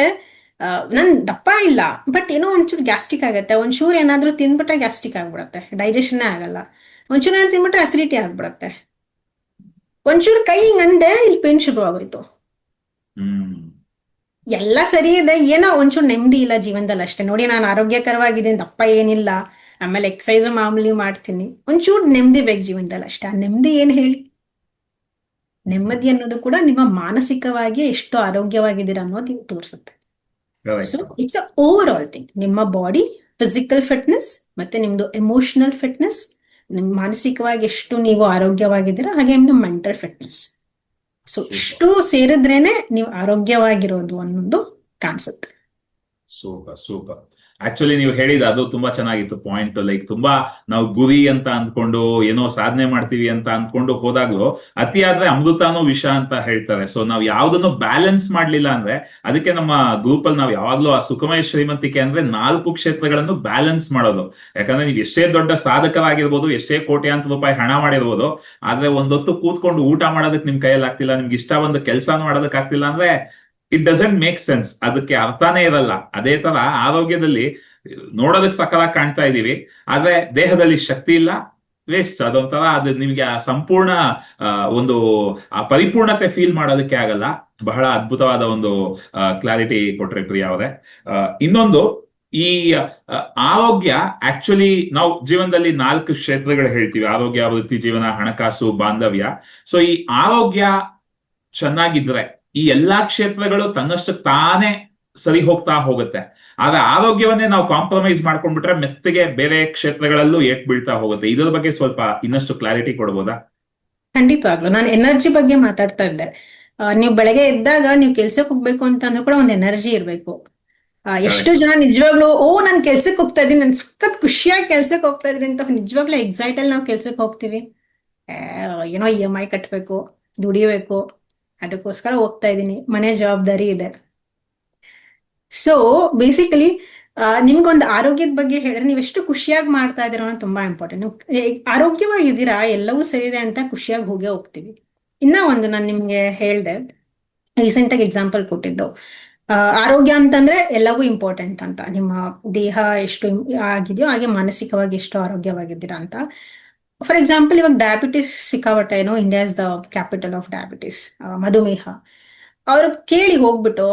ನನ್ ದಪ್ಪ ಇಲ್ಲ ಬಟ್ ಏನೋ ಒಂಚೂರು ಗ್ಯಾಸ್ಟ್ರಿಕ್ ಆಗತ್ತೆ, ಒಂಚೂರು ಏನಾದ್ರೂ ತಿಂದ್ಬಿಟ್ರೆ ಗ್ಯಾಸ್ಟ್ರಿಕ್ ಆಗ್ಬಿಡತ್ತೆ, ಡೈಜೆಷನ್ನೇ ಆಗಲ್ಲ. ಒಂಚೂರು ಏನಾದ್ರು ತಿಂದ್ಬಿಟ್ರೆ ಅಸಿಡಿಟಿ ಆಗ್ಬಿಡತ್ತೆ. ಒಂಚೂರು ಕೈ ಹಿಂಗಂದೆ ಇಲ್ಲಿ ಪೇನ್ ಶುರು ಆಗೋಯ್ತು. ಎಲ್ಲ ಸರಿ ಇದೆ, ಏನೋ ಒಂಚೂರು ನೆಮ್ಮದಿ ಇಲ್ಲ ಜೀವನದಲ್ಲಿ ಅಷ್ಟೇ. ನೋಡಿ, ನಾನು ಆರೋಗ್ಯಕರವಾಗಿದ್ದೀನಿ, ದಪ್ಪ ಏನಿಲ್ಲ, ಆಮೇಲೆ ಎಕ್ಸಸೈಸ್ ಮಾಮೂಲಿ ಮಾಡ್ತೀನಿ, ಒಂಚೂರು ನೆಮ್ಮದಿ ಬೇಕು ಜೀವನದಲ್ಲಿ ಅಷ್ಟೇ. ಆ ನೆಮ್ಮದಿ ಏನ್ ಹೇಳಿ? ನೆಮ್ಮದಿ ಅನ್ನೋದು ಕೂಡ ನಿಮ್ಮ ಮಾನಸಿಕವಾಗಿ ಎಷ್ಟು ಆರೋಗ್ಯವಾಗಿದ್ದೀರಾ ಅನ್ನೋದು ತೋರಿಸುತ್ತೆ. So it's a over all thing. ನಿಮ್ಮ ಬಾಡಿ ಫಿಸಿಕಲ್ ಫಿಟ್ನೆಸ್, ಮತ್ತೆ ನಿಮ್ದು ಎಮೋಷನಲ್ ಫಿಟ್ನೆಸ್, ನಿಮ್ ಮಾನಸಿಕವಾಗಿ ಎಷ್ಟು ನೀವು ಆರೋಗ್ಯವಾಗಿದ್ದೀರಾ, ಹಾಗೆ ನಿಮ್ದು ಮೆಂಟಲ್ ಫಿಟ್ನೆಸ್. ಸೊ ಇಷ್ಟು ಸೇರಿದ್ರೇನೆ ನೀವು ಆರೋಗ್ಯವಾಗಿರೋದು ಅನ್ನೋದು ಕಾಣಿಸುತ್ತೆ. Super super. ಆಕ್ಚುಲಿ ನೀವು ಹೇಳಿದ ಅದು ತುಂಬಾ ಚೆನ್ನಾಗಿತ್ತು ಪಾಯಿಂಟ್. ಲೈಕ್ ತುಂಬಾ ನಾವು ಗುರಿ ಅಂತ ಅಂದ್ಕೊಂಡು ಏನೋ ಸಾಧನೆ ಮಾಡ್ತೀವಿ ಅಂತ ಅಂದ್ಕೊಂಡು ಹೋದಾಗ್ಲೂ ಅತಿಯಾದ್ರೆ ಅಮೃತಾನೋ ವಿಷ ಅಂತ ಹೇಳ್ತಾರೆ. ಸೊ ನಾವು ಯಾವ್ದನ್ನು ಬ್ಯಾಲೆನ್ಸ್ ಮಾಡ್ಲಿಲ್ಲ ಅಂದ್ರೆ, ಅದಕ್ಕೆ ನಮ್ಮ ಗ್ರೂಪ್ ಅಲ್ಲಿ ನಾವು ಯಾವಾಗ್ಲೂ ಆ ಸುಖಮಯ ಶ್ರೀಮಂತಿಕೆ ಅಂದ್ರೆ 4 ಕ್ಷೇತ್ರಗಳನ್ನು ಬ್ಯಾಲೆನ್ಸ್ ಮಾಡೋದು. ಯಾಕಂದ್ರೆ ನೀವು ಎಷ್ಟೇ ದೊಡ್ಡ ಸಾಧಕರಾಗಿರ್ಬೋದು, ಎಷ್ಟೇ ಕೋಟ್ಯಾಂತರ ರೂಪಾಯಿ ಹಣ ಮಾಡಿರ್ಬೋದು, ಆದ್ರೆ ಒಂದೊತ್ತು ಕೂತ್ಕೊಂಡು ಊಟ ಮಾಡೋದಕ್ಕೆ ನಿಮ್ ಕೈಯಲ್ಲಿ ಆಗ್ತಿಲ್ಲ, ನಿಮ್ಗೆ ಇಷ್ಟ ಒಂದು ಕೆಲಸ ಮಾಡೋದಕ್ಕೆ ಆಗ್ತಿಲ್ಲ ಅಂದ್ರೆ ಇಟ್ ಡಸಂಟ್ ಮೇಕ್ ಸೆನ್ಸ್, ಅದಕ್ಕೆ ಅರ್ಥನೇ ಇರಲ್ಲ. ಅದೇ ತರ ಆರೋಗ್ಯದಲ್ಲಿ ನೋಡೋದಕ್ಕೆ ಸಕಲಾಗಿ ಕಾಣ್ತಾ ಇದೀವಿ, ಆದ್ರೆ ದೇಹದಲ್ಲಿ ಶಕ್ತಿ ಇಲ್ಲ, ವೇಸ್ಟ್. ಅದೊಂಥರ ಅದು ನಿಮ್ಗೆ ಆ ಸಂಪೂರ್ಣ ಒಂದು ಆ ಪರಿಪೂರ್ಣತೆ ಫೀಲ್ ಮಾಡೋದಕ್ಕೆ ಆಗಲ್ಲ. ಬಹಳ ಅದ್ಭುತವಾದ ಒಂದು ಕ್ಲಾರಿಟಿ ಕೊಟ್ರೆ ಪ್ರಿಯಾ ಅವರೇ. ಇನ್ನೊಂದು, ಈ ಆರೋಗ್ಯ ಆಕ್ಚುಲಿ ನಾವು ಜೀವನದಲ್ಲಿ 4 ಕ್ಷೇತ್ರಗಳು ಹೇಳ್ತೀವಿ: ಆರೋಗ್ಯ, ವೃತ್ತಿ ಜೀವನ, ಹಣಕಾಸು, ಬಾಂಧವ್ಯ. ಸೊ ಈ ಆರೋಗ್ಯ ಚೆನ್ನಾಗಿದ್ರೆ ಈ ಎಲ್ಲಾ ಕ್ಷೇತ್ರಗಳು ತನ್ನಷ್ಟು ತಾನೇ ಸರಿ ಹೋಗ್ತಾ ಹೋಗುತ್ತೆ. ಆದ್ರೆ ಆರೋಗ್ಯವನ್ನೇ ನಾವು ಕಾಂಪ್ರಮೈಸ್ ಮಾಡ್ಕೊಂಡ್ಬಿಟ್ರೆ ಮೆತ್ತಗೆ ಬೇರೆ ಕ್ಷೇತ್ರಗಳಲ್ಲೂ ಏಟ್ ಬೀಳ್ತಾ ಹೋಗುತ್ತೆ. ಇದರ ಬಗ್ಗೆ ಸ್ವಲ್ಪ ಇನ್ನಷ್ಟು ಕ್ಲಾರಿಟಿ ಕೊಡ್ಬೋದಾ? ಖಂಡಿತವಾಗ್ಲು. ನಾನು ಎನರ್ಜಿ ಬಗ್ಗೆ ಮಾತಾಡ್ತಾ ಇದ್ದೆ. ನೀವು ಬೆಳಗ್ಗೆ ಎದ್ದಾಗ ನೀವು ಕೆಲ್ಸಕ್ಕೆ ಹೋಗ್ಬೇಕು ಅಂತಂದ್ರೂ ಕೂಡ ಒಂದು ಎನರ್ಜಿ ಇರ್ಬೇಕು. ಎಷ್ಟು ಜನ ನಿಜವಾಗ್ಲು ನಾನ್ ಕೆಲ್ಸಕ್ಕೆ ಹೋಗ್ತಾ ಇದೀನಿ, ನನ್ ಸಖತ್ ಖುಷಿಯಾಗಿ ಕೆಲ್ಸಕ್ಕೆ ಹೋಗ್ತಾ ಇದೀನಿ ಅಂತ ನಿಜವಾಗ್ಲೂ ಎಕ್ಸೈಟ್ ಅಲ್ಲಿ ನಾವು ಕೆಲ್ಸಕ್ಕೆ ಹೋಗ್ತೀವಿ. ಏನೋ EMI ಕಟ್ಬೇಕು, ದುಡಿಬೇಕು, ಅದಕ್ಕೋಸ್ಕರ ಹೋಗ್ತಾ ಇದ್ದೀನಿ, ಮನೆ ಜವಾಬ್ದಾರಿ ಇದೆ. ಸೊ ಬೇಸಿಕಲಿ ನಿಮ್ಗೊಂದು ಆರೋಗ್ಯದ ಬಗ್ಗೆ ಹೇಳಿದ್ರೆ, ನೀವು ಎಷ್ಟು ಖುಷಿಯಾಗಿ ಮಾಡ್ತಾ ಇದೀರೋ ಅನ್ನೋದು ತುಂಬಾ ಇಂಪಾರ್ಟೆಂಟ್. ನೀವು ಆರೋಗ್ಯವಾಗಿದ್ದೀರಾ, ಎಲ್ಲವೂ ಸರಿ ಇದೆ ಅಂತ ಖುಷಿಯಾಗಿ ಹೋಗ್ತೀವಿ. ಇನ್ನ ಒಂದು ನಾನು ನಿಮ್ಗೆ ಹೇಳ್ದೆ, ರೀಸೆಂಟ್ ಆಗಿ ಎಕ್ಸಾಂಪಲ್ ಕೊಟ್ಟಿದ್ದು, ಆರೋಗ್ಯ ಅಂತಂದ್ರೆ ಎಲ್ಲವೂ ಇಂಪಾರ್ಟೆಂಟ್ ಅಂತ. ನಿಮ್ಮ ದೇಹ ಎಷ್ಟು ಆಗಿದೆಯೋ ಹಾಗೆ ಮಾನಸಿಕವಾಗಿ ಎಷ್ಟು ಆರೋಗ್ಯವಾಗಿದ್ದೀರಾ ಅಂತ. ಫಾರ್ ಎಕ್ಸಾಂಪಲ್, ಇವಾಗ ಡಯಾಬಿಟಿಸ್ ಸಿಕ್ಕಾಪಟ್ಟೆ, ಏನೋ India is the capital of diabetes, ಮಧುಮೇಹ. ಅವ್ರು ಕೇಳಿ ಹೋಗ್ಬಿಟ್ಟು,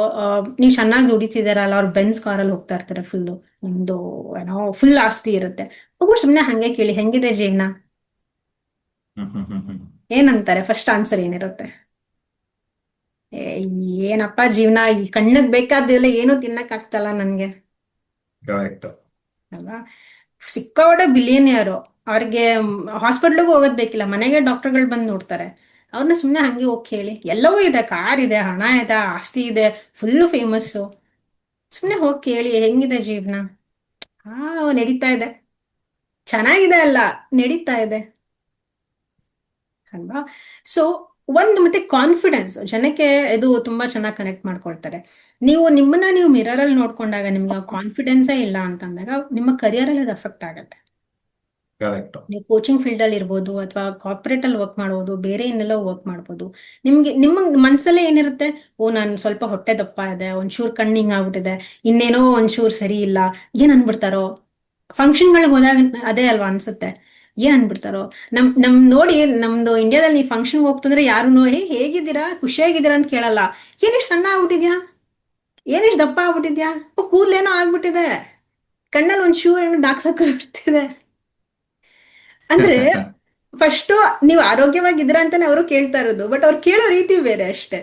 ನೀವು ಚೆನ್ನಾಗಿ ದುಡಿತಿದಾರಲ್ಲ, ಅವ್ರು ಬೆನ್ಸ್ ಕಾರಲ್ಲಿ ಹೋಗ್ತಾ ಇರ್ತಾರೆ, ಫುಲ್ಲು ನಿಮ್ದು ಏನೋ ಫುಲ್ ಆಸ್ತಿ ಇರುತ್ತೆ. ಹೋಗ್ಬಿಟ್ಟು ಸುಮ್ಮನೆ ಹಂಗೆ ಕೇಳಿ, ಹೆಂಗಿದೆ ಜೀವನ, ಏನಂತಾರೆ? ಫಸ್ಟ್ ಆನ್ಸರ್ ಏನಿರುತ್ತೆ? ಏ, ಏನಪ್ಪಾ ಜೀವನ, ಈ ಕಣ್ಣಿಗೆ ಬೇಕಾದ್ದೆಲ್ಲ ಏನೂ ತಿನ್ನಕ್ ಆಗ್ತಲ್ಲ ನನ್ಗೆ, ಕರೆಕ್ಟ್. ಅಲ್ವಾ? ಸಿಕ್ಕಾಪಟ್ಟೆ ಬಿಲಿಯನಿಯರು, ಅವ್ರಿಗೆ ಹಾಸ್ಪಿಟ್ಲಿಗೂ ಹೋಗೋದ್ ಬೇಕಿಲ್ಲ, ಮನೆಗೆ ಡಾಕ್ಟರ್ಗಳು ಬಂದು ನೋಡ್ತಾರೆ. ಅವ್ರನ್ನ ಸುಮ್ಮನೆ ಹಂಗೆ ಹೋಗಿ ಕೇಳಿ, ಎಲ್ಲವೂ ಇದೆ, ಕಾರ್ ಇದೆ, ಹಣ ಇದೆ, ಆಸ್ತಿ ಇದೆ, ಫುಲ್ಲು ಫೇಮಸ್ಸು. ಸುಮ್ಮನೆ ಹೋಗಿ ಕೇಳಿ ಹೆಂಗಿದೆ ಜೀವನ. ನಡೀತಾ ಇದೆ, ಚೆನ್ನಾಗಿದೆ ಅಲ್ಲ, ನಡೀತಾ ಇದೆ, ಅಲ್ವಾ? ಸೊ ಒಂದು ಮತ್ತೆ ಕಾನ್ಫಿಡೆನ್ಸ್ ಜನಕ್ಕೆ ಇದು ತುಂಬಾ ಚೆನ್ನಾಗಿ ಕನೆಕ್ಟ್ ಮಾಡ್ಕೊಳ್ತಾರೆ. ನೀವು ನಿಮ್ಮನ್ನ ನೀವು ಮಿರರ್ ಅಲ್ಲಿ ನೋಡ್ಕೊಂಡಾಗ ನಿಮ್ಗೆ ಕಾನ್ಫಿಡೆನ್ಸೇ ಇಲ್ಲ ಅಂತಂದಾಗ ನಿಮ್ಮ ಕರಿಯರ್ ಅಲ್ಲಿ ಅದು ಅಫೆಕ್ಟ್ ಆಗುತ್ತೆ. ಕರೆಕ್ಟ್. ನೀವು ಕೋಚಿಂಗ್ ಫೀಲ್ಡ್ ಅಲ್ಲಿ ಇರ್ಬೋದು, ಅಥವಾ ಕಾರ್ಪೊರೇಟ್ ಅಲ್ಲಿ ವರ್ಕ್ ಮಾಡ್ಬೋದು, ಬೇರೆ ಇನ್ನೆಲ್ಲೋ ವರ್ಕ್ ಮಾಡ್ಬೋದು. ನಿಮ್ಮ ಮನ್ಸಲ್ಲೇ ಏನಿರುತ್ತೆ? ಓ, ನಾನು ಸ್ವಲ್ಪ ಹೊಟ್ಟೆ ದಪ್ಪ ಇದೆ, ಒಂಚೂರು ಕಣ್ಣಿಂಗ್ ಆಗ್ಬಿಟ್ಟಿದೆ, ಇನ್ನೇನೋ ಒಂಚೂರು ಸರಿ ಇಲ್ಲ, ಏನ್ ಅನ್ಬಿಡ್ತಾರೋ? ಫಂಕ್ಷನ್ಗಳಿಗೆ ಹೋದಾಗ ಅದೇ ಅಲ್ವಾ ಅನ್ಸುತ್ತೆ, ಏನ್ ಅನ್ಬಿಡ್ತಾರೋ? ನಮ್ ನೋಡಿ, ನಮ್ದು ಇಂಡಿಯಾದಲ್ಲಿ ಫಂಕ್ಷನ್ಗೆ ಹೋಗ್ತಂದ್ರೆ ಯಾರು ಹೇಗಿದ್ದೀರಾ, ಖುಷಿಯಾಗಿದ್ದೀರಾ ಅಂತ ಕೇಳಲ್ಲ. ಏನಿಷ್ಟು ಸಣ್ಣ ಆಗ್ಬಿಟ್ಟಿದ್ಯಾ, ಏನಿಷ್ಟು ದಪ್ಪ ಆಗ್ಬಿಟ್ಟಿದ್ಯಾ, ಕೂದ್ಲೇನೋ ಆಗ್ಬಿಟ್ಟಿದೆ, ಕಣ್ಣಲ್ಲಿ ಒಂಚೂರು ಏನೋ ಡಾಕ್ಸ್ ಹಾಕಿಬಿಡ್ತಿದೆ ಅಂದ್ರೆ, ಫಸ್ಟ್ ನೀವು ಆರೋಗ್ಯವಾಗಿದ್ರ ಅಂತಾನೆ ಅವರು ಕೇಳ್ತಾ ಇರೋದು, ಬಟ್ ಅವ್ರು ಕೇಳೋ ರೀತಿ ಬೇರೆ ಅಷ್ಟೇ.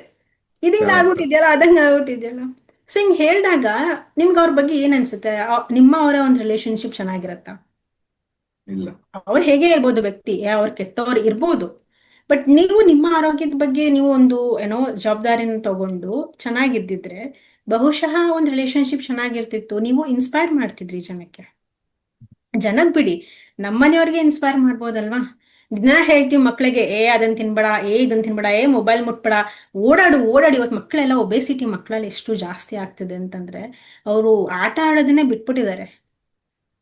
ಇದಿಂಗ ಕರೆಕ್ಟ್. ಆಗ್ಬಿಟ್ಟಿದ್ಯಲ್ಲ, ಅದಂಗ ಆಗ್ಬಿಟ್ಟಿದ್ಯಲ್ಲ. ಸೊ ಹಿಂಗ್ ಹೇಳ್ದಾಗ ನಿಮ್ಗೆ ಅವ್ರ ಬಗ್ಗೆ ಏನ್ ಅನ್ಸುತ್ತೆ? ನಿಮ್ಮ ಅವರ ಒಂದು ರಿಲೇಶನ್ಶಿಪ್ ಚೆನ್ನಾಗಿರತ್ತಾ? ಇಲ್ಲ. ಅವ್ರು ಹೇಗೆ ಇರ್ಬೋದು ವ್ಯಕ್ತಿ, ಅವ್ರು ಕೆಟ್ಟವ್ರು ಇರ್ಬೋದು, ಬಟ್ ನೀವು ನಿಮ್ಮ ಆರೋಗ್ಯದ ಬಗ್ಗೆ ನೀವು ಒಂದು ಏನೋ ಜವಾಬ್ದಾರಿನ ತಗೊಂಡು ಚೆನ್ನಾಗಿದ್ದಿದ್ರೆ ಬಹುಶಃ ಒಂದು ರಿಲೇಶನ್ಶಿಪ್ ಚೆನ್ನಾಗಿರ್ತಿತ್ತು. ನೀವು ಇನ್ಸ್ಪೈರ್ ಮಾಡ್ತಿದ್ರಿ ಜನಕ್ಕೆ. ಜನಕ್ ಬಿಡಿ, ನಮ್ಮನೆಯವ್ರಿಗೆ ಇನ್ಸ್ಪೈರ್ ಮಾಡ್ಬೋದಲ್ವಾ? ದಿನ ಹೇಳ್ತೀವಿ ಮಕ್ಳಿಗೆ, ಅದನ್ನ ತಿನ್ಬೇಡ, ಇದನ್ನ ತಿನ್ಬೇಡ, ಮೊಬೈಲ್ ಮುಟ್ಬೇಡ, ಓಡಾಡು ಓಡಾಡಿ. ಇವತ್ತು ಮಕ್ಕಳೆಲ್ಲ ಒಬೇಸಿಟಿ ಮಕ್ಕಳಲ್ಲಿ ಎಷ್ಟು ಜಾಸ್ತಿ ಆಗ್ತಿದೆ ಅಂತಂದ್ರೆ, ಅವರು ಆಟ ಆಡೋದನ್ನೇ ಬಿಟ್ಬಿಟ್ಟಿದ್ದಾರೆ.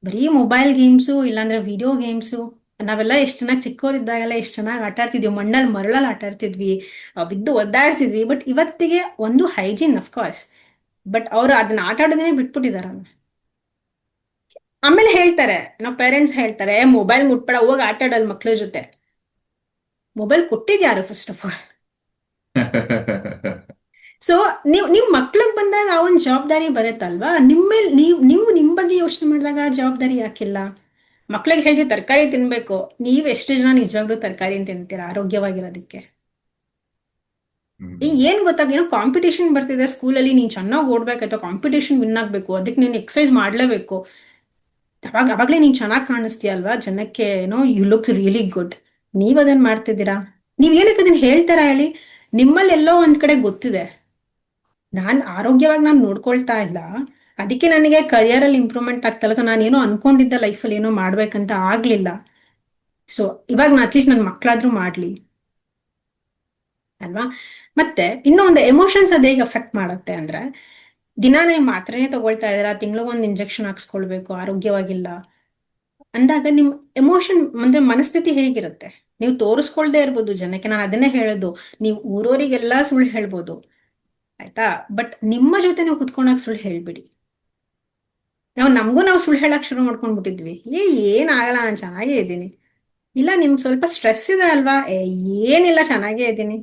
ಬರೀ ಮೊಬೈಲ್ ಗೇಮ್ಸು, ಇಲ್ಲಾಂದ್ರೆ ವಿಡಿಯೋ ಗೇಮ್ಸು. ನಾವೆಲ್ಲ ಎಷ್ಟು ಚೆನ್ನಾಗಿ ಚಿಕ್ಕವರಿದ್ದಾಗೆಲ್ಲ ಎಷ್ಟು ಚೆನ್ನಾಗಿ ಆಟ ಆಡ್ತಿದ್ವಿ, ಮಣ್ಣಲ್ಲಿ ಮರಳಲ್ಲಿ ಆಟ ಆಡ್ತಿದ್ವಿ, ಬಿದ್ದು ಒದ್ದಾಡ್ತಿದ್ವಿ. ಬಟ್ ಇವತ್ತಿಗೆ ಒಂದು ಹೈಜೀನ್ ಅಫ್ಕೋರ್ಸ್, ಬಟ್ ಅವರು ಅದನ್ನ ಆಟ ಆಡೋದನ್ನೇ ಬಿಟ್ಬಿಟ್ಟಿದಾರಲ್ಲ. ಆಮೇಲೆ ಹೇಳ್ತಾರೆ, ನಾವು ಪೇರೆಂಟ್ಸ್ ಹೇಳ್ತಾರೆ, ಮೊಬೈಲ್ ಮುಟ್ಬೇಡ, ಹೋಗಿ ಆಟ ಆಡಲ್ ಮಕ್ಳ ಜೊತೆ. ಮೊಬೈಲ್ ಕೊಟ್ಟಿದ್ಯಾರು ಫಸ್ಟ್ ಆಫ್ ಆಲ್? ಸೊ ನಿಮ್ ಮಕ್ಳಿಗೆ ಬಂದಾಗ ಆ ಒಂದು ಜವಾಬ್ದಾರಿ ಬರುತ್ತಲ್ವಾ ನಿಮ್ಮೇಲೆ. ನೀವು ನಿಮ್ ಬಗ್ಗೆ ಯೋಚನೆ ಮಾಡಿದಾಗ ಆ ಜವಾಬ್ದಾರಿ ಯಾಕಿಲ್ಲ? ಮಕ್ಳಿಗೆ ಹೇಳ್ತೀವಿ ತರಕಾರಿ ತಿನ್ಬೇಕು, ನೀವ್ ಎಷ್ಟು ಜನ ನಿಜವಾಗ್ಲೂ ತರಕಾರಿ ತಿಂತೀರಾ ಆರೋಗ್ಯವಾಗಿರೋದಕ್ಕೆ? ಏನ್ ಗೊತ್ತಾಗ, ಏನೋ ಕಾಂಪಿಟೇಷನ್ ಬರ್ತಿದೆ ಸ್ಕೂಲಲ್ಲಿ, ನೀನ್ ಚೆನ್ನಾಗಿ ಓಡ್ಬೇಕಾಯ್ತು, ಕಾಂಪಿಟೇಷನ್ ವಿನ್ ಆಗ್ಬೇಕು, ಅದಕ್ಕೆ ನೀನ್ ಎಕ್ಸರ್ಸೈಸ್ ಮಾಡ್ಲೇಬೇಕು. ಅವಾಗ್ಲೇ ನೀನ್ ಚೆನ್ನಾಗಿ ಕಾಣಿಸ್ತೀಯಲ್ವಾ ಜನಕ್ಕೆ, ಏನೋ ಯು ಲುಕ್ ರಿಯಲಿ ಗುಡ್. ನೀವ್ ಅದನ್ನ ಮಾಡ್ತಿದ್ದೀರಾ? ನೀವ್ ಏನಕ್ಕೆ ಅದನ್ನ ಹೇಳ್ತಾರ ಹೇಳಿ? ನಿಮ್ಮಲ್ಲಿ ಎಲ್ಲೋ ಒಂದ್ ಕಡೆ ಗೊತ್ತಿದೆ, ನಾನು ನೋಡ್ಕೊಳ್ತಾ ಇಲ್ಲ, ಅದಕ್ಕೆ ನನಗೆ ಕರಿಯರ್ ಅಲ್ಲಿ ಇಂಪ್ರೂವ್ಮೆಂಟ್ ಆಗ್ತಲ್ಲ, ಅಥವಾ ನಾನೇನೋ ಅನ್ಕೊಂಡಿದ್ದ ಲೈಫಲ್ಲಿ ಏನೋ ಮಾಡ್ಬೇಕಂತ ಆಗ್ಲಿಲ್ಲ. ಸೊ ಇವಾಗ ಅಟ್ಲೀಸ್ಟ್ ನನ್ನ ಮಕ್ಳಾದ್ರೂ ಮಾಡ್ಲಿ ಅಲ್ವಾ? ಮತ್ತೆ ಇನ್ನೂ ಒಂದು ಎಮೋಷನ್ಸ್ ಅದ್ ಹೇಗೆ ಅಫೆಕ್ಟ್ ಮಾಡುತ್ತೆ ಅಂದ್ರೆ, ದಿನ ನೀವು ಮಾತ್ರೆನೇ ತಗೊಳ್ತಾ ಇದ್ದೀರಾ, ತಿಂಗ್ಳಿಗೊಂದು ಇಂಜೆಕ್ಷನ್ ಹಾಕ್ಸ್ಕೊಳ್ಬೇಕು, ಆರೋಗ್ಯವಾಗಿಲ್ಲ ಅಂದಾಗ ನಿಮ್ ಎಮೋಷನ್ ಅಂದ್ರೆ ಮನಸ್ಥಿತಿ ಹೇಗಿರುತ್ತೆ? ನೀವು ತೋರಿಸ್ಕೊಳ್ದೇ ಇರ್ಬೋದು ಜನಕ್ಕೆ, ನಾನು ಅದನ್ನೇ ಹೇಳೋದು. ನೀವು ಊರೋರಿಗೆಲ್ಲ ಸುಳ್ಳು ಹೇಳ್ಬೋದು, ಆಯ್ತಾ? ಬಟ್ ನಿಮ್ಮ ಜೊತೆ ನೀವು ಕುತ್ಕೊಂಡಾಗ ಸುಳ್ಳು ಹೇಳ್ಬಿಡಿ. ನಮಗೂ ಸುಳ್ಳು ಹೇಳಕ್ ಶುರು ಮಾಡ್ಕೊಂಡ್ಬಿಟ್ಟಿದ್ವಿ. ಏನಾಗಲ್ಲ, ನಾನು ಚೆನ್ನಾಗೇ ಇದ್ದೀನಿ. ಇಲ್ಲ, ನಿಮ್ಗೆ ಸ್ವಲ್ಪ ಸ್ಟ್ರೆಸ್ ಇದೆ ಅಲ್ವಾ? ಏನಿಲ್ಲ, ಚೆನ್ನಾಗೇ ಇದ್ದೀನಿ.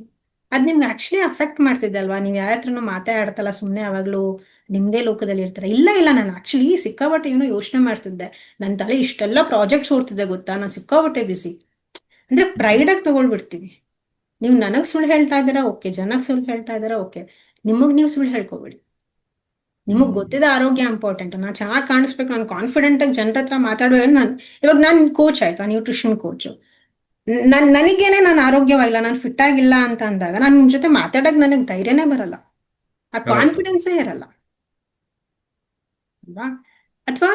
ಅದ್ ನಿಮ್ಗೆ ಆಕ್ಚುಲಿ ಅಫೆಕ್ಟ್ ಮಾಡ್ತಿದೆ ಅಲ್ವಾ? ನೀವು ಯಾರ ಹತ್ರನೂ ಮಾತಾಡ್ತಲ್ಲ, ಸುಮ್ಮನೆ ಯಾವಾಗ್ಲೂ ನಿಮ್ದೇ ಲೋಕದಲ್ಲಿ ಇರ್ತಾರೆ. ಇಲ್ಲ ಇಲ್ಲ, ನಾನು ಆಕ್ಚುಲಿ ಸಿಕ್ಕಾಪಟ್ಟೆ ಏನೋ ಯೋಚನೆ ಮಾಡ್ತಿದ್ದೆ, ನನ್ನ ತಲೆ ಇಷ್ಟೆಲ್ಲ ಪ್ರಾಜೆಕ್ಟ್ಸ್ ಓಡ್ತಿದ್ದೆ ಗೊತ್ತಾ, ನಾನು ಸಿಕ್ಕಾಪಟ್ಟೆ ಬಿಸಿ. ಅಂದ್ರೆ ಪ್ರೈಡಾಗಿ ತಗೊಳ್ಬಿಡ್ತೀವಿ. ನೀವು ನನಗ್ ಸುಳ್ಳು ಹೇಳ್ತಾ ಇದ್ದೀರಾ ಓಕೆ, ಜನಕ್ ಸುಳ್ಳು ಹೇಳ್ತಾ ಇದ್ದೀರಾ ಓಕೆ, ನಿಮಗ್ ನೀವು ಸುಳ್ಳು ಹೇಳ್ಕೊಬೇಡಿ. ನಿಮಗ್ ಗೊತ್ತಿದೆ ಆರೋಗ್ಯ ಇಂಪಾರ್ಟೆಂಟ್, ನಾನು ಚೆನ್ನಾಗಿ ಕಾಣಿಸ್ಬೇಕು, ನಾನು ಕಾನ್ಫಿಡೆಂಟ್ ಆಗಿ ಜನರ ಹತ್ರ ಮಾತಾಡುವಾಗ. ಇವಾಗ ನಾನು ಕೋಚ್ ಆಯ್ತಾ, ನ್ಯೂಟ್ರಿಷನ್ ಕೋಚ್, ನನಗೇನೆ ನಾನು ಆರೋಗ್ಯವಾಗಿಲ್ಲ, ನಾನು ಫಿಟ್ ಆಗಿಲ್ಲ ಅಂತ ಅಂದಾಗ ನಾನು ನಿಮ್ ಜೊತೆ ಮಾತಾಡಕ್ ನನಗೆ ಧೈರ್ಯನೇ ಬರಲ್ಲ, ಆ ಕಾನ್ಫಿಡೆನ್ಸೇ ಇರಲ್ಲ ಅಲ್ವಾ? ಅಥವಾ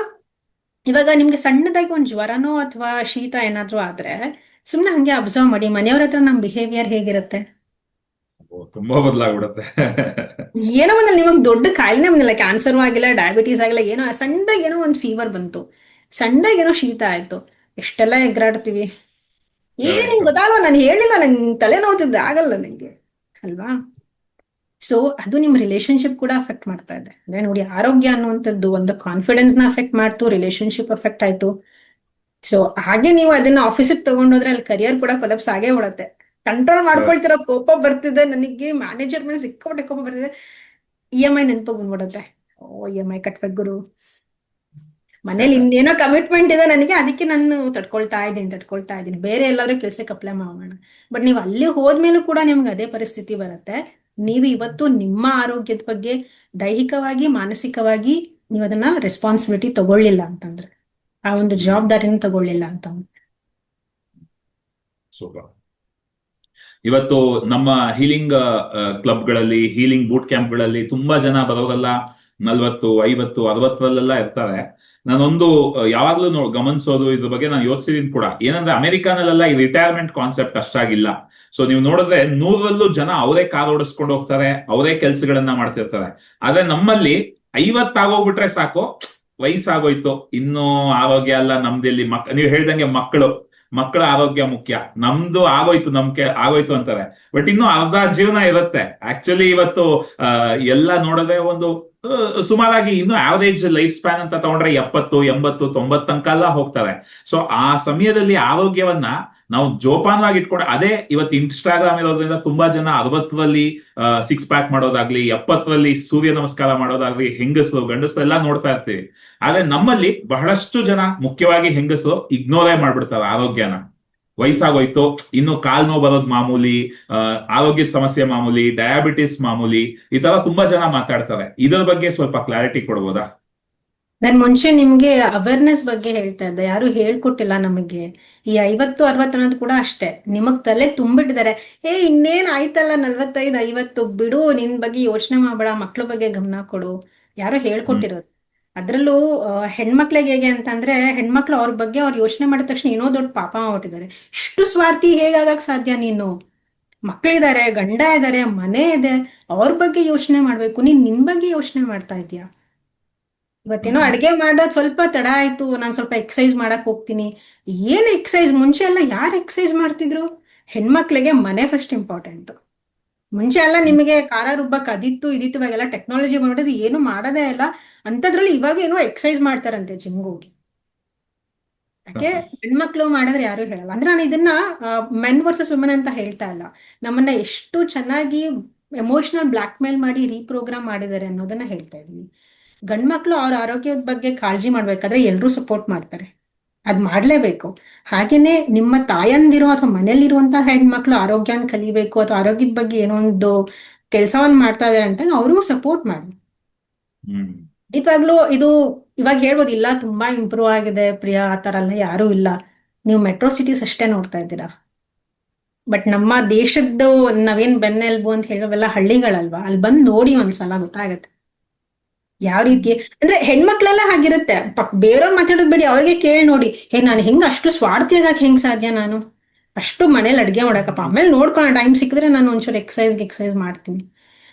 ಇವಾಗ ನಿಮ್ಗೆ ಸಣ್ಣದಾಗಿ ಒಂದು ಜ್ವರನೋ ಅಥವಾ ಶೀತ ಏನಾದ್ರೂ ಆದ್ರೆ ಸುಮ್ನೆ ಹಂಗೆ ಅಬ್ಸರ್ವ್ ಮಾಡಿ, ಮನೆಯವ್ರ ಹತ್ರ ನಮ್ ಬಿಹೇವಿಯರ್ ಹೇಗಿರುತ್ತೆ. ತುಂಬಾ ಬದಲಾಗ್ಬಿಡುತ್ತೆ. ಏನೋ ಒಂದಲ್ಲಿ ನಿಮಗ್ ದೊಡ್ಡ ಕಾಯಿಲೆ ಬಂದಿಲ್ಲ, ಕ್ಯಾನ್ಸರ್ ಆಗಿಲ್ಲ, ಡಯಾಬಿಟೀಸ್ ಆಗಿಲ್ಲ, ಏನೋ ಸಣ್ಣದಾಗಿ ಏನೋ ಒಂದು ಫೀವರ್ ಬಂತು, ಸಣ್ಣದಾಗಿ ಏನೋ ಶೀತ ಆಯ್ತು, ಎಷ್ಟೆಲ್ಲ ಎಗ್ರಾಡ್ತೀವಿ. ನಿಂಗೆ ಗೊತ್ತಾಗಲ್ವಾ? ನಾನು ಹೇಳಿಲ್ಲ, ನಂಗೆ ತಲೆ ನೋವುತ್ತಿದ್ದೆ, ಆಗಲ್ಲ ನಂಗೆ ಅಲ್ವಾ? ಸೊ ಅದು ನಿಮ್ ರಿಲೇಶನ್ಶಿಪ್ ಕೂಡ ಅಫೆಕ್ಟ್ ಮಾಡ್ತಾ ಇದೆ. ಅಂದ್ರೆ ನೋಡಿ, ಆರೋಗ್ಯ ಅನ್ನುವಂಥದ್ದು ಒಂದು ಕಾನ್ಫಿಡೆನ್ಸ್ ನ ಅಫೆಕ್ಟ್ ಮಾಡ್ತು, ರಿಲೇಶನ್ಶಿಪ್ ಅಫೆಕ್ಟ್ ಆಯ್ತು. ಸೊ ಹಾಗೆ ನೀವು ಅದನ್ನ ಆಫೀಸಿಗೆ ತಗೊಂಡೋದ್ರೆ ಅಲ್ಲಿ ಕರಿಯರ್ ಕೂಡ ಕೊಲಪ್ಸ್ ಆಗೇ ಬಿಡುತ್ತೆ. ಕಂಟ್ರೋಲ್ ಮಾಡ್ಕೊಳ್ತಿರೋ ಕೋಪ ಬರ್ತಿದೆ ನನಗೆ, ಮ್ಯಾನೇಜರ್ ಮೇಲೆ ಸಿಕ್ಕಾಪಟ್ಟೆ ಕೋಪ ಬರ್ತಿದೆ, EMI ನೆನಪಿಗೆ ಬಂದ್ಬಿಡುತ್ತೆ. EMI ಕಟ್ಬೇಕು ಗುರು, ಮನೇಲಿ ಇನ್ನೇನೋ ಕಮಿಟ್ಮೆಂಟ್ ಇದೆ ನನಗೆ, ಅದಕ್ಕೆ ನಾನು ತಡ್ಕೊಳ್ತಾ ಇದ್ದೀನಿ, ಬೇರೆ ಎಲ್ಲಾದ್ರೂ ಕೆಲ್ಸಕ್ಕೆ ಅಪ್ಲೈ ಮಾಡೋಣ. ಬಟ್ ನೀವು ಅಲ್ಲಿ ಹೋದ್ಮೇಲೂ ಕೂಡ ನಿಮ್ಗೆ ಅದೇ ಪರಿಸ್ಥಿತಿ ಬರುತ್ತೆ. ನೀವು ಇವತ್ತು ನಿಮ್ಮ ಆರೋಗ್ಯದ ಬಗ್ಗೆ ದೈಹಿಕವಾಗಿ ಮಾನಸಿಕವಾಗಿ ನೀವು ಅದನ್ನ ರೆಸ್ಪಾನ್ಸಿಬಿಲಿಟಿ ತಗೊಳ್ಳಿಲ್ಲ ಅಂತಂದ್ರೆ, ಆ ಒಂದು ಜವಾಬ್ದಾರಿನ ತಗೊಳ್ಳಿಲ್ಲ ಅಂತಂದ್ರೆ. ಸೂಪರ್. ಇವತ್ತು ನಮ್ಮ ಹೀಲಿಂಗ್ ಕ್ಲಬ್ಗಳಲ್ಲಿ, ಹೀಲಿಂಗ್ ಬೂಟ್ ಕ್ಯಾಂಪ್ಗಳಲ್ಲಿ ತುಂಬಾ ಜನ ಬರೋರೆಲ್ಲ 40, 50, 60ರಲ್ಲೆಲ್ಲ ಇರ್ತಾರೆ. ನಾನೊಂದು ಯಾವಾಗ್ಲೂ ಗಮನಿಸೋದು, ಇದ್ರ ಬಗ್ಗೆ ನಾನು ಯೋಚಿಸಿದೀನಿ ಕೂಡ, ಏನಂದ್ರೆ ಅಮೆರಿಕಾನಲ್ಲೆಲ್ಲ ಈ ರಿಟೈರ್ಮೆಂಟ್ ಕಾನ್ಸೆಪ್ಟ್ ಅಷ್ಟಾಗಿಲ್ಲ. ಸೊ ನೀವು ನೋಡಿದ್ರೆ 100ರಲ್ಲೂ ಜನ ಅವರೇ ಕಾರ್ ಓಡಿಸ್ಕೊಂಡು ಹೋಗ್ತಾರೆ, ಅವರೇ ಕೆಲ್ಸಗಳನ್ನ ಮಾಡ್ತಿರ್ತಾರೆ. ಆದ್ರೆ ನಮ್ಮಲ್ಲಿ 50 ಆಗೋಗ್ಬಿಟ್ರೆ ಸಾಕು, ವಯಸ್ಸಾಗೋಯ್ತು, ಇನ್ನು ಆರೋಗ್ಯ ಎಲ್ಲ ನಮ್ದಲ್ಲಿ. ನೀವು ಹೇಳ್ದಂಗೆ ಮಕ್ಕಳ ಆರೋಗ್ಯ ಮುಖ್ಯ, ನಮ್ದು ಆಗೋಯ್ತು ಅಂತಾರೆ. ಬಟ್ ಇನ್ನು ಅರ್ಧ ಜೀವನ ಇರುತ್ತೆ. ಆಕ್ಚುಲಿ ಇವತ್ತು ಎಲ್ಲ ನೋಡಿದ್ರೆ ಒಂದು ಸುಮಾರಾಗಿ ಇನ್ನು ಆವರೇಜ್ ಲೈಫ್ ಸ್ಪ್ಯಾನ್ ಅಂತ ತಗೊಂಡ್ರೆ 70, 80, 90 ತನಕ ಎಲ್ಲ ಹೋಗ್ತಾರೆ. ಸೊ ಆ ಸಮಯದಲ್ಲಿ ಆರೋಗ್ಯವನ್ನ ನಾವು ಜೋಪಾನವಾಗಿ ಇಟ್ಕೊಂಡು, ಅದೇ ಇವತ್ತು ಇನ್ಸ್ಟಾಗ್ರಾಮ್ ಇರೋದ್ರಿಂದ ತುಂಬಾ ಜನ 60ರಲ್ಲಿ 6 ಪ್ಯಾಕ್ ಮಾಡೋದಾಗ್ಲಿ, 70ರಲ್ಲಿ ಸೂರ್ಯ ನಮಸ್ಕಾರ ಮಾಡೋದಾಗ್ಲಿ, ಹೆಂಗಸರು ಗಂಡಸರು ಎಲ್ಲ ನೋಡ್ತಾ ಇರ್ತೀವಿ. ಆದ್ರೆ ನಮ್ಮಲ್ಲಿ ಬಹಳಷ್ಟು ಜನ, ಮುಖ್ಯವಾಗಿ ಹೆಂಗಸರು, ಇಗ್ನೋರೇ ಮಾಡ್ಬಿಡ್ತಾರೆ ಆರೋಗ್ಯನ. ವಯಸ್ಸಾಗೋಯ್ತು, ಇನ್ನು ಕಾಲ್ ನೋವು ಬರೋದು ಮಾಮೂಲಿ, ಆರೋಗ್ಯದ ಸಮಸ್ಯೆ ಮಾಮೂಲಿ, ಡಯಾಬಿಟಿಸ್ ಮಾಮೂಲಿ, ಈ ತರ ತುಂಬಾ ಜನ ಮಾತಾಡ್ತಾರೆ. ಇದರ ಬಗ್ಗೆ ಸ್ವಲ್ಪ ಕ್ಲಾರಿಟಿ ಕೊಡ್ಬೋದಾ? ನಾನ್ ಮುಂಚೆ ನಿಮ್ಗೆ ಅವೇರ್ನೆಸ್ ಬಗ್ಗೆ ಹೇಳ್ತಾ ಇದ್ದೆ, ಯಾರು ಹೇಳ್ಕೊಟ್ಟಿಲ್ಲ ನಮಗೆ. ಈ 50, 60 ಅನ್ನೋದು ಕೂಡ ಅಷ್ಟೇ, ನಿಮಗ್ ತಲೆ ತುಂಬಿಟ್ಟಿದ್ದಾರೆ. ಇನ್ನೇನ್ ಆಯ್ತಲ್ಲ 45, 50, ಬಿಡು, ನಿನ್ ಬಗ್ಗೆ ಯೋಚನೆ ಮಾಡ್ಬೇಡ, ಮಕ್ಳ ಬಗ್ಗೆ ಗಮನ ಕೊಡು. ಯಾರು ಹೇಳ್ಕೊಟ್ಟಿರೋದು. ಅದ್ರಲ್ಲೂ ಹೆಣ್ಮಕ್ಳಿಗೆ ಹೇಗೆ ಅಂತಂದ್ರೆ, ಹೆಣ್ಮಕ್ಳು ಅವ್ರ ಬಗ್ಗೆ ಅವ್ರು ಯೋಚನೆ ಮಾಡಿದ ತಕ್ಷಣ ಏನೋ ದೊಡ್ಡ ಪಾಪ ಮಾಡ್ಬಿಟ್ಟಿದ್ದಾರೆ. ಇಷ್ಟು ಸ್ವಾರ್ಥಿ ಹೇಗಾಗಕ್ ಸಾಧ್ಯ ನೀನು? ಮಕ್ಳಿದಾರೆ, ಗಂಡ ಇದಾರೆ, ಮನೆ ಇದೆ, ಅವ್ರ ಬಗ್ಗೆ ಯೋಚನೆ ಮಾಡ್ಬೇಕು, ನೀನ್ ನಿನ್ ಬಗ್ಗೆ ಯೋಚನೆ ಮಾಡ್ತಾ ಇದೀಯಾ? ಇವತ್ತೇನೋ ಅಡ್ಗೆ ಮಾಡೋದ್ ಸ್ವಲ್ಪ ತಡ ಆಯ್ತು, ನಾನ್ ಸ್ವಲ್ಪ ಎಕ್ಸಸೈಸ್ ಮಾಡಕ್ ಹೋಗ್ತೀನಿ. ಏನ್ ಎಕ್ಸಸೈಸ್? ಮುಂಚೆ ಎಲ್ಲ ಯಾರು ಎಕ್ಸಸೈಸ್ ಮಾಡ್ತಿದ್ರು? ಹೆಣ್ಮಕ್ಳಿಗೆ ಮನೆ ಫಸ್ಟ್ ಇಂಪಾರ್ಟೆಂಟ್. ಮುಂಚೆ ಎಲ್ಲ ನಿಮಗೆ ಖಾರ ರುಬ್ಬಕ್ ಅದಿತ್ತು ಇದಿತ್ತು, ಇವಾಗೆಲ್ಲ ಟೆಕ್ನಾಲಜಿ ಬಂದ್ಬಿಟ್ಟಿದೆ, ಏನು ಮಾಡೋದೇ ಇಲ್ಲ. ಅಂತದ್ರಲ್ಲಿ ಇವಾಗ ಏನೋ ಎಕ್ಸಸೈಸ್ ಮಾಡ್ತಾರಂತೆ ಜಿಮ್ಗೆ ಹೋಗಿ. ಯಾಕೆ ಹೆಣ್ಮಕ್ಳು ಮಾಡಿದ್ರೆ ಯಾರು ಹೇಳಲ್ಲ. ಅಂದ್ರೆ ನಾನು ಇದನ್ನ ಮೆನ್ ವರ್ಸಸ್ ವಿಮೆನ್ ಅಂತ ಹೇಳ್ತಾ ಇಲ್ಲ, ನಮ್ಮನ್ನ ಎಷ್ಟು ಚೆನ್ನಾಗಿ ಎಮೋಷನಲ್ ಬ್ಲಾಕ್ ಮೇಲ್ ಮಾಡಿ ರೀಪ್ರೋಗ್ರಾಮ್ ಮಾಡಿದ್ದಾರೆ ಅನ್ನೋದನ್ನ ಹೇಳ್ತಾ ಇದೀನಿ. ಗಂಡ್ಮಕ್ಳು ಅವ್ರ ಆರೋಗ್ಯದ ಬಗ್ಗೆ ಕಾಳಜಿ ಮಾಡ್ಬೇಕಾದ್ರೆ ಎಲ್ರೂ ಸಪೋರ್ಟ್ ಮಾಡ್ತಾರೆ, ಅದ್ ಮಾಡ್ಲೇಬೇಕು. ಹಾಗೇನೆ ನಿಮ್ಮ ತಾಯಂದಿರೋ ಅಥವಾ ಮನೇಲಿರುವಂತಹ ಹೆಣ್ಮಕ್ಳು ಆರೋಗ್ಯನ ಕಲಿಬೇಕು ಅಥವಾ ಆರೋಗ್ಯದ ಬಗ್ಗೆ ಏನೋ ಒಂದು ಕೆಲಸವನ್ನ ಮಾಡ್ತಾ ಇದಾರೆ ಅಂತ ಅವ್ರಿಗೂ ಸಪೋರ್ಟ್ ಮಾಡಿ. ಖಂಡಿತವಾಗ್ಲೂ ಇದು ಇವಾಗ ಹೇಳ್ಬೋದು, ಇಲ್ಲ ತುಂಬಾ ಇಂಪ್ರೂವ್ ಆಗಿದೆ ಪ್ರಿಯಾ, ಆ ತರ ಎಲ್ಲ ಯಾರು ಇಲ್ಲ. ನೀವು ಮೆಟ್ರೋ ಸಿಟೀಸ್ ಅಷ್ಟೇ ನೋಡ್ತಾ ಇದ್ದೀರಾ. ಬಟ್ ನಮ್ಮ ದೇಶದ್ದು ನಾವೇನ್ ಬೆನ್ನೆಲ್ಬು ಅಂತ ಹೇಳೋವೆಲ್ಲ ಹಳ್ಳಿಗಳಲ್ವಾ, ಅಲ್ಲಿ ಬಂದ್ ನೋಡಿ ಒಂದ್ಸಲ ಗೊತ್ತಾಗತ್ತೆ ಯಾವ ರೀತಿ. ಅಂದ್ರೆ ಹೆಣ್ಮಕ್ಳೆಲ್ಲ ಹಾಗಿರುತ್ತೆ, ಬೇರೆಯವ್ರು ಮಾತಾಡೋದ್ ಬೇಡಿ, ಅವ್ರಿಗೆ ಕೇಳಿ ನೋಡಿ, ನಾನು ಹೆಂಗ್ ಅಷ್ಟು ಸ್ವಾರ್ಥಿಯಾಗಕ್ಕೆ ಹೆಂಗ್ ಸಾಧ್ಯ? ನಾನು ಅಷ್ಟು ಮನೇಲಿ ಅಡ್ಗೆ ಮಾಡಕಪ್ಪ, ಆಮೇಲೆ ನೋಡ್ಕೊಳ್ಳೋ ಟೈಮ್ ಸಿಕ್ಕಿದ್ರೆ ನಾನು ಒಂಚೂರು ಎಕ್ಸಸೈಸ್ ಮಾಡ್ತೀನಿ.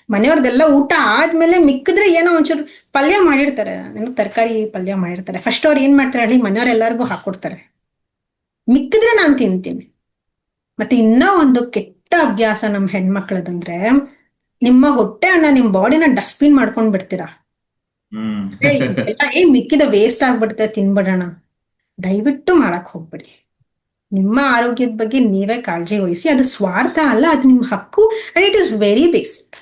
ಮನೆಯವ್ರದೆಲ್ಲ ಊಟ ಆದ್ಮೇಲೆ ಮಿಕ್ಕಿದ್ರೆ ಏನೋ ಒಂಚೂರು ಪಲ್ಯ ಮಾಡಿರ್ತಾರೆ, ತರಕಾರಿ ಪಲ್ಯ ಮಾಡಿರ್ತಾರೆ. ಫಸ್ಟ್ ಅವ್ರು ಏನ್ ಮಾಡ್ತಾರೆ ಹೇಳಿ, ಮನೆಯವ್ರೆಲ್ಲರಿಗೂ ಹಾಕೊಡ್ತಾರೆ, ಮಿಕ್ಕಿದ್ರೆ ನಾನು ತಿಂತೀನಿ. ಮತ್ತೆ ಇನ್ನೂ ಒಂದು ಕೆಟ್ಟ ಅಭ್ಯಾಸ ನಮ್ ಹೆಣ್ಮಕ್ಳದಂದ್ರೆ, ನಿಮ್ಮ ಹೊಟ್ಟೆಯನ್ನ ನಿಮ್ ಬಾಡಿನ ಡಸ್ಟ್ಬಿನ್ ಮಾಡ್ಕೊಂಡ್ ಬಿಡ್ತೀರಾ. ಮಿಕ್ಕಿದ ವೇಸ್ಟ್ ಆಗ್ಬಿಡುತ್ತೆ, ತಿನ್ಬಿಡೋಣ. ದಯವಿಟ್ಟು ಮಾಡಕ್ ಹೋಗ್ಬಿಡಿ. ನಿಮ್ಮ ಆರೋಗ್ಯದ ಬಗ್ಗೆ ನೀವೇ ಕಾಳಜಿ ವಹಿಸಿ. ಅದು ಸ್ವಾರ್ಥ ಅಲ್ಲ, ಅದು ನಿಮ್ ಹಕ್ಕು, and it is very basic.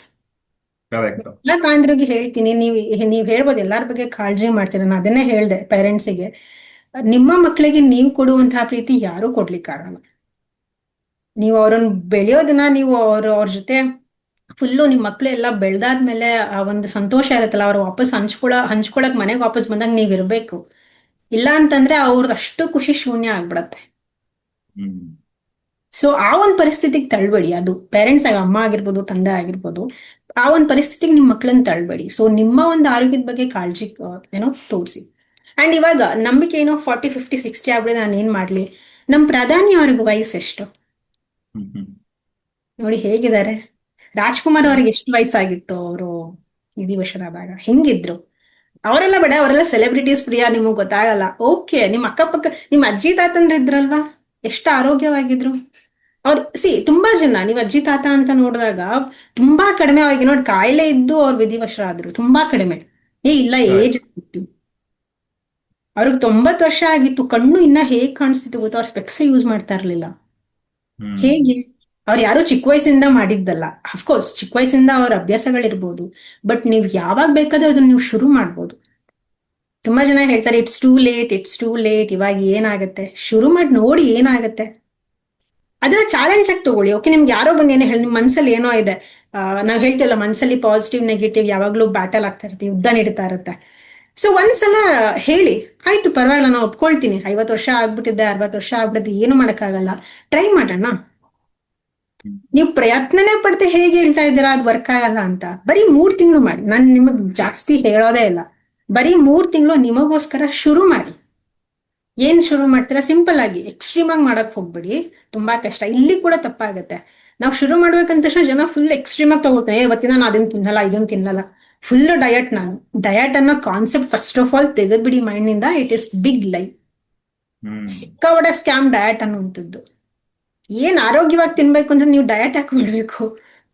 ಎಲ್ಲ ತಾಂದ್ರಿಗೆ ಹೇಳ್ತೀನಿ, ನೀವ್ ಹೇಳ್ಬೋದು ಎಲ್ಲಾರ ಬಗ್ಗೆ ಕಾಳಜಿ ಮಾಡ್ತೀರ. ನಾನು ಅದನ್ನೇ ಹೇಳ್ದೆ ಪೇರೆಂಟ್ಸಿಗೆ, ನಿಮ್ಮ ಮಕ್ಕಳಿಗೆ ನೀವು ಕೊಡುವಂತಹ ಪ್ರೀತಿ ಯಾರು ಕೊಡ್ಲಿಕ್ಕಾಗಲ್ಲ. ನೀವು ಅವ್ರನ್ನ ಬೆಳೆಯೋದನ್ನ, ನೀವು ಅವ್ರ ಜೊತೆ ಫುಲ್ಲು ನಿಮ್ ಮಕ್ಳು ಎಲ್ಲ ಬೆಳ್ದಾದ್ಮೇಲೆ ಆ ಒಂದು ಸಂತೋಷ ಇರುತ್ತಲ್ಲ, ಅವ್ರು ವಾಪಸ್ ಹಂಚ್ಕೊಳಕ್ ಮನೆಗೆ ವಾಪಸ್ ಬಂದಾಗ ನೀವ್ ಇರ್ಬೇಕು. ಇಲ್ಲ ಅಂತಂದ್ರೆ ಅವ್ರದ್ದು ಅಷ್ಟು ಖುಷಿ ಶೂನ್ಯ ಆಗ್ಬಿಡತ್ತೆ. ಸೊ ಆ ಒಂದು ಪರಿಸ್ಥಿತಿಗೆ ತಳ್ಬೇಡಿ. ಅದು ಪೇರೆಂಟ್ಸ್ ಆಗಿ, ಅಮ್ಮ ಆಗಿರ್ಬೋದು, ತಂದೆ ಆಗಿರ್ಬೋದು, ಆ ಒಂದು ಪರಿಸ್ಥಿತಿಗೆ ನಿಮ್ ಮಕ್ಳನ್ನ ತಳ್ಬೇಡಿ. ಸೊ ನಿಮ್ಮ ಒಂದು ಆರೋಗ್ಯದ ಬಗ್ಗೆ ಕಾಳಜಿ ತೋರಿಸಿ. ಅಂಡ್ ಇವಾಗ ನಂಬಿಕೆ ಏನೋ 40, 50, 60 ಆಗ್ಬಿಡಿ, ನಾನು ಏನ್ ಮಾಡ್ಲಿ? ನಮ್ ಪ್ರಧಾನಿ ಅವ್ರಿಗೆ ವಯಸ್ಸು ಎಷ್ಟು ನೋಡಿ, ಹೇಗಿದ್ದಾರೆ. ರಾಜ್ಕುಮಾರ್ ಅವ್ರಿಗೆ ಎಷ್ಟು ವಯಸ್ಸಾಗಿತ್ತು ಅವರು ವಿಧಿವಶರಾದಾಗ, ಹೆಂಗಿದ್ರು? ಅವರೆಲ್ಲ ಬೇಡ, ಅವರೆಲ್ಲ ಸೆಲೆಬ್ರಿಟೀಸ್ ಪ್ರಿಯಾ, ನಿಮಗ್ ಗೊತ್ತಾಗಲ್ಲ. ಓಕೆ, ನಿಮ್ ಅಕ್ಕಪಕ್ಕ ನಿಮ್ ಅಜ್ಜಿ ತಾತಂದ್ರ ಇದ್ರಲ್ವಾ, ಎಷ್ಟು ಆರೋಗ್ಯವಾಗಿದ್ರು. ತುಂಬಾ ಜನ ನೀವು ಅಜ್ಜಿ ತಾತ ಅಂತ ನೋಡಿದಾಗ ತುಂಬಾ ಕಡಿಮೆ ಅವ್ರಿಗೆ ನೋಡಿ ಕಾಯಿಲೆ ಇದ್ದು ಅವ್ರು ವಿಧಿವಶರಾದ್ರು, ತುಂಬಾ ಕಡಿಮೆ. ಇಲ್ಲ ಏಜ್ ಆಗಿತ್ತು ಅವ್ರಿಗೆ, 90 ವರ್ಷ ಆಗಿತ್ತು, ಕಣ್ಣು ಇನ್ನ ಹೇಗ್ ಕಾಣಿಸ್ತಿತ್ತು ಗೊತ್ತಾ, ಅವ್ರು ಸ್ಪೆಕ್ಸ್ ಯೂಸ್ ಮಾಡ್ತಾ ಇರ್ಲಿಲ್ಲ. ಹೇಗೆ? ಅವ್ರು ಯಾರು ಚಿಕ್ಕ ವಯಸ್ಸಿಂದ ಮಾಡಿದ್ದಲ್ಲ. ಅಫ್ಕೋರ್ಸ್ ಚಿಕ್ಕ ವಯಸ್ಸಿಂದ ಅವ್ರ ಅಭ್ಯಾಸಗಳಿರ್ಬೋದು, ಬಟ್ ನೀವು ಯಾವಾಗ ಬೇಕಾದ್ರೂ ಅದನ್ನ ನೀವು ಶುರು ಮಾಡ್ಬೋದು. ತುಂಬಾ ಜನ ಹೇಳ್ತಾರೆ it's too late, it's too late, ಇವಾಗ ಏನಾಗತ್ತೆ, ಶುರು ಮಾಡಿ ನೋಡಿ ಏನಾಗತ್ತೆ. ಅದನ್ನ ಚಾಲೆಂಜ್ ಆಗಿ ತಗೊಳ್ಳಿ. ಓಕೆ, ನಿಮ್ಗೆ ಯಾರೋ ಬಂದು ಏನೋ ಹೇಳಿ, ನಿಮ್ ಮನ್ಸಲ್ಲಿ ಏನೋ ಇದೆ, ನಾವ್ ಹೇಳ್ತೀವಲ್ಲ ಮನ್ಸಲ್ಲಿ ಪಾಸಿಟಿವ್ ನೆಗೆಟಿವ್ ಯಾವಾಗ್ಲೂ ಬ್ಯಾಟಲ್ ಆಗ್ತಾ ಇರುತ್ತೆ, ಯುದ್ಧ ನಡೀತಾ ಇರುತ್ತೆ. ಸೊ ಒಂದ್ಸಲ ಹೇಳಿ, ಆಯ್ತು ಪರವಾಗಿಲ್ಲ ನಾನು ಒಪ್ಕೊಳ್ತೀನಿ, 50 ವರ್ಷ ಆಗ್ಬಿಟ್ಟಿದ್ದೆ, 60 ವರ್ಷ ಆಗ್ಬಿಟ್ಟಿದ್ದೆ, ಏನು ಮಾಡಕ್ಕಾಗಲ್ಲ, ಟ್ರೈ ಮಾಡೋಣ. ನೀವು ಪ್ರಯತ್ನನೇ ಪಡ್ತೆ ಹೇಗೆ ಹೇಳ್ತಾ ಇದ್ದೀರಾ ಅದು ವರ್ಕ್ ಆಗಲ್ಲ ಅಂತ. ಬರೀ 3 ತಿಂಗಳು ಮಾಡಿ, ನಾನು ನಿಮಗ್ ಜಾಸ್ತಿ ಹೇಳೋದೇ ಇಲ್ಲ. ಬರೀ 3 ತಿಂಗಳು ನಿಮಗೋಸ್ಕರ ಶುರು ಮಾಡಿ. ಏನ್ ಶುರು ಮಾಡ್ತೀರಾ? ಸಿಂಪಲ್ ಆಗಿ, ಎಕ್ಸ್ಟ್ರೀಮ್ ಆಗಿ ಮಾಡಕ್ ಹೋಗ್ಬೇಡಿ, ತುಂಬಾ ಕಷ್ಟ. ಇಲ್ಲಿ ಕೂಡ ತಪ್ಪಾಗತ್ತೆ. ನಾವು ಶುರು ಮಾಡ್ಬೇಕಂತ ತಕ್ಷಣ ಜನ ಫುಲ್ ಎಕ್ಸ್ಟ್ರೀಮ್ ಆಗಿ ತಗೋತಾರೆ, ಇವತ್ತಿನ ನಾನು ಅದನ್ನ ತಿನ್ನಲ್ಲ, ಇದನ್ನ ತಿನ್ನಲ್ಲ, ಫುಲ್ ಡಯಟ್. ನಾನು ಡಯಟ್ ಅನ್ನೋ ಕಾನ್ಸೆಪ್ಟ್ ಫಸ್ಟ್ ಆಫ್ ಆಲ್ ತೆಗೆದ್ಬಿಡಿ ಮೈಂಡ್ ನಿಂದ. ಇಟ್ ಇಸ್ ಬಿಗ್ ಲೈ, ಸಿಕ್ಕಾಪಟ್ಟೆ ಸ್ಕ್ಯಾಮ್ ಡಯಟ್ ಅನ್ನುವಂಥದ್ದು. ಏನ್ ಆರೋಗ್ಯವಾಗಿ ತಿನ್ಬೇಕು ಅಂದ್ರೆ ನೀವು ಡಯಟ್ ಯಾಕೆ ಮಾಡ್ಬೇಕು?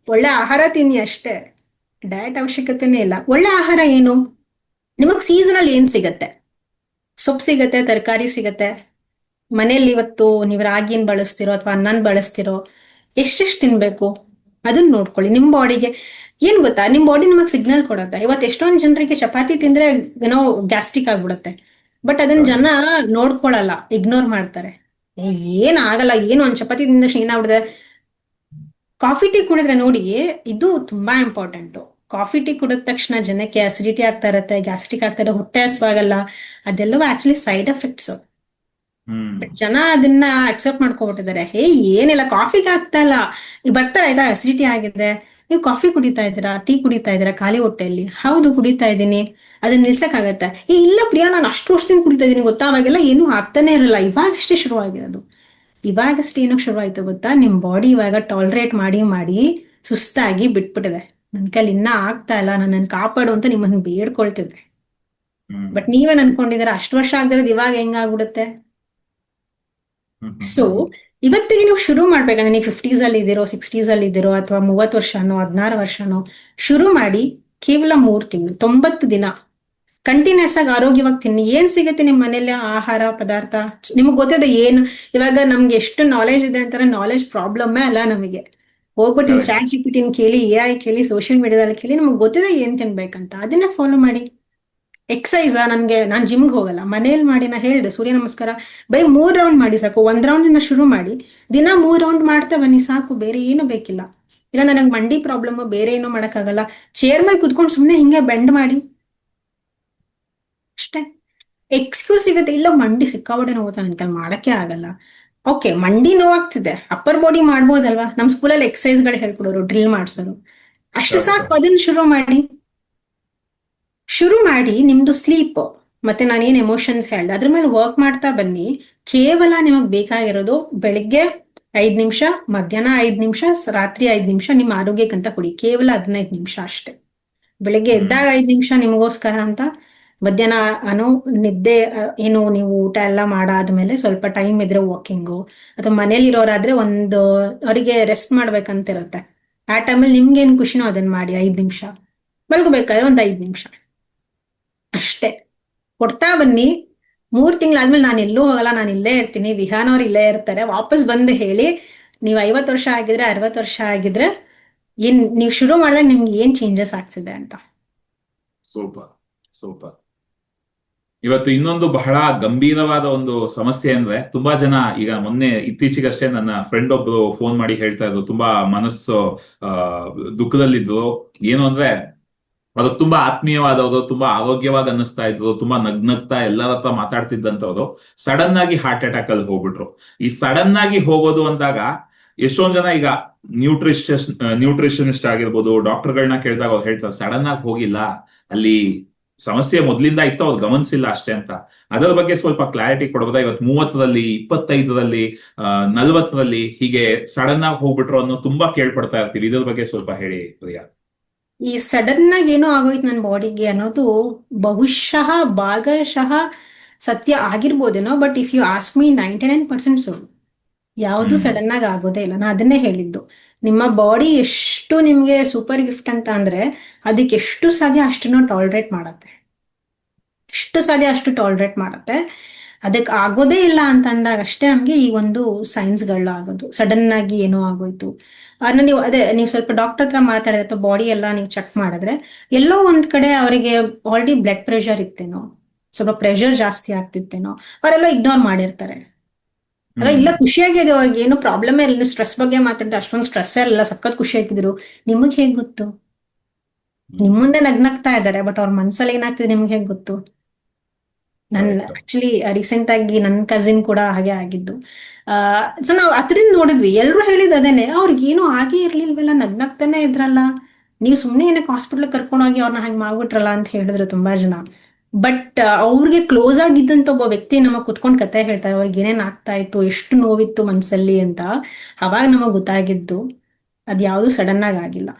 ಒಳ್ಳೆ ಆಹಾರ ತಿನ್ನಿ ಅಷ್ಟೇ, ಡಯಟ್ ಅವಶ್ಯಕತೆನೇ ಇಲ್ಲ. ಒಳ್ಳೆ ಆಹಾರ ಏನು? ನಿಮಗ್ ಸೀಸನಲ್ ಏನ್ ಸಿಗತ್ತೆ? ಸೊಪ್ಪು ಸಿಗತ್ತೆ, ತರಕಾರಿ ಸಿಗತ್ತೆ. ಮನೇಲಿ ಇವತ್ತು ನೀವು ರಾಗಿನ ಬಳಸ್ತಿರೋ ಅಥವಾ ಅನ್ನನ್ ಬಳಸ್ತಿರೋ, ಎಷ್ಟೆಷ್ಟು ತಿನ್ಬೇಕು ಅದನ್ನ ನೋಡ್ಕೊಳ್ಳಿ. ನಿಮ್ ಬಾಡಿಗೆ ಏನ್ ಗೊತ್ತಾ, ನಿಮ್ ಬಾಡಿ ನಿಮಗ್ ಸಿಗ್ನಲ್ ಕೊಡತ್ತೆ. ಇವತ್ತು ಎಷ್ಟೊಂದ್ ಜನರಿಗೆ ಚಪಾತಿ ತಿಂದ್ರೆ ಏನೋ ಗ್ಯಾಸ್ಟ್ರಿಕ್ ಆಗ್ಬಿಡತ್ತೆ, ಬಟ್ ಅದನ್ನ ಜನ ನೋಡ್ಕೊಳಲ್ಲ, ಇಗ್ನೋರ್ ಮಾಡ್ತಾರೆ. ಏನ್ ಆಗಲ್ಲ, ಏನು ಒಂದ್ ಚಪಾತಿ ತಿಂದ ಏನಾಗ್ಬಿಡುತ್ತೆ. ಕಾಫಿ ಟೀ ಕುಡಿದ್ರೆ ನೋಡಿ, ಇದು ತುಂಬಾ ಇಂಪಾರ್ಟೆಂಟ್. ಕಾಫಿ ಟೀ ಕುಡಿದ ತಕ್ಷಣ ಜನಕ್ಕೆ ಅಸಿಡಿಟಿ ಆಗ್ತಾ ಇರತ್ತೆ, ಗ್ಯಾಸ್ಟ್ರಿಕ್ ಆಗ್ತಾ ಇರತ್ತೆ, ಹೊಟ್ಟೆ ಹಸುವಾಗಲ್ಲ, ಅದೆಲ್ಲವೂ ಆಕ್ಚುಲಿ ಸೈಡ್ ಎಫೆಕ್ಟ್ಸ್. ಬಟ್ ಜನ ಅದನ್ನ ಅಕ್ಸೆಪ್ಟ್ ಮಾಡ್ಕೊಬಿಟ್ಟಿದ್ದಾರೆ. ಏನಿಲ್ಲ, ಕಾಫಿಗೆ ಆಗ್ತಾ ಇಲ್ಲ, ಈಗ ಬರ್ತಾರೆ, ಆಯ್ತಾ ಅಸಿಡಿಟಿ ಆಗಿದೆ, ನೀವು ಕಾಫಿ ಕುಡಿತಾ ಇದ್ದೀರಾ, ಟೀ ಕುಡಿತಾ ಇದ್ದೀರಾ ಖಾಲಿ ಹೊಟ್ಟೆಯಲ್ಲಿ? ಹೌದು ಕುಡಿತಾ ಇದ್ದೀನಿ, ಅದನ್ನ ನಿಲ್ಸಕ್ಕಾಗತ್ತೆ? ಇಲ್ಲ ಪ್ರಿಯಾ, ನಾನು ಅಷ್ಟು ವರ್ಷದಿಂದ ಕುಡಿತಾ ಇದ್ದೀನಿ ಗೊತ್ತಾ, ಅವಾಗೆಲ್ಲ ಏನೂ ಆಗ್ತಾನೆ ಇರಲ್ಲ, ಇವಾಗಷ್ಟೇ ಶುರುವಾಗಿರೋದು. ಇವಾಗಷ್ಟೇ ಏನಕ್ಕೆ ಶುರುವಾಯ್ತು ಗೊತ್ತಾ? ನಿಮ್ ಬಾಡಿ ಇವಾಗ ಟಾಲರೇಟ್ ಮಾಡಿ ಮಾಡಿ ಸುಸ್ತಾಗಿ ಬಿಟ್ಬಿಟ್ಟಿದೆ. ನನ್ ಕೈಲಿ ಇನ್ನ ಆಗ್ತಾ ಇಲ್ಲ, ನನ್ನನ್ನು ಕಾಪಾಡು ಅಂತ ನಿಮ್ಮನ್ನ ಬೇಡ್ಕೊಳ್ತಿದ್ದೆ. ಬಟ್ ನೀವೇನ್ ಅನ್ಕೊಂಡಿದ್ದೀರಾ, ಅಷ್ಟು ವರ್ಷ ಆಗದಿರೋದು ಇವಾಗ ಹೆಂಗಾಗ್ಬಿಡುತ್ತೆ? ಸೊ ಇವತ್ತಿಗೆ ನೀವು ಶುರು ಮಾಡ್ಬೇಕಂದ್ರೆ, ನೀವು 50s ಅಲ್ಲಿ ಇದ್ದೀರೋ, 60s ಅಲ್ಲಿ ಇದ್ದೀರೋ, ಅಥವಾ 30 ವರ್ಷನೋ 16 ವರ್ಷನೋ, ಶುರು ಮಾಡಿ. ಕೇವಲ 3 ತಿಂಗಳು, 90 ದಿನ ಕಂಟಿನ್ಯೂಸ್ ಆಗಿ ಆರೋಗ್ಯವಾಗಿ ತಿನ್ನಿ. ಏನ್ ಸಿಗುತ್ತೆ ನಿಮ್ ಮನೇಲಿ ಆಹಾರ ಪದಾರ್ಥ ನಿಮಗ್ ಗೊತ್ತಿದೆ ಏನು. ಇವಾಗ ನಮ್ಗೆ ಎಷ್ಟು ನಾಲೆಜ್ ಇದೆ ಅಂತಾರೆ, ನಾಲೆಜ್ ಪ್ರಾಬ್ಲಮ್ಮೇ ಅಲ್ಲ ನಮಗೆ. ಹೋಗ್ಬಿಟ್ಟು ನೀವು ಚಾಟ್ ಜಿಪಿಟಿನ ಕೇಳಿ, AI ಕೇಳಿ, ಸೋಷಿಯಲ್ ಮೀಡಿಯಾದಲ್ಲಿ ಕೇಳಿ, ನಮಗ್ ಗೊತ್ತಿದೆ ಏನ್ ತಿನ್ಬೇಕಂತ, ಅದನ್ನ ಫಾಲೋ ಮಾಡಿ. ಎಕ್ಸಸೈಸ್ ನಾನ್ ಜಿಮ್ಗೆ ಹೋಗಲ್ಲ, ಮನೇಲಿ ಮಾಡಿ. ನಾ ಹೇಳ್ದೆ ಸೂರ್ಯ ನಮಸ್ಕಾರ ಬರೀ 3 ರೌಂಡ್ ಮಾಡಿ ಸಾಕು. 1 ರೌಂಡ್ ಇಂದ ಶುರು ಮಾಡಿ, ದಿನ 3 ರೌಂಡ್ ಮಾಡ್ತಾ ಬನ್ನಿ ಸಾಕು, ಬೇರೆ ಏನು ಬೇಕಿಲ್ಲ. ಇಲ್ಲ ನನಗೆ ಮಂಡಿ ಪ್ರಾಬ್ಲಮ್, ಬೇರೆ ಏನೋ ಮಾಡಕ್ಕಾಗಲ್ಲ, ಚೇರ್ ಮೇಲೆ ಕುತ್ಕೊಂಡು ಸುಮ್ನೆ ಹಿಂಗೆ ಬೆಂಡ್ ಮಾಡಿ ಅಷ್ಟೇ. ಎಕ್ಸ್ಕ್ಯೂಸ್ ಸಿಗುತ್ತೆ, ಇಲ್ಲ ಮಂಡಿ ಸಿಕ್ಕಾಪಟ್ಟೆ ನೋವುತ್ತಾ, ನನ್ ಕೈಲಿ ಮಾಡಕ್ಕೆ ಆಗಲ್ಲ. ಓಕೆ, ಮಂಡಿ ನೋವಾಗ್ತಿದೆ, ಅಪ್ಪರ್ ಬಾಡಿ ಮಾಡ್ಬೋದಲ್ವಾ? ನಮ್ ಸ್ಕೂಲಲ್ಲಿ ಎಕ್ಸಸೈಸ್ ಗಳು ಹೇಳ್ಕೊಡೋರು, ಡ್ರಿಲ್ ಮಾಡ್ಸೋರು, ಅಷ್ಟು ಸಾಕು. ಅದನ್ನ ಶುರು ಮಾಡಿ ನಿಮ್ದು ಸ್ಲೀಪ್ ಮತ್ತೆ ನಾನೇನ್ ಎಮೋಷನ್ಸ್ ಹೇಳ್ದೆ ಅದ್ರ ಮೇಲೆ ವರ್ಕ್ ಮಾಡ್ತಾ ಬನ್ನಿ. ಕೇವಲ ನಿಮಗ್ ಬೇಕಾಗಿರೋದು ಬೆಳಿಗ್ಗೆ 5 ನಿಮಿಷ, ಮಧ್ಯಾಹ್ನ 5 ನಿಮಿಷ, ರಾತ್ರಿ 5 ನಿಮಿಷ ನಿಮ್ಮ ಆರೋಗ್ಯಕ್ಕಂತ ಕೊಡಿ. ಕೇವಲ 15 ನಿಮಿಷ ಅಷ್ಟೇ. ಬೆಳಿಗ್ಗೆ ಎದ್ದಾಗ 5 ನಿಮಿಷ ನಿಮಗೋಸ್ಕರ ಅಂತ, ಮಧ್ಯಾಹ್ನ ನಿದ್ದೆ ಏನು ನೀವು ಊಟ ಎಲ್ಲ ಮಾಡಾದ್ಮೇಲೆ ಸ್ವಲ್ಪ ಟೈಮ್ ಇದ್ರೆ ವಾಕಿಂಗು, ಅಥವಾ ಮನೇಲಿರೋರಾದ್ರೆ ಅವರಿಗೆ ರೆಸ್ಟ್ ಮಾಡ್ಬೇಕಂತಿರುತ್ತೆ, ಆ ಟೈಮಲ್ಲಿ ನಿಮ್ಗೇನು ಖುಷಿನೋ ಅದನ್ನ ಮಾಡಿ. 5 ನಿಮಿಷ ಮಲ್ಕೋಬೇಕಾದ್ರೆ 5 ನಿಮಿಷ ಅಷ್ಟೇ ಕೊಡ್ತಾ ಬನ್ನಿ. 3 ತಿಂಗಳಾದ್ಮೇಲೆ ನಾನು ಎಲ್ಲೂ ಹೋಗಲ್ಲ, ನಾನು ಇಲ್ಲೇ ಇರ್ತೀನಿ, ವಿಹಾನ್ ಅವ್ರು ಇಲ್ಲೇ ಇರ್ತಾರೆ, ವಾಪಸ್ ಬಂದು ಹೇಳಿ ನೀವು 50 ವರ್ಷ ಆಗಿದ್ರೆ 60 ವರ್ಷ ಆಗಿದ್ರೆ ನೀವು ಶುರು ಮಾಡಿದಾಗ ನಿಮ್ಗೆ ಏನ್ ಚೇಂಜಸ್ ಆಗ್ತಿದೆ ಅಂತ. ಸೂಪರ್. ಇವತ್ತು ಇನ್ನೊಂದು ಬಹಳ ಗಂಭೀರವಾದ ಒಂದು ಸಮಸ್ಯೆ ಅಂದ್ರೆ, ತುಂಬಾ ಜನ ಈಗ ಇತ್ತೀಚೆಗಷ್ಟೇ ನನ್ನ ಫ್ರೆಂಡ್ ಒಬ್ರು ಫೋನ್ ಮಾಡಿ ಹೇಳ್ತಾ ಇದ್ರು, ತುಂಬಾ ಮನಸ್ಸು ದುಃಖದಲ್ಲಿದ್ರು. ಏನು ಅಂದ್ರೆ, ಅದಕ್ಕೆ ತುಂಬಾ ಆತ್ಮೀಯವಾದವರು, ತುಂಬಾ ಆರೋಗ್ಯವಾಗಿ ಅನ್ನಿಸ್ತಾ ಇದ್ರು, ತುಂಬಾ ನಗ್ನಗ್ತಾ ಎಲ್ಲರ ಹತ್ರ ಮಾತಾಡ್ತಿದ್ದಂತವ್ರು ಸಡನ್ ಆಗಿ ಹಾರ್ಟ್ ಅಟ್ಯಾಕ್ ಅಲ್ಲಿ ಹೋಗ್ಬಿಟ್ರು. ಈ ಸಡನ್ ಆಗಿ ಹೋಗೋದು ಅಂದಾಗ ಎಷ್ಟೊಂದ್ ಜನ ಈಗ ನ್ಯೂಟ್ರಿಷನಿಸ್ಟ್ ಆಗಿರ್ಬೋದು, ಡಾಕ್ಟರ್ಗಳನ್ನ ಕೇಳಿದಾಗ ಅವ್ರು ಹೇಳ್ತಾರೆ ಸಡನ್ ಆಗಿ ಹೋಗಿಲ್ಲ, ಅಲ್ಲಿ ಸಮಸ್ಯೆ ಮೊದ್ಲಿಂದ ಇತ್ತು, ಅವ್ರು ಗಮನಿಸಿಲ್ಲ ಅಷ್ಟೇ ಅಂತ. ಅದರ ಬಗ್ಗೆ ಸ್ವಲ್ಪ ಕ್ಲಾರಿಟಿ ಕೊಡ್ಬೋದಾ? ಇವತ್ತು 30ರಲ್ಲಿ, 25ರಲ್ಲಿ, 40ರಲ್ಲಿ ಹೀಗೆ ಸಡನ್ ಆಗಿ ಹೋಗ್ಬಿಟ್ರು ಅನ್ನೋ ತುಂಬಾ ಕೇಳ್ಪಡ್ತಾ ಇರ್ತೀವಿ. ಇದ್ರ ಬಗ್ಗೆ ಸ್ವಲ್ಪ ಹೇಳಿ ಪ್ರಿಯಾ. ಈ ಸಡನ್ ಆಗಿ ಏನೋ ಆಗೋಯ್ತು ನನ್ನ ಬಾಡಿಗೆ ಅನ್ನೋದು ಭಾಗಶಃ ಸತ್ಯ ಆಗಿರ್ಬೋದೇನೋ, but if you ask me 99% ಸುಳ್ಳು. ಯಾವುದು ಸಡನ್ ಆಗಿ ಆಗೋದೇ ಇಲ್ಲ. ನಾ ಅದನ್ನೇ ಹೇಳಿದ್ದು, ನಿಮ್ಮ ಬಾಡಿ ಎಷ್ಟು ನಿಮ್ಗೆ ಸೂಪರ್ ಗಿಫ್ಟ್ ಅಂತ ಅಂದ್ರೆ ಅದಕ್ಕೆ ಎಷ್ಟು ಸಾಧ್ಯ ಅಷ್ಟನ್ನು ಟಾಲರೇಟ್ ಮಾಡತ್ತೆ, ಎಷ್ಟು ಸಾಧ್ಯ ಅಷ್ಟು ಟಾಲರೇಟ್ ಮಾಡತ್ತೆ. ಅದಕ್ಕೆ ಆಗೋದೇ ಇಲ್ಲ ಅಂತ ಅಂದಾಗ ಅಷ್ಟೇ ನಮ್ಗೆ ಈ ಒಂದು ಸೈನ್ಸ್ಗಳು ಆಗೋದು. ಸಡನ್ ಆಗಿ ಏನೋ ಆಗೋಯ್ತು ನೀವು ಸ್ವಲ್ಪ ಡಾಕ್ಟರ್ ಹತ್ರ ಮಾತಾಡಿದ್ರೆ ಅಥವಾ ಬಾಡಿ ಎಲ್ಲ ನೀವು ಚೆಕ್ ಮಾಡಿದ್ರೆ ಎಲ್ಲೋ ಒಂದ್ ಕಡೆ ಅವರಿಗೆ ಆಲ್ರೆಡಿ ಬ್ಲಡ್ ಪ್ರೆಷರ್ ಇತ್ತೇನೋ, ಸ್ವಲ್ಪ ಪ್ರೆಷರ್ ಜಾಸ್ತಿ ಆಗ್ತಿತ್ತೇನೋ, ಅವರೆಲ್ಲ ಇಗ್ನೋರ್ ಮಾಡಿರ್ತಾರೆ. ಅದ ಇಲ್ಲ ಖುಷಿಯಾಗಿದೆ ಅವ್ರಿಗೆ, ಏನು ಪ್ರಾಬ್ಲಮ್ ಇಲ್ಲ, ಸ್ಟ್ರೆಸ್ ಬಗ್ಗೆ ಮಾತಾಡಿದ್ರೆ ಅಷ್ಟೊಂದು ಸ್ಟ್ರೆಸ್ ಇಲ್ಲ, ಸಖತ್ ಖುಷಿ ಆಗಿದ್ರು. ನಿಮಗ್ ಹೇಗ್ ಗೊತ್ತು? ನಿಮ್ ಮುಂದೆ ನಗ್ನಗ್ತಾ ಇದಾರೆ, ಬಟ್ ಅವ್ರ ಮನ್ಸಲ್ಲಿ ಏನಾಗ್ತಿದೆ ನಿಮ್ಗೆ ಹೇಗ್ ಗೊತ್ತು? ಆಕ್ಚುಲಿ ರೀಸೆಂಟ್ ಆಗಿ ನನ್ನ ಕಸಿನ್ ಕೂಡ ಹಾಗೆ ಆಗಿದ್ದು. ಸೊ ನಾವು ಹತ್ರದಿಂದ ನೋಡಿದ್ವಿ, ಎಲ್ರು ಹೇಳಿದ್ ಅದೇನೆ, ಅವ್ರಿಗೇನು ಆಗೇ ಇರ್ಲಿಲ್ವಲ್ಲ, ನಗ್ನಗ್ತಾನೆ ಇದ್ರಲ್ಲ, ನೀವು ಸುಮ್ನೆ ಏನಕ್ಕೆ ಹಾಸ್ಪಿಟ್ಲ್ ಕರ್ಕೊಂಡೋಗಿ ಅವ್ರನ್ನ ಹಂಗೆ ಮಾಡ್ಬಿಟ್ರಲ್ಲ ಅಂತ ಹೇಳಿದ್ರು ತುಂಬಾ ಜನ. ಬಟ್ ಅವ್ರಿಗೆ ಕ್ಲೋಸ್ ಆಗಿದ್ದಂತ ಒಬ್ಬ ವ್ಯಕ್ತಿ ನಮಗ್ ಕುತ್ಕೊಂಡ್ ಕತೆ ಹೇಳ್ತಾರೆ, ಅವ್ರಿಗೆ ಏನೇನ್ ಆಗ್ತಾ ಇತ್ತು, ಎಷ್ಟು ನೋವಿತ್ತು ಮನ್ಸಲ್ಲಿ ಅಂತ. ಅವಾಗ ನಮಗ್ ಗೊತ್ತಾಗಿದ್ದು ಅದ್ಯಾವುದು ಸಡನ್ ಆಗಿ ಆಗಿಲ್ಲ.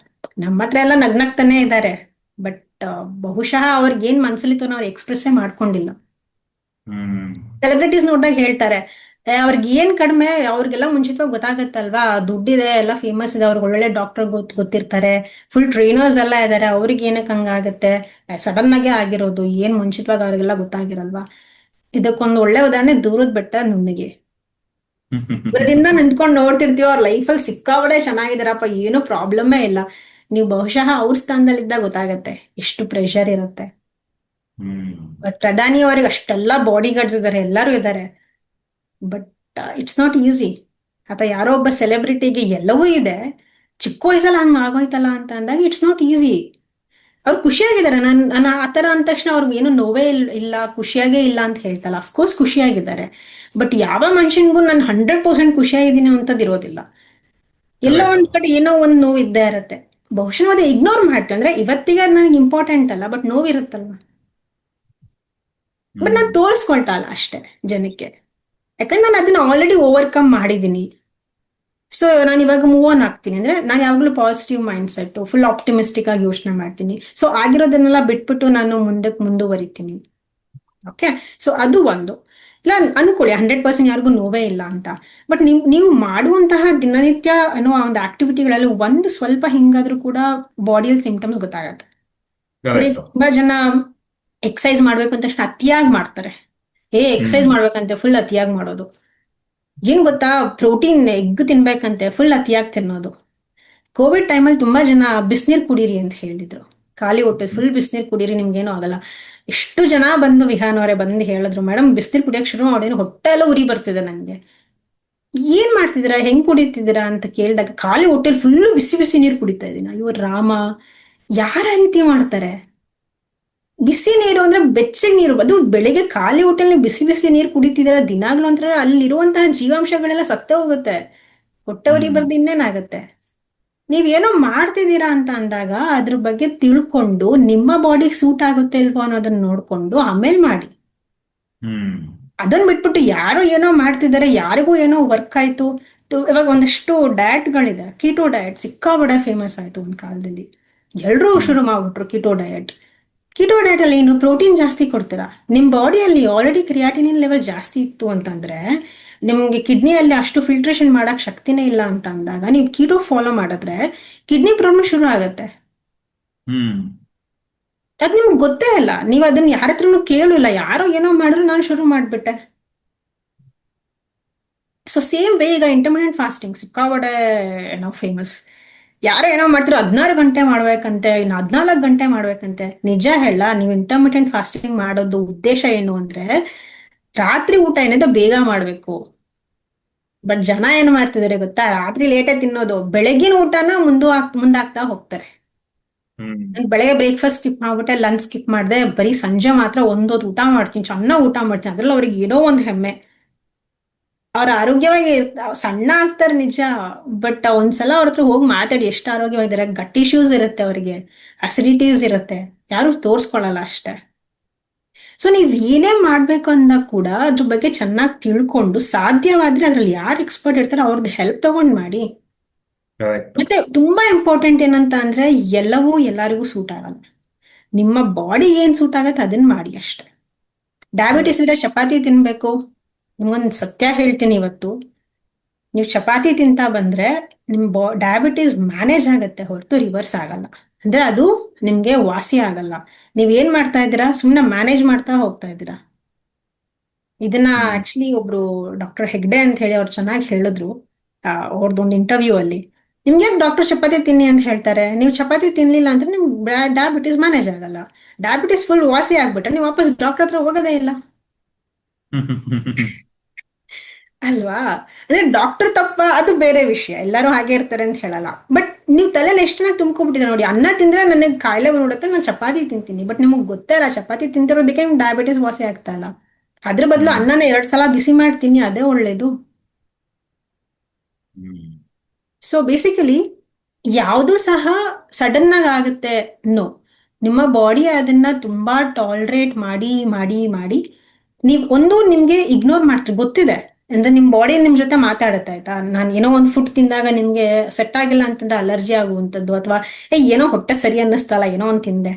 ನಮ್ಮ ಹತ್ರ ಎಲ್ಲ ನಗ್ನಗ್ತಾನೆ ಇದ್ದಾರೆ, ಬಟ್ ಬಹುಶಃ ಅವ್ರಿಗೆ ಏನ್ ಮನ್ಸಲ್ಲಿತ್ತು ಅವ್ರು ಎಕ್ಸ್ಪ್ರೆಸ್ಸೇ ಮಾಡ್ಕೊಂಡಿಲ್ಲ. ಸೆಲೆಬ್ರಿಟೀಸ್ ನೋಡಿದಾಗ ಹೇಳ್ತಾರೆ, ಅವ್ರಿಗೆ ಏನ್ ಕಡಿಮೆ, ಅವ್ರಿಗೆಲ್ಲ ಮುಂಚಿತವಾಗಿ ಗೊತ್ತಾಗತ್ತಲ್ವಾ, ದುಡ್ಡಿದೆ, ಎಲ್ಲ ಫೇಮಸ್ ಇದೆ, ಅವ್ರಿಗೆ ಒಳ್ಳೆ ಡಾಕ್ಟರ್ ಗೊತ್ತಿರ್ತಾರೆ, ಫುಲ್ ಟ್ರೈನರ್ಸ್ ಎಲ್ಲ ಇದಾರೆ, ಅವ್ರಿಗೆ ಏನಕ್ಕೆ ಹಂಗಾಗತ್ತೆ, ಸಡನ್ ಆಗೇ ಆಗಿರೋದು, ಏನ್ ಮುಂಚಿತವಾಗಿ ಅವ್ರಿಗೆಲ್ಲ ಗೊತ್ತಾಗಿರಲ್ವಾ. ಇದಕ್ಕೊಂದು ಒಳ್ಳೆ ಉದಾಹರಣೆ ದೂರದ ಬೆಟ್ಟ ನುಣ್ಣಿಗೆ. ದೂರದಿಂದ ನಿಂತ್ಕೊಂಡು ನೋಡ್ತಿರ್ತೀವಿ, ಅವ್ರ ಲೈಫಲ್ಲಿ ಸಿಕ್ಕಾಬಡೆ ಚೆನ್ನಾಗಿದಾರಪ್ಪ, ಏನೂ ಪ್ರಾಬ್ಲಮ್ಮೇ ಇಲ್ಲ. ನೀವು ಬಹುಶಃ ಅವ್ರ ಸ್ಥಾನದಲ್ಲಿದ್ದಾಗ ಗೊತ್ತಾಗತ್ತೆ ಎಷ್ಟು ಪ್ರೆಷರ್ ಇರುತ್ತೆ. ಪ್ರಧಾನಿ ಅವರಿಗೆ ಅಷ್ಟೆಲ್ಲ ಬಾಡಿ ಗಾರ್ಡ್ಸ್ ಇದಾರೆ, ಎಲ್ಲರೂ ಇದ್ದಾರೆ, ಬಟ್ ಇಟ್ಸ್ ನಾಟ್ ಈಸಿ. ಅಥವಾ ಯಾರೋ ಒಬ್ಬ ಸೆಲೆಬ್ರಿಟಿಗೆ ಎಲ್ಲವೂ ಇದೆ, ಚಿಕ್ಕ ವಯಸ್ಸಲ್ಲಿ ಹಂಗ ಆಗೋಯ್ತಲ್ಲ ಅಂತ ಅಂದಾಗ ಇಟ್ಸ್ ನಾಟ್ ಈಸಿ. ಅವ್ರು ಖುಷಿಯಾಗಿದ್ದಾರೆ, ನಾನು ಆತರ ಅಂದ ತಕ್ಷಣ ಅವ್ರಿಗೆ ಏನು ನೋವೇ ಇಲ್ಲ, ಖುಷಿಯಾಗೇ ಇಲ್ಲ ಅಂತ ಹೇಳ್ತಲ್ಲ, ಅಫ್ಕೋರ್ಸ್ ಖುಷಿಯಾಗಿದ್ದಾರೆ. ಬಟ್ ಯಾವ ಮನುಷ್ಯನ್ಗೂ ನಾನು 100% ಖುಷಿಯಾಗಿದ್ದೀನಿ ಅಂತದ್ ಇರೋದಿಲ್ಲ. ಎಲ್ಲೋ ಒಂದ್ ಕಡೆ ಏನೋ ಒಂದ್ ನೋವು ಇದ್ದೇ ಇರತ್ತೆ. ಬಹುಶಃ ಅದೇ ಇಗ್ನೋರ್ ಮಾಡ್ತೀವಿ, ಅಂದ್ರೆ ಇವತ್ತಿಗೆ ಅದು ನನಗೆ ಇಂಪಾರ್ಟೆಂಟ್ ಅಲ್ಲ, ಬಟ್ ನೋವಿರುತ್ತಲ್ವಾ. ಬಟ್ ನಾನು ತೋರಿಸ್ಕೊಳ್ತಾ ಇಲ್ಲ ಅಷ್ಟೇ ಜನಕ್ಕೆ, ಯಾಕಂದ್ರೆ ನಾನು ಅದನ್ನ ಆಲ್ರೆಡಿ ಓವರ್ಕಮ್ ಮಾಡಿದ್ದೀನಿ. ಸೊ ನಾನು ಇವಾಗ ಮೂವ್ ಆನ್ ಆಗ್ತೀನಿ, ಅಂದ್ರೆ ನಾನು ಯಾವಾಗಲೂ positive mind set, full optimistic ಆಗಿ ಯೋಚನೆ ಮಾಡ್ತೀನಿ. ಸೊ ಆಗಿರೋದನ್ನೆಲ್ಲ ಬಿಟ್ಬಿಟ್ಟು ನಾನು ಮುಂದುವರಿತೀನಿ. ಓಕೆ, ಸೊ ಅದು ಒಂದು. ಇಲ್ಲ ಅನ್ಕೊಳ್ಳಿ 100% ಯಾರಿಗೂ ನೋವೇ ಇಲ್ಲ ಅಂತ, ಬಟ್ ನೀವು ಮಾಡುವಂತಹ ದಿನನಿತ್ಯ ಅನ್ನೋ ಒಂದು ಆಕ್ಟಿವಿಟಿಗಳಲ್ಲಿ ಒಂದು ಸ್ವಲ್ಪ ಹಿಂಗಾದ್ರೂ ಕೂಡ ಬಾಡಿಯಲ್ಲಿ ಸಿಂಪ್ಟಮ್ಸ್ ಗೊತ್ತಾಗತ್ತೆ. ತುಂಬಾ ಜನ ಎಕ್ಸಸೈಸ್ ಮಾಡ್ಬೇಕು ಅಂತ ತಕ್ಷಣ ಅತಿಯಾಗಿ ಮಾಡ್ತಾರೆ, ಎಕ್ಸಸೈಸ್ ಮಾಡ್ಬೇಕಂತೆ ಫುಲ್ ಅತಿಯಾಗಿ ಮಾಡೋದು. ಏನ್ ಗೊತ್ತಾ, ಪ್ರೋಟೀನ್ ಎಗ್ ತಿನ್ಬೇಕಂತೆ ಫುಲ್ ಅತಿಯಾಗಿ ತಿನ್ನೋದು. ಕೋವಿಡ್ ಟೈಮಲ್ಲಿ ತುಂಬಾ ಜನ ಬಿಸಿನೀರ್ ಕುಡೀರಿ ಅಂತ ಹೇಳಿದ್ರು, ಖಾಲಿ ಹೊಟ್ಟೆ ಫುಲ್ ಬಿಸಿನೀರ್ ಕುಡೀರಿ, ನಿಮ್ಗೇನು ಆಗಲ್ಲ. ಎಷ್ಟು ಜನ ಬಂದು ವಿಹಾನ್ ಅವರೇ ಬಂದು ಹೇಳಿದ್ರು, ಮೇಡಮ್ ಬಿಸಿನೀರ್ ಕುಡಿಯಕ್ ಶುರು ಮಾಡೋದೇನು ಹೊಟ್ಟೆ ಎಲ್ಲ ಉರಿ ಬರ್ತಿದೆ ನನ್ಗೆ, ಏನ್ ಮಾಡ್ತಿದ್ದೀರಾ, ಹೆಂಗ್ ಕುಡಿತಿದ್ದೀರಾ ಅಂತ ಕೇಳಿದಾಗ ಖಾಲಿ ಹೊಟ್ಟೆಲಿ ಫುಲ್ ಬಿಸಿ ಬಿಸಿ ನೀರು ಕುಡಿತಾ ಇದೀನಿ. ಅಯ್ಯೋ ರಾಮ, ಯಾರ ರೀತಿ ಮಾಡ್ತಾರೆ? ಬಿಸಿ ನೀರು ಅಂದ್ರೆ ಬೆಚ್ಚಗೆ ನೀರು, ಅದು ಬೆಳಿಗ್ಗೆ ಖಾಲಿ ಹೊಟ್ಟೆಲಿ ಬಿಸಿ ಬಿಸಿ ನೀರು ಕುಡಿತಿದ್ದೀರ ದಿನಾಗ್ಲೂ ಅಂದ್ರೆ ಅಲ್ಲಿರುವಂತಹ ಜೀವಾಂಶಗಳೆಲ್ಲ ಸತ್ತೇ ಹೋಗುತ್ತೆ, ಹೊಟ್ಟೆ ಉರಿ ಬರ್ದು ಇನ್ನೇನಾಗತ್ತೆ. ನೀವೇನೋ ಮಾಡ್ತಿದ್ದೀರಾ ಅಂತ ಅಂದಾಗ ಅದ್ರ ಬಗ್ಗೆ ತಿಳ್ಕೊಂಡು ನಿಮ್ಮ ಬಾಡಿಗೆ ಸೂಟ್ ಆಗುತ್ತೆ ಇಲ್ವೋ ಅನ್ನೋದನ್ನ ನೋಡ್ಕೊಂಡು ಆಮೇಲೆ ಮಾಡಿ. ಅದನ್ನ ಬಿಟ್ಬಿಟ್ಟು ಯಾರೋ ಏನೋ ಮಾಡ್ತಿದ್ದಾರೆ, ಯಾರಿಗೂ ಏನೋ ವರ್ಕ್ ಆಯ್ತು. ಇವಾಗ ಒಂದಷ್ಟು ಡಯಟ್ಗಳಿದೆ, ಕೀಟೋ ಡಯಟ್ ಸಿಕ್ಕಾಬಡೆ ಫೇಮಸ್ ಆಯ್ತು ಒಂದ್ ಕಾಲದಲ್ಲಿ, ಎಲ್ರೂ ಶುರು ಮಾಡ್ಬಿಟ್ರು ಕೀಟೋ ಡಯಟ್. ಕೀಟೋ ಡಯಟ್ ಅಲ್ಲಿ ಏನು ಪ್ರೋಟೀನ್ ಜಾಸ್ತಿ ಕೊಡ್ತೀರಾ, ನಿಮ್ ಬಾಡಿಯಲ್ಲಿ ಆಲ್ರೆಡಿ ಕ್ರಿಯಾಟಿನಿನ್ ಲೆವೆಲ್ ಜಾಸ್ತಿ ಇತ್ತು ಅಂತಂದ್ರೆ, ನಿಮ್ಗೆ ಕಿಡ್ನಿಯಲ್ಲಿ ಅಷ್ಟು ಫಿಲ್ಟ್ರೇಷನ್ ಮಾಡಕ್ ಶಕ್ತಿನೇ ಇಲ್ಲ ಅಂತ ಅಂದಾಗ ನೀವು ಕೀಟೋ ಫಾಲೋ ಮಾಡಿದ್ರೆ ಕಿಡ್ನಿ ಪ್ರಾಬ್ಲಮ್ ಶುರು ಆಗತ್ತೆ. ಅದ್ ನಿಮ್ಗೆ ಗೊತ್ತೇ ಇಲ್ಲ, ನೀವು ಅದನ್ನ ಯಾರ ಹತ್ರನೂ ಕೇಳಿಲ್ಲ, ಯಾರೋ ಏನೋ ಮಾಡಿದ್ರು ನಾನು ಶುರು ಮಾಡ್ಬಿಟ್ಟೆ. ಸೊ ಸೇಮ್ ವೇ ಈಗ ಇಂಟರ್ಮಿಟೆಂಟ್ ಫಾಸ್ಟಿಂಗ್ ಸಿಕ್ಕಾಬಡೆ ಏನೋ ಫೇಮಸ್. ಯಾರೋ ಏನೋ ಮಾಡ್ತಿರೋ 16 ಗಂಟೆ ಮಾಡ್ಬೇಕಂತೆ, ಇನ್ನು 14 ಗಂಟೆ ಮಾಡ್ಬೇಕಂತೆ. ನಿಜ ಹೇಳ, ನೀವು ಇಂಟರ್ಮಿಟೆಂಟ್ ಫಾಸ್ಟಿಂಗ್ ಮಾಡೋದು ಉದ್ದೇಶ ಏನು ಅಂದ್ರೆ ರಾತ್ರಿ ಊಟ ಏನಿದೆ ಬೇಗ ಮಾಡ್ಬೇಕು. ಬಟ್ ಜನ ಏನ್ ಮಾಡ್ತಿದಾರೆ ಗೊತ್ತಾ, ರಾತ್ರಿ ಲೇಟೇ ತಿನ್ನೋದು, ಬೆಳಗಿನ ಊಟನ ಮುಂದಾಗ್ತಾ ಹೋಗ್ತಾರೆ. ಬೆಳಗ್ಗೆ ಬ್ರೇಕ್ಫಾಸ್ಟ್ ಸ್ಕಿಪ್ ಮಾಡ್ಬಿಟ್ಟೆ, ಲಂಚ್ ಸ್ಕಿಪ್ ಮಾಡ್ದೆ, ಬರೀ ಸಂಜೆ ಮಾತ್ರ ಒಂದೊತ್ತು ಊಟ ಮಾಡ್ತೀನಿ, ಚೆನ್ನಾಗಿ ಊಟ ಮಾಡ್ತೀನಿ. ಅದ್ರಲ್ಲಿ ಅವ್ರಿಗೆ ಏನೋ ಒಂದು ಹೆಮ್ಮೆ, ಅವ್ರ ಆರೋಗ್ಯವಾಗಿ ಸಣ್ಣ ಆಗ್ತಾರೆ ನಿಜ, ಬಟ್ ಒಂದ್ಸಲ ಅವ್ರ ಹತ್ರ ಹೋಗಿ ಮಾತಾಡಿ ಎಷ್ಟು ಆರೋಗ್ಯವಾಗಿದ್ದಾರೆ. ಗಟ್ ಇಶ್ಯೂಸ್ ಇರುತ್ತೆ ಅವ್ರಿಗೆ, ಅಸಿಡಿಟೀಸ್ ಇರುತ್ತೆ, ಯಾರು ತೋರ್ಸ್ಕೊಳಲ್ಲ ಅಷ್ಟೇ. ಸೊ ನೀವ್ ಏನೇ ಮಾಡ್ಬೇಕು ಅಂದಾಗ ಕೂಡ ಅದ್ರ ಬಗ್ಗೆ ಚೆನ್ನಾಗಿ ತಿಳ್ಕೊಂಡು, ಸಾಧ್ಯವಾದ್ರೆ ಅದ್ರಲ್ಲಿ ಯಾರು ಎಕ್ಸ್ಪರ್ಟ್ ಇರ್ತಾರೆ ಅವ್ರದ್ದು ಹೆಲ್ಪ್ ತಗೊಂಡ್ ಮಾಡಿ. ಮತ್ತೆ ತುಂಬಾ ಇಂಪಾರ್ಟೆಂಟ್ ಏನಂತ ಅಂದ್ರೆ ಎಲ್ಲವೂ ಎಲ್ಲರಿಗೂ ಸೂಟ್ ಆಗಲ್ಲ, ನಿಮ್ಮ ಬಾಡಿ ಏನ್ ಸೂಟ್ ಆಗತ್ತೆ ಅದನ್ನ ಮಾಡಿ ಅಷ್ಟೆ. ಡಯಾಬಿಟಿಸ್ ಇದ್ರೆ ಚಪಾತಿ ತಿನ್ಬೇಕು, ನಿಮ್ಗೊಂದು ಸತ್ಯ ಹೇಳ್ತೀನಿ, ಇವತ್ತು ನೀವು ಚಪಾತಿ ತಿಂತಾ ಬಂದ್ರೆ ನಿಮ್ ಡಯಾಬಿಟೀಸ್ ಮ್ಯಾನೇಜ್ ಆಗತ್ತೆ ಹೊರತು ರಿವರ್ಸ್ ಆಗಲ್ಲ. ಅಂದ್ರೆ ಅದು ನಿಮ್ಗೆ ವಾಸಿ ಆಗಲ್ಲ. ನೀವ್ ಏನ್ ಮಾಡ್ತಾ ಇದ್ದೀರಾ, ಸುಮ್ನೆ ಮ್ಯಾನೇಜ್ ಮಾಡ್ತಾ ಹೋಗ್ತಾ ಇದ್ದೀರಾ. ಇದನ್ನ ಆಕ್ಚುಲಿ ಒಬ್ರು ಡಾಕ್ಟರ್ ಹೆಗ್ಡೆ ಅಂತ ಹೇಳಿ ಅವ್ರು ಚೆನ್ನಾಗಿ ಹೇಳಿದ್ರು ಅವ್ರದ್ದೊಂದು ಇಂಟರ್ವ್ಯೂ ಅಲ್ಲಿ. ನಿಮ್ಗೆ ಯಾಕೆ ಡಾಕ್ಟರ್ ಚಪಾತಿ ತಿನ್ನಿ ಅಂತ ಹೇಳ್ತಾರೆ? ನೀವು ಚಪಾತಿ ತಿನ್ಲಿಲ್ಲ ಅಂದ್ರೆ ನಿಮ್ ಡಯಾಬಿಟೀಸ್ ಮ್ಯಾನೇಜ್ ಆಗಲ್ಲ. ಡಯಾಬಿಟೀಸ್ ಫುಲ್ ವಾಸಿ ಆಗ್ಬಿಟ್ರೆ ನೀವು ವಾಪಸ್ ಡಾಕ್ಟರ್ ಹತ್ರ ಹೋಗೋದೇ ಇಲ್ಲ ಅಲ್ವಾ? ಅಂದ್ರೆ ಡಾಕ್ಟರ್ ತಪ್ಪ ಅದು ಬೇರೆ ವಿಷಯ, ಎಲ್ಲರೂ ಹಾಗೆ ಇರ್ತಾರೆ ಅಂತ ಹೇಳಲ್ಲ. ಬಟ್ ನೀವು ತಲೆಯಲ್ಲಿ ಎಷ್ಟು ಚೆನ್ನಾಗಿ ತುಂಬ್ಕೊಬಿಟ್ಟಿದ್ರೆ ನೋಡಿ, ಅನ್ನ ತಿಂದ್ರೆ ನನಗೆ ಕಾಯಿಲೆ ಬಂದ್ಬಿಡುತ್ತೆ, ನಾನು ಚಪಾತಿ ತಿಂತೀನಿ. ಬಟ್ ನಿಮಗೆ ಗೊತ್ತೇ ಇಲ್ಲ ಚಪಾತಿ ತಿಂತಿರೋದಕ್ಕೆ ನಿಮ್ಗೆ ಡಯಾಬಿಟೀಸ್ ವಾಸಿ ಆಗ್ತಾ ಇಲ್ಲ. ಅದ್ರ ಬದಲು ಅನ್ನನ 2 ಸಲ ಬಿಸಿ ಮಾಡ್ತೀನಿ, ಅದೇ ಒಳ್ಳೇದು. ಸೊ ಬೇಸಿಕಲಿ ಯಾವುದು ಸಹ ಸಡನ್ ಆಗಿ ಆಗುತ್ತೆ ನೋ. ನಿಮ್ಮ ಬಾಡಿ ಅದನ್ನ ತುಂಬಾ ಟಾಲರೇಟ್ ಮಾಡಿ ಮಾಡಿ ಮಾಡಿ ನೀವು ನಿಮ್ಗೆ ಇಗ್ನೋರ್ ಮಾಡ್ತೀರಿ, ಗೊತ್ತಿದೆ ಅಂದ್ರೆ ನಿಮ್ ಬಾಡಿ ನಿಮ್ ಜೊತೆ ಮಾತಾಡುತ್ತೆ ಆಯ್ತಾ. ನಾನು ಏನೋ ಒಂದು ಫುಡ್ ತಿಂದಾಗ ನಿಮ್ಗೆ ಸೆಟ್ ಆಗಿಲ್ಲ ಅಂತಂದ್ರೆ ಅಲರ್ಜಿ ಆಗುವಂಥದ್ದು, ಅಥವಾ ಏನೋ ಹೊಟ್ಟೆ ಸರಿ ಅನ್ನಿಸ್ತಲ್ಲ ಏನೋ ಒಂದು ತಿಂದೆ,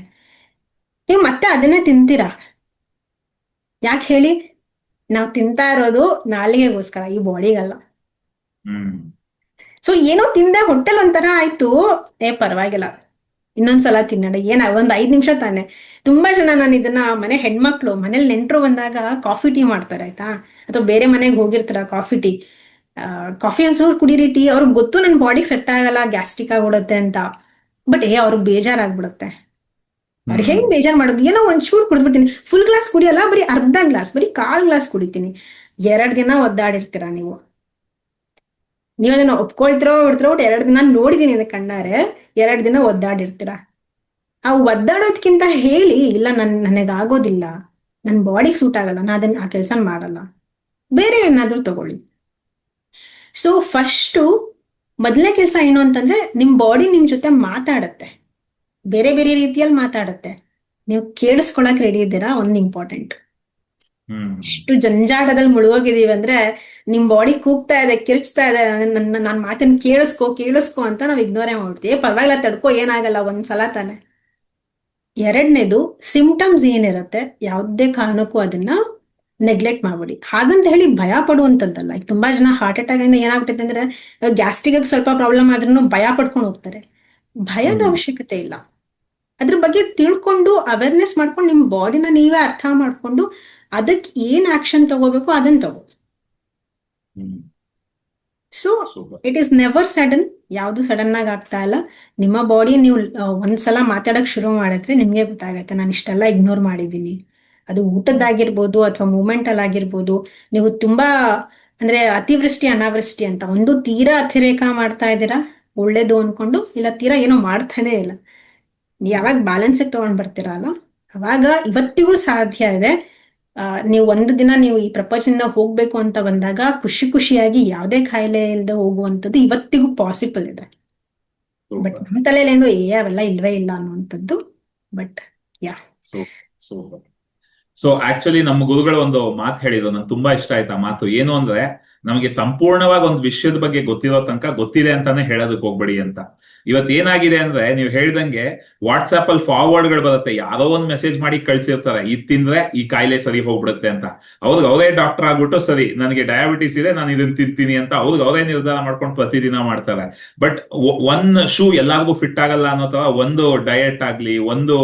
ನೀವು ಮತ್ತೆ ಅದನ್ನೇ ತಿಂತೀರಾ. ಯಾಕೆ ಹೇಳಿ? ನಾವು ತಿಂತಾ ಇರೋದು ನಾಲಿಗೆಗೋಸ್ಕರ, ಈ ಬಾಡಿಗಲ್ಲ. ಸೊ ಏನೋ ತಿಂದೆ, ಹೊಟ್ಟೆಲ್ ಒಂಥರ ಆಯ್ತು, ಪರವಾಗಿಲ್ಲ ಇನ್ನೊಂದ್ಸಲ ತಿನ್ನೋಣ, ಒಂದ್ 5 ನಿಮಿಷ ತಾನೆ. ತುಂಬಾ ಜನ ನಾನು ಇದನ್ನ ಹೆಣ್ಮಕ್ಳು ಮನೇಲಿ ನೆಂಟರು ಬಂದಾಗ ಕಾಫಿ ಟೀ ಮಾಡ್ತಾರೆ ಆಯ್ತಾ, ಅಥವಾ ಬೇರೆ ಮನೆಗೆ ಹೋಗಿರ್ತಾರ ಕಾಫಿ ಒಂದ್ಸೂರು ಕುಡೀರಿ ಟೀ, ಅವ್ರಿಗೆ ಗೊತ್ತು ನನ್ ಬಾಡಿಗೆ ಸೆಟ್ ಆಗಲ್ಲ, ಗ್ಯಾಸ್ಟ್ರಿಕ್ ಆಗ್ಬಿಡುತ್ತೆ ಅಂತ. ಬಟ್ ಅವ್ರಿಗೆ ಬೇಜಾರಾಗ್ಬಿಡುತ್ತೆ. ಅವ್ರಿಗೆ ಹೆಂಗ್ ಬೇಜಾರ್ ಮಾಡೋದು, ಏನೋ ಒಂಚೂರು ಕುಡಿದ್ಬಿಡ್ತೀನಿ, ಫುಲ್ ಗ್ಲಾಸ್ ಕುಡಿಯಲ್ಲ, ಬರೀ ಅರ್ಧ ಗ್ಲಾಸ್, ಬರೀ 1/4 ಗ್ಲಾಸ್ ಕುಡಿತೀನಿ. 2 ದಿನ ಒದ್ದಾಡಿರ್ತೀರಾ ನೀವು. ನೀವು ಅದನ್ನ ಒಪ್ಕೊಳ್ತಿರೋ ಬಿಡ್ತಿರೋ, 2 ದಿನ ನೋಡಿದೀನಿ ಅದ ಕಣ್ಣಾರೆ, 2 ದಿನ ಒದ್ದಾಡಿರ್ತೀರ. ಆ ಒದ್ದಾಡೋದ್ಕಿಂತ ಹೇಳಿ, ಇಲ್ಲ ನನಗಾಗೋದಿಲ್ಲ, ನನ್ನ ಬಾಡಿಗೆ ಸೂಟ್ ಆಗಲ್ಲ, ನಾನು ಆ ಕೆಲಸ ಮಾಡಲ್ಲ, ಬೇರೆ ಏನಾದ್ರೂ ತಗೊಳ್ಳಿ. ಸೊ ಫಸ್ಟು ಮೊದಲನೇ ಕೆಲಸ ಏನು ಅಂತಂದ್ರೆ, ನಿಮ್ ಬಾಡಿ ನಿಮ್ ಜೊತೆ ಮಾತಾಡತ್ತೆ, ಬೇರೆ ಬೇರೆ ರೀತಿಯಲ್ಲಿ ಮಾತಾಡತ್ತೆ. ನೀವು ಕೇಳಿಸ್ಕೊಳಕ್ ರೆಡಿ ಇದ್ದೀರಾ, ಒಂದು ಇಂಪಾರ್ಟೆಂಟ್. ಇಷ್ಟು ಜಂಜಾಟದಲ್ಲಿ ಮುಳುಗೋಗಿದೀವಿ ಅಂದ್ರೆ, ನಿಮ್ ಬಾಡಿ ಕೂಗ್ತಾ ಇದೆ, ಕಿರ್ಚ್ತಾ ಇದೆ, ನನ್ನ ಮಾತನ್ನ ಕೇಳಿಸ್ಕೋ ಅಂತ ನಾವ್ ಇಗ್ನೋರೇ ಮಾಡ್ತೀವಿ. ಪರವಾಗಿಲ್ಲ ತಡ್ಕೋ, ಏನಾಗಲ್ಲ, ಒಂದ್ಸಲ ತಾನೆ. 2ನೇದು, ಸಿಂಪ್ಟಮ್ಸ್ ಏನಿರುತ್ತೆ ಯಾವುದೇ ಕಾರಣಕ್ಕೂ ಅದನ್ನ ನೆಗ್ಲೆಕ್ಟ್ ಮಾಡ್ಬಿಡಿ. ಹಾಗಂತ ಹೇಳಿ ಭಯ ಪಡುವಂತದ್ದಲ್ಲ. ಈಗ ತುಂಬಾ ಜನ ಹಾರ್ಟ್ ಅಟ್ಯಾಕ್ ಇಂದ ಏನಾಗ್ಬಿಟ್ಟೈತೆ ಅಂದ್ರೆ, ಗ್ಯಾಸ್ಟ್ರಿಕ್ ಸ್ವಲ್ಪ ಪ್ರಾಬ್ಲಮ್ ಆದ್ರೂ ಭಯ ಪಡ್ಕೊಂಡು ಹೋಗ್ತಾರೆ. ಭಯದ ಅವಶ್ಯಕತೆ ಇಲ್ಲ. ಅದ್ರ ಬಗ್ಗೆ ತಿಳ್ಕೊಂಡು ಅವೇರ್ನೆಸ್ ಮಾಡ್ಕೊಂಡು ನಿಮ್ ಬಾಡಿನ ನೀವೇ ಅರ್ಥ ಮಾಡ್ಕೊಂಡು ಅದಕ್ಕೆ ಏನ್ ಆಕ್ಷನ್ ತಗೋಬೇಕು ಅದನ್ನ ತಗೋ. So it is never sudden, ಯಾವುದು ಸಡನ್ ಆಗಿ ಆಗ್ತಾ ಇಲ್ಲ. ನಿಮ್ಮ ಬಾಡಿ ನೀವು ಒಂದ್ಸಲ ಮಾತಾಡಕ್ ಶುರು ಮಾಡಿದ್ರೆ ನಿಮ್ಗೆ ಗೊತ್ತಾಗತ್ತೆ, ನಾನು ಇಷ್ಟೆಲ್ಲ ಇಗ್ನೋರ್ ಮಾಡಿದ್ದೀನಿ. ಅದು ಊಟದ್ದಾಗಿರ್ಬೋದು ಅಥವಾ ಮೂಮೆಂಟ್ ಅಲ್ಲಿ ಆಗಿರ್ಬೋದು. ನೀವು ತುಂಬಾ ಅಂದ್ರೆ ಅತಿವೃಷ್ಟಿ ಅನಾವೃಷ್ಟಿ ಅಂತ, ಒಂದು ತೀರಾ ಅತಿರೇಕ ಮಾಡ್ತಾ ಇದ್ದೀರಾ ಒಳ್ಳೇದು ಅನ್ಕೊಂಡು, ಇಲ್ಲ ತೀರಾ ಏನೋ ಮಾಡ್ತಾನೆ ಇಲ್ಲ. ಯಾವಾಗ ಬ್ಯಾಲೆನ್ಸ್ ತಗೊಂಡ್ ಬರ್ತೀರಲ್ಲ, ಅವಾಗ ಇವತ್ತಿಗೂ ಸಾಧ್ಯ ಇದೆ. ನೀವು ಒಂದು ದಿನ ನೀವು ಈ ಪ್ರಪಂಚದಿಂದ ಹೋಗ್ಬೇಕು ಅಂತ ಬಂದಾಗ ಖುಷಿಯಾಗಿ ಯಾವುದೇ ಕಾಯಿಲೆ ಇಲ್ಲದೆ ಹೋಗುವಂಥದ್ದು ಇವತ್ತಿಗೂ ಪಾಸಿಬಲ್ ಇದೆ. ಬಟ್ ನಮ್ಮ ತಲೆಯಲ್ಲೇಂದು ಅವೆಲ್ಲ ಇಲ್ವೇ ಇಲ್ಲ ಅನ್ನುವಂಥದ್ದು. But yeah super. So actually ನಮ್ಮ ಗುರುಗಳು ಒಂದು ಮಾತು ಹೇಳಿದ್ರು, ನಂಗೆ ತುಂಬಾ ಇಷ್ಟ ಆಯ್ತು ಆ ಮಾತು. ಏನು ಅಂದ್ರೆ, ನಮಗೆ ಸಂಪೂರ್ಣವಾಗಿ ಒಂದು ವಿಷಯದ ಬಗ್ಗೆ ಗೊತ್ತಿರೋ ತನಕ ಗೊತ್ತಿದೆ ಅಂತಾನೆ ಹೇಳೋದಕ್ಕೆ ಹೋಗ್ಬೇಡಿ ಅಂತ. ಇವತ್ತು ಏನಾಗಿದೆ ಅಂದ್ರೆ, ನೀವು ಹೇಳ್ದಂಗೆ ವಾಟ್ಸ್ಆಪ್ ಅಲ್ಲಿ ಫಾರ್ವರ್ಡ್ ಗಳು ಬರುತ್ತೆ, ಯಾರೋ ಒಂದ್ ಮೆಸೇಜ್ ಮಾಡಿ ಕಳ್ಸಿರ್ತಾರೆ, ಇದ್ ತಿಂದ್ರೆ ಈ ಕಾಯಿಲೆ ಸರಿ ಹೋಗ್ಬಿಡುತ್ತೆ ಅಂತ. ಅವರೇ ಡಾಕ್ಟರ್ ಆಗ್ಬಿಟ್ಟು, ಸರಿ ನನಗೆ ಡಯಾಬಿಟಿಸ್ ಇದೆ, ನಾನು ಇದನ್ನ ತಿಂತೀನಿ ಅಂತ ಅವರೇ ನಿರ್ಧಾರ ಮಾಡ್ಕೊಂಡು ಪ್ರತಿದಿನ ಮಾಡ್ತಾರೆ. ಬಟ್ ಒನ್ ಶೂ ಎಲ್ಲಾರ್ಗೂ ಫಿಟ್ ಆಗಲ್ಲ ಅನ್ನೋ ತರ ಒಂದು ಡಯಟ್ ಆಗ್ಲಿ, ಒಂದು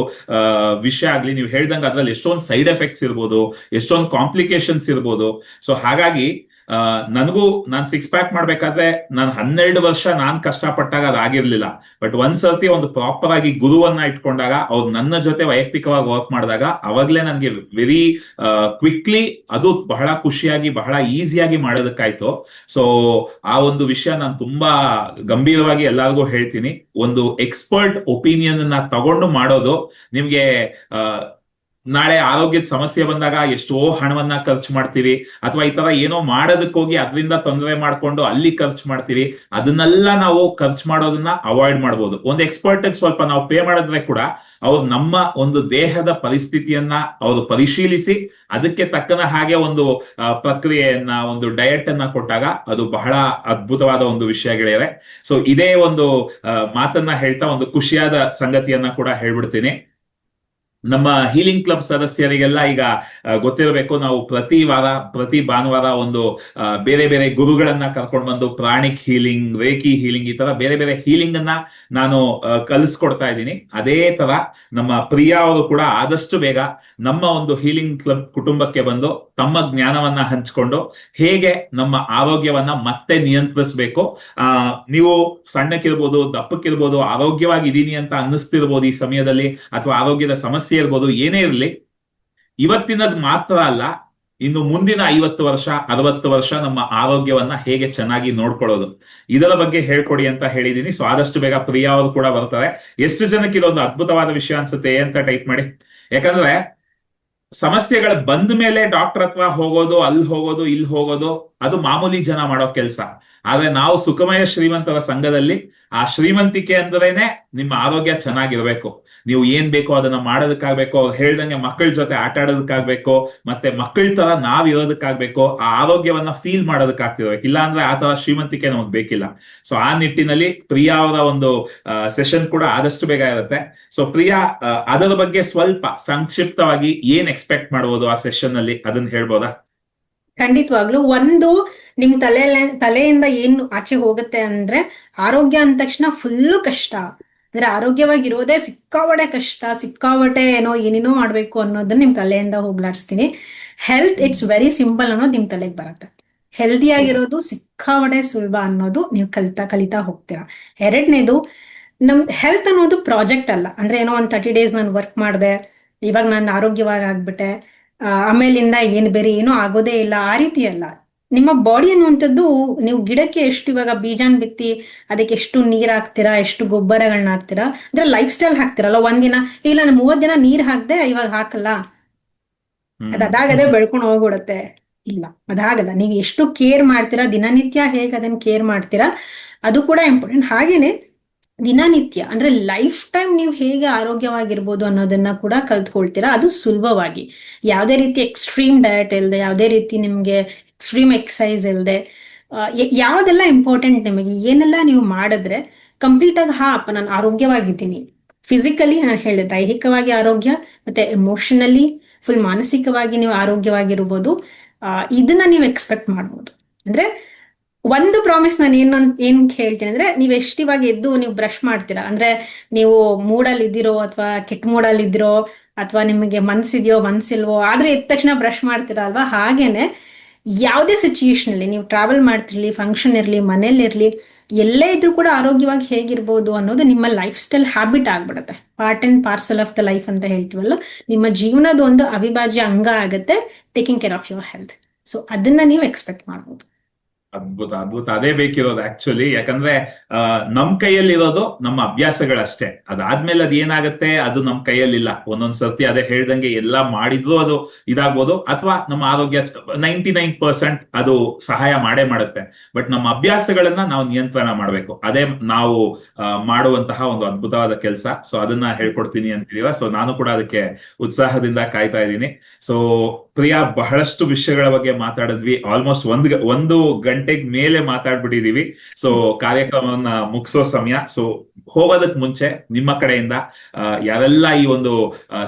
ವಿಷಯ ಆಗ್ಲಿ, ನೀವು ಹೇಳ್ದಂಗೆ ಅದ್ರಲ್ಲಿ ಎಷ್ಟೊಂದು ಸೈಡ್ ಎಫೆಕ್ಟ್ಸ್ ಇರ್ಬೋದು, ಎಷ್ಟೊಂದು ಕಾಂಪ್ಲಿಕೇಶನ್ಸ್ ಇರ್ಬೋದು. ಸೊ ಹಾಗಾಗಿ ನಾನು 6 ಪ್ಯಾಕ್ ಮಾಡ್ಬೇಕಾದ್ರೆ ನಾನು 12 ವರ್ಷ ನಾನ್ ಕಷ್ಟಪಟ್ಟಾಗ ಅದಾಗಿರ್ಲಿಲ್ಲ. ಬಟ್ ಒಂದ್ಸರ್ತಿ ಒಂದು ಪ್ರಾಪರ್ ಆಗಿ ಗುರುವನ್ನ ಇಟ್ಕೊಂಡಾಗ, ಅವ್ರು ನನ್ನ ಜೊತೆ ವೈಯಕ್ತಿಕವಾಗಿ ವರ್ಕ್ ಮಾಡಿದಾಗ, ಅವಾಗ್ಲೇ ನನ್ಗೆ ವೆರಿ ಕ್ವಿಕ್ಲಿ ಅದು ಬಹಳ ಖುಷಿಯಾಗಿ ಬಹಳ ಈಸಿಯಾಗಿ ಮಾಡೋದಕ್ಕಾಯ್ತು. ಸೊ ಆ ಒಂದು ವಿಷಯ ನಾನು ತುಂಬಾ ಗಂಭೀರವಾಗಿ ಎಲ್ಲರಿಗೂ ಹೇಳ್ತೀನಿ. ಒಂದು ಎಕ್ಸ್ಪರ್ಟ್ ಒಪಿನಿಯನ್ ಅನ್ನ ತಗೊಂಡು ಮಾಡೋದು, ನಿಮ್ಗೆ ನಾಳೆ ಆರೋಗ್ಯದ ಸಮಸ್ಯೆ ಬಂದಾಗ ಎಷ್ಟೋ ಹಣವನ್ನ ಖರ್ಚು ಮಾಡ್ತೀವಿ, ಅಥವಾ ಈ ತರ ಏನೋ ಮಾಡೋದಕ್ಕೆ ಹೋಗಿ ಅದರಿಂದ ತೊಂದರೆ ಮಾಡ್ಕೊಂಡು ಅಲ್ಲಿ ಖರ್ಚು ಮಾಡ್ತೀವಿ. ಅದನ್ನೆಲ್ಲ ನಾವು ಖರ್ಚು ಮಾಡೋದನ್ನ ಅವಾಯ್ಡ್ ಮಾಡ್ಬೋದು. ಒಂದು ಎಕ್ಸ್ಪರ್ಟ್ ಸ್ವಲ್ಪ ನಾವು ಪೇ ಮಾಡಿದ್ರೆ ಕೂಡ ಅವ್ರು ನಮ್ಮ ಒಂದು ದೇಹದ ಪರಿಸ್ಥಿತಿಯನ್ನ ಅವರು ಪರಿಶೀಲಿಸಿ ಅದಕ್ಕೆ ತಕ್ಕನ ಹಾಗೆ ಒಂದು ಪ್ರಕ್ರಿಯೆಯನ್ನ, ಒಂದು ಡಯಟ್ ಅನ್ನ ಕೊಟ್ಟಾಗ ಅದು ಬಹಳ ಅದ್ಭುತವಾದ ಒಂದು ವಿಷಯಗಳಿವೆ. ಸೊ ಇದೇ ಒಂದು ಮಾತನ್ನ ಹೇಳ್ತಾ ಒಂದು ಖುಷಿಯಾದ ಸಂಗತಿಯನ್ನ ಕೂಡ ಹೇಳ್ಬಿಡ್ತೀನಿ. ನಮ್ಮ ಹೀಲಿಂಗ್ ಕ್ಲಬ್ ಸದಸ್ಯರಿಗೆಲ್ಲ ಈಗ ಗೊತ್ತಿರಬೇಕು, ನಾವು ಪ್ರತಿ ಭಾನುವಾರ ಒಂದು ಬೇರೆ ಬೇರೆ ಗುರುಗಳನ್ನ ಕರ್ಕೊಂಡು ಬಂದು ಪ್ರಾಣಿಕ್ ಹೀಲಿಂಗ್, ರೇಕಿ ಹೀಲಿಂಗ್, ಈ ತರ ಬೇರೆ ಬೇರೆ ಹೀಲಿಂಗ್ ಅನ್ನ ನಾನು ಕಲಿಸ್ಕೊಡ್ತಾ ಇದ್ದೀನಿ. ಅದೇ ತರ ನಮ್ಮ ಪ್ರಿಯಾ ಅವರು ಕೂಡ ಆದಷ್ಟು ಬೇಗ ನಮ್ಮ ಒಂದು ಹೀಲಿಂಗ್ ಕ್ಲಬ್ ಕುಟುಂಬಕ್ಕೆ ಬಂದು ತಮ್ಮ ಜ್ಞಾನವನ್ನ ಹಂಚ್ಕೊಂಡು ಹೇಗೆ ನಮ್ಮ ಆರೋಗ್ಯವನ್ನ ಮತ್ತೆ ನಿಯಂತ್ರಿಸ್ಬೇಕು, ನೀವು ಸಣ್ಣಕ್ಕಿರ್ಬೋದು, ದಪ್ಪಕ್ಕಿರ್ಬೋದು, ಆರೋಗ್ಯವಾಗಿದ್ದೀನಿ ಅಂತ ಅನ್ನಿಸ್ತಿರ್ಬೋದು ಈ ಸಮಯದಲ್ಲಿ, ಅಥವಾ ಆರೋಗ್ಯದ ಸಮಸ್ಯೆ ಇರ್ಬೋದು, ಏನೇ ಇರಲಿ, ಇವತ್ತಿನದ್ ಮಾತ್ರ ಅಲ್ಲ, ಇನ್ನು ಮುಂದಿನ 50 ವರ್ಷ 60 ವರ್ಷ ನಮ್ಮ ಆರೋಗ್ಯವನ್ನ ಹೇಗೆ ಚೆನ್ನಾಗಿ ನೋಡ್ಕೊಳ್ಳೋದು, ಇದರ ಬಗ್ಗೆ ಹೇಳ್ಕೊಡಿ ಅಂತ ಹೇಳಿದೀನಿ. ಸೊ ಆದಷ್ಟು ಬೇಗ ಪ್ರಿಯಾ ಅವರು ಕೂಡ ಬರ್ತಾರೆ. ಎಷ್ಟು ಜನಕ್ಕೆ ಇದೊಂದು ಅದ್ಭುತವಾದ ವಿಷಯ ಅನ್ಸುತ್ತೆ ಅಂತ ಟೈಪ್ ಮಾಡಿ. ಯಾಕಂದ್ರೆ ಸಮಸ್ಯೆಗಳು ಬಂದ ಮೇಲೆ ಡಾಕ್ಟರ್ ಹತ್ರ ಹೋಗೋದು, ಅಲ್ಲಿ ಹೋಗೋದು, ಇಲ್ಲಿ ಹೋಗೋದು, ಅದು ಮಾಮೂಲಿ ಜನ ಮಾಡೋ ಕೆಲಸ. ಆದ್ರೆ ನಾವು ಸುಖಮಯ ಶ್ರೀಮಂತರ ಸಂಘದಲ್ಲಿ ಆ ಶ್ರೀಮಂತಿಕೆ ಅಂದ್ರೇನೆ ನಿಮ್ಮ ಆರೋಗ್ಯ ಚೆನ್ನಾಗಿರ್ಬೇಕು. ನೀವು ಏನ್ ಬೇಕೋ ಅದನ್ನ ಮಾಡೋದಕ್ಕಾಗ್ಬೇಕು, ಅವ್ರು ಹೇಳ್ದಂಗೆ ಮಕ್ಕಳ ಜೊತೆ ಆಟ ಆಡೋದಕ್ಕಾಗ್ಬೇಕು, ಮತ್ತೆ ಮಕ್ಕಳ ತರ ನಾವ್ ಇರೋದಕ್ಕಾಗ್ಬೇಕು, ಆ ಆರೋಗ್ಯವನ್ನ ಫೀಲ್ ಮಾಡೋದಕ್ಕಾಗ್ತಿರ್ಬೇಕು. ಇಲ್ಲ ಅಂದ್ರೆ ಆ ತರ ಶ್ರೀಮಂತಿಕೆ ನಮಗ್ ಬೇಕಿಲ್ಲ. ಸೊ ಆ ನಿಟ್ಟಿನಲ್ಲಿ ಪ್ರಿಯಾ ಅವರ ಒಂದು ಸೆಷನ್ ಕೂಡ ಆದಷ್ಟು ಬೇಗ ಇರುತ್ತೆ. ಸೊ ಪ್ರಿಯಾ, ಅದರ ಬಗ್ಗೆ ಸ್ವಲ್ಪ ಸಂಕ್ಷಿಪ್ತವಾಗಿ ಏನ್ ಎಕ್ಸ್ಪೆಕ್ಟ್ ಮಾಡ್ಬೋದು ಆ ಸೆಷನ್ ಅಲ್ಲಿ, ಅದನ್ನ ಹೇಳ್ಬೋದಾ? ಖಂಡಿತವಾಗ್ಲು. ಒಂದು, ನಿಮ್ ತಲೆಯಿಂದ ಏನು ಆಚೆ ಹೋಗುತ್ತೆ ಅಂದ್ರೆ, ಆರೋಗ್ಯ ಅಂದ ತಕ್ಷಣ ಫುಲ್ಲು ಕಷ್ಟ, ಅಂದ್ರೆ ಆರೋಗ್ಯವಾಗಿರೋದೇ ಸಿಕ್ಕಾಪಟ್ಟೆ ಕಷ್ಟ, ಸಿಕ್ಕಾಪಟ್ಟೆ ಏನೇನೋ ಮಾಡ್ಬೇಕು ಅನ್ನೋದನ್ನ ನಿಮ್ ತಲೆಯಿಂದ ಹೋಗ್ಲಾಡಿಸ್ತೀನಿ. ಹೆಲ್ತ್ ಇಟ್ಸ್ ವೆರಿ ಸಿಂಪಲ್ ಅನ್ನೋದು ನಿಮ್ ತಲೆಗೆ ಬರುತ್ತೆ. ಹೆಲ್ದಿ ಆಗಿರೋದು ಸಿಕ್ಕಾಪಟ್ಟೆ ಸುಲಭ ಅನ್ನೋದು ನೀವು ಕಲಿತಾ ಹೋಗ್ತೀರಾ. ಎರಡನೇದು, ನಮ್ ಹೆಲ್ತ್ ಅನ್ನೋದು ಪ್ರಾಜೆಕ್ಟ್ ಅಲ್ಲ. ಅಂದ್ರೆ ಏನೋ ಒಂದು 30 days ನಾನು ವರ್ಕ್ ಮಾಡಿದೆ, ಇವಾಗ ನಾನು ಆರೋಗ್ಯವಾಗಿ ಆಗ್ಬಿಟ್ಟೆ, ಆಮೇಲಿಂದ ಬೇರೆ ಏನೂ ಆಗೋದೇ ಇಲ್ಲ, ಆ ರೀತಿ ಅಲ್ಲ. ನಿಮ್ಮ ಬಾಡಿ ಅನ್ನುವಂಥದ್ದು, ನೀವು ಗಿಡಕ್ಕೆ ಎಷ್ಟು ಇವಾಗ ಬೀಜಾನ್ ಬಿತ್ತಿ ಅದಕ್ಕೆ ಎಷ್ಟು ನೀರ್ ಹಾಕ್ತೀರಾ, ಎಷ್ಟು ಗೊಬ್ಬರಗಳನ್ನ ಹಾಕ್ತೀರಾ, ಅಂದ್ರೆ ಲೈಫ್ ಸ್ಟೈಲ್ ಹಾಕ್ತಿರಲ್ಲ. ಒಂದಿನ ಇಲ್ಲ, ನಾನು 30 ದಿನ ನೀರ್ ಹಾಕ್ದೆ, ಇವಾಗ ಹಾಕಲ್ಲ, ಅದಾಗದೆ ಬೆಳ್ಕೊಂಡು ಹೋಗ್ಬಿಡುತ್ತೆ. ಇಲ್ಲ, ಅದಾಗಲ್ಲ. ನೀವು ಎಷ್ಟು ಕೇರ್ ಮಾಡ್ತೀರಾ, ದಿನನಿತ್ಯ ಹೇಗೆ ಅದನ್ನ ಕೇರ್ ಮಾಡ್ತೀರಾ, ಅದು ಕೂಡ ಇಂಪಾರ್ಟೆಂಟ್. ಹಾಗೇನೆ ದಿನನಿತ್ಯ ಅಂದ್ರೆ ಲೈಫ್ ಟೈಮ್ ನೀವು ಹೇಗೆ ಆರೋಗ್ಯವಾಗಿರ್ಬೋದು ಅನ್ನೋದನ್ನ ಕೂಡ ಕಲ್ತ್ಕೊಳ್ತೀರಾ, ಅದು ಸುಲಭವಾಗಿ. ಯಾವುದೇ ರೀತಿ ಎಕ್ಸ್ಟ್ರೀಮ್ ಡಯಟ್ ಇಲ್ಲದೆ, ಯಾವುದೇ ರೀತಿ ನಿಮ್ಗೆ ಎಕ್ಸ್ಟ್ರೀಮ್ ಎಕ್ಸಸೈಸ್ ಇಲ್ಲದೆ, ಯಾವ್ದೆಲ್ಲ ಇಂಪಾರ್ಟೆಂಟ್ ನಿಮಗೆ, ಏನೆಲ್ಲ ನೀವು ಮಾಡಿದ್ರೆ ಕಂಪ್ಲೀಟ್ ಆಗಿ ಅಪ್ಪ ನಾನು ಆರೋಗ್ಯವಾಗಿದ್ದೀನಿ, ಫಿಸಿಕಲಿ ನಾನು ಹೇಳಿದೆ ದೈಹಿಕವಾಗಿ ಆರೋಗ್ಯ, ಮತ್ತೆ ಎಮೋಷನಲಿ ಫುಲ್ ಮಾನಸಿಕವಾಗಿ ನೀವು ಆರೋಗ್ಯವಾಗಿರ್ಬೋದು, ಇದನ್ನ ನೀವು ಎಕ್ಸ್ಪೆಕ್ಟ್ ಮಾಡ್ಬೋದು. ಅಂದ್ರೆ ಒಂದು ಪ್ರಾಮಿಸ್ ನಾನು ಏನ್ ಹೇಳ್ತೀನಿ ಅಂದ್ರೆ, ನೀವ್ ಎಷ್ಟು ಇವಾಗ ಎದ್ದು ನೀವು ಬ್ರಷ್ ಮಾಡ್ತೀರಾ, ಅಂದ್ರೆ ನೀವು ಮೂಡಲ್ಲಿ ಇದ್ದೀರೋ ಅಥವಾ ಕೆಟ್ಟ ಮೂಡಲ್ಲಿ ಇದ್ದೀರೋ, ಅಥವಾ ನಿಮಗೆ ಮನ್ಸಿದ್ಯೋ ಮನ್ಸಿಲ್ವೋ, ಆದ್ರೆ ಎದ್ದ ತಕ್ಷಣ ಬ್ರಷ್ ಮಾಡ್ತೀರಾ ಅಲ್ವಾ, ಹಾಗೇನೆ ಯಾವುದೇ ಸಿಚುಯೇಷನ್ ಅಲ್ಲಿ ನೀವು ಟ್ರಾವೆಲ್ ಮಾಡ್ತಿರ್ಲಿ, ಫಂಕ್ಷನ್ ಇರ್ಲಿ, ಮನೇಲಿರ್ಲಿ, ಎಲ್ಲೇ ಇದ್ರೂ ಕೂಡ ಆರೋಗ್ಯವಾಗಿ ಹೇಗಿರ್ಬೋದು ಅನ್ನೋದು ನಿಮ್ಮ ಲೈಫ್ ಸ್ಟೈಲ್ ಹ್ಯಾಬಿಟ್ ಆಗ್ಬಿಡುತ್ತೆ. Part and parcel of the life ಅಂತ ಹೇಳ್ತೀವಲ್ಲ, ನಿಮ್ಮ ಜೀವನದ ಒಂದು ಅವಿಭಾಜ್ಯ ಅಂಗ ಆಗುತ್ತೆ taking care of your health. So ಅದನ್ನ ನೀವು ಎಕ್ಸ್ಪೆಕ್ಟ್ ಮಾಡ್ಬೋದು. ಅದ್ಭುತ, ಅದೇ ಬೇಕಿರೋದು ಆಕ್ಚುಲಿ. ಯಾಕಂದ್ರೆ ನಮ್ ಕೈಯಲ್ಲಿರೋದು ನಮ್ಮ ಅಭ್ಯಾಸಗಳಷ್ಟೇ. ಅದಾದ್ಮೇಲೆ ಅದ್ ಏನಾಗುತ್ತೆ ಅದು ನಮ್ ಕೈಯಲ್ಲಿಲ್ಲ. ಒಂದೊಂದ್ ಸರ್ತಿ ಅದೇ ಹೇಳ್ದಂಗೆ ಎಲ್ಲ ಮಾಡಿದ್ರು ಅದು ಇದಾಗ್ಬೋದು, ಅಥವಾ ನಮ್ಮ ಆರೋಗ್ಯ 99% ಅದು ಸಹಾಯ ಮಾಡೇ ಮಾಡುತ್ತೆ. ಬಟ್ ನಮ್ಮ ಅಭ್ಯಾಸಗಳನ್ನ ನಾವು ನಿಯಂತ್ರಣ ಮಾಡ್ಬೇಕು. ಅದೇ ನಾವು ಮಾಡುವಂತಹ ಒಂದು ಅದ್ಭುತವಾದ ಕೆಲಸ. ಸೊ ಅದನ್ನ ಹೇಳ್ಕೊಡ್ತೀನಿ ಅಂತೀವ. ಸೊ ನಾನು ಕೂಡ ಅದಕ್ಕೆ ಉತ್ಸಾಹದಿಂದ ಕಾಯ್ತಾ ಇದ್ದೀನಿ. ಸೊ ಪ್ರಿಯಾ, ಬಹಳಷ್ಟು ವಿಷಯಗಳ ಬಗ್ಗೆ ಮಾತಾಡಿದ್ವಿ. ಆಲ್ಮೋಸ್ಟ್ ಒಂದು ಗಂಟೆಗೆ ಮೇಲೆ ಮಾತಾಡ್ಬಿಟ್ಟಿದೀವಿ. ಸೊ ಕಾರ್ಯಕ್ರಮವನ್ನ ಮುಗಿಸೋ ಸಮಯ. ಸೊ ಹೋಗೋದಕ್ ಮುಂಚೆ ನಿಮ್ಮ ಕಡೆಯಿಂದ ಯಾರೆಲ್ಲ ಈ ಒಂದು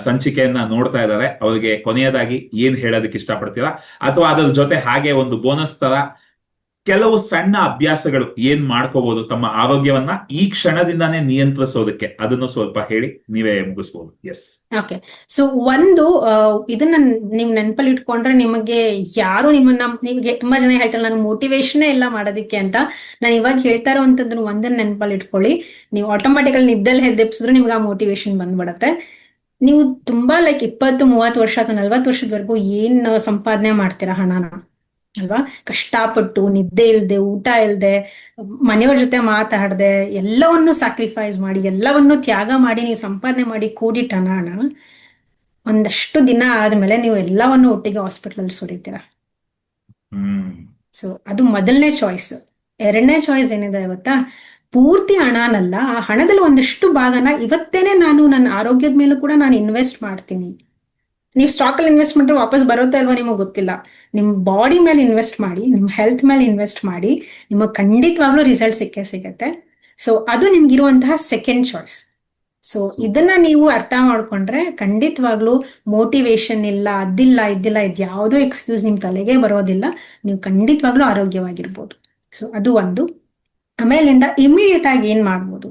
ಸಂಚಿಕೆಯನ್ನ ನೋಡ್ತಾ ಇದ್ದಾರೆ ಅವರಿಗೆ ಕೊನೆಯದಾಗಿ ಏನ್ ಹೇಳೋದಕ್ಕೆ ಇಷ್ಟಪಡ್ತೀರಾ, ಅಥವಾ ಅದರ ಜೊತೆ ಹಾಗೆ ಒಂದು ಬೋನಸ್ ತರ ಕೆಲವು ಸಣ್ಣ ಅಭ್ಯಾಸಗಳು ಏನ್ ಮಾಡ್ಕೋಬಹುದು ತಮ್ಮ ಆರೋಗ್ಯವನ್ನ ಈ ಕ್ಷಣದಿಂದಾನೇ ನಿಯಂತ್ರಿಸೋದಕ್ಕೆ, ಅದನ್ನು ಸ್ವಲ್ಪ ಹೇಳಿ ನೀವೇ ಮುಗಿಸ್ಬೋದು. S, okay. ಸೊ ಒಂದು, ಇದನ್ನ ನೀವು ನೆನಪಲ್ಲಿ ಇಟ್ಕೊಂಡ್ರೆ ನಿಮಗೆ ಯಾರು ನಿಮಗೆ ತುಂಬಾ ಜನ ಹೇಳ್ತಾರೆ ನಾನು ಮೋಟಿವೇಶನ್ ಎಲ್ಲ ಮಾಡೋದಕ್ಕೆ ಅಂತ. ನಾನು ಇವಾಗ ಹೇಳ್ತಾ ಇರೋವಂಥದ್ದು ಒಂದನ್ನ ನೆನಪಲ್ಲಿ ಇಟ್ಕೊಳ್ಳಿ, ನೀವು ಆಟೋಮೆಟಿಕಲ್ ನಿದ್ದಲ್ಲಿ ಎದ್ದೆಪ್ಸಿದ್ರು ನಿಮ್ಗೆ ಆ ಮೋಟಿವೇಶನ್ ಬಂದ್ಬಿಡತ್ತೆ. ನೀವು ತುಂಬಾ 20-30 ವರ್ಷ ಅಥವಾ 40 ವರ್ಷದವರೆಗೂ ಏನ್ ಸಂಪಾದನೆ ಮಾಡ್ತೀರಾ ಹಣನ ಅಲ್ವಾ, ಕಷ್ಟಪಟ್ಟು ನಿದ್ದೆ ಇಲ್ದೆ, ಊಟ ಇಲ್ದೆ, ಮನೆಯವ್ರ ಜೊತೆ ಮಾತಾಡದೆ, ಎಲ್ಲವನ್ನು ಸ್ಯಾಕ್ರಿಫೈಸ್ ಮಾಡಿ, ಎಲ್ಲವನ್ನು ತ್ಯಾಗ ಮಾಡಿ ನೀವು ಸಂಪಾದನೆ ಮಾಡಿ ಕೂಡಿಟ್ಟ ಹಣ ಒಂದಷ್ಟು ದಿನ ಆದ್ಮೇಲೆ ನೀವು ಎಲ್ಲವನ್ನು ಒಟ್ಟಿಗೆ ಹಾಸ್ಪಿಟಲ್ ಸುರಿತೀರ. ಸೊ ಅದು ಮೊದಲನೇ ಚಾಯ್ಸ್. ಎರಡನೇ ಚಾಯ್ಸ್ ಏನಿದೆ ಗೊತ್ತಾ, ಪೂರ್ತಿ ಹಣನಲ್ಲ, ಆ ಹಣದಲ್ಲಿ ಒಂದಷ್ಟು ಭಾಗನ ಇವತ್ತೇನೆ ನಾನು ನನ್ನ ಆರೋಗ್ಯದ ಮೇಲೂ ಕೂಡ ನಾನು ಇನ್ವೆಸ್ಟ್ ಮಾಡ್ತೀನಿ. ನೀವು ಸ್ಟಾಕ್ ಅಲ್ಲಿ ಇನ್ವೆಸ್ಟ್ ಮಾಡಿದ್ರೆ ವಾಪಸ್ ಬರುತ್ತೆ ಅಲ್ವಾ ನಿಮಗೆ ಗೊತ್ತಿಲ್ಲ. ನಿಮ್ ಬಾಡಿ ಮೇಲೆ ಇನ್ವೆಸ್ಟ್ ಮಾಡಿ, ನಿಮ್ ಹೆಲ್ತ್ ಮೇಲೆ ಇನ್ವೆಸ್ಟ್ ಮಾಡಿ, ನಿಮಗೆ ಖಂಡಿತವಾಗ್ಲೂ ರಿಸಲ್ಟ್ ಸಿಕ್ಕೇ ಸಿಗತ್ತೆ. ಸೊ ಅದು ನಿಮ್ಗಿರುವಂತಹ ಸೆಕೆಂಡ್ ಚಾಯ್ಸ್. ಸೊ ಇದನ್ನ ನೀವು ಅರ್ಥ ಮಾಡ್ಕೊಂಡ್ರೆ ಖಂಡಿತವಾಗ್ಲೂ ಮೋಟಿವೇಶನ್ ಇಲ್ಲ, ಅದಿಲ್ಲ ಇದಿಲ್ಲ, ಇದ್ಯಾವುದೋ ಎಕ್ಸ್ಕ್ಯೂಸ್ ನಿಮ್ ತಲೆಗೆ ಬರೋದಿಲ್ಲ. ನೀವು ಖಂಡಿತವಾಗ್ಲೂ ಆರೋಗ್ಯವಾಗಿರ್ಬೋದು. ಸೊ ಅದು ಒಂದು. ಆಮೇಲಿಂದ ಇಮಿಡಿಯೇಟ್ ಆಗಿ ಏನ್ ಮಾಡ್ಬೋದು,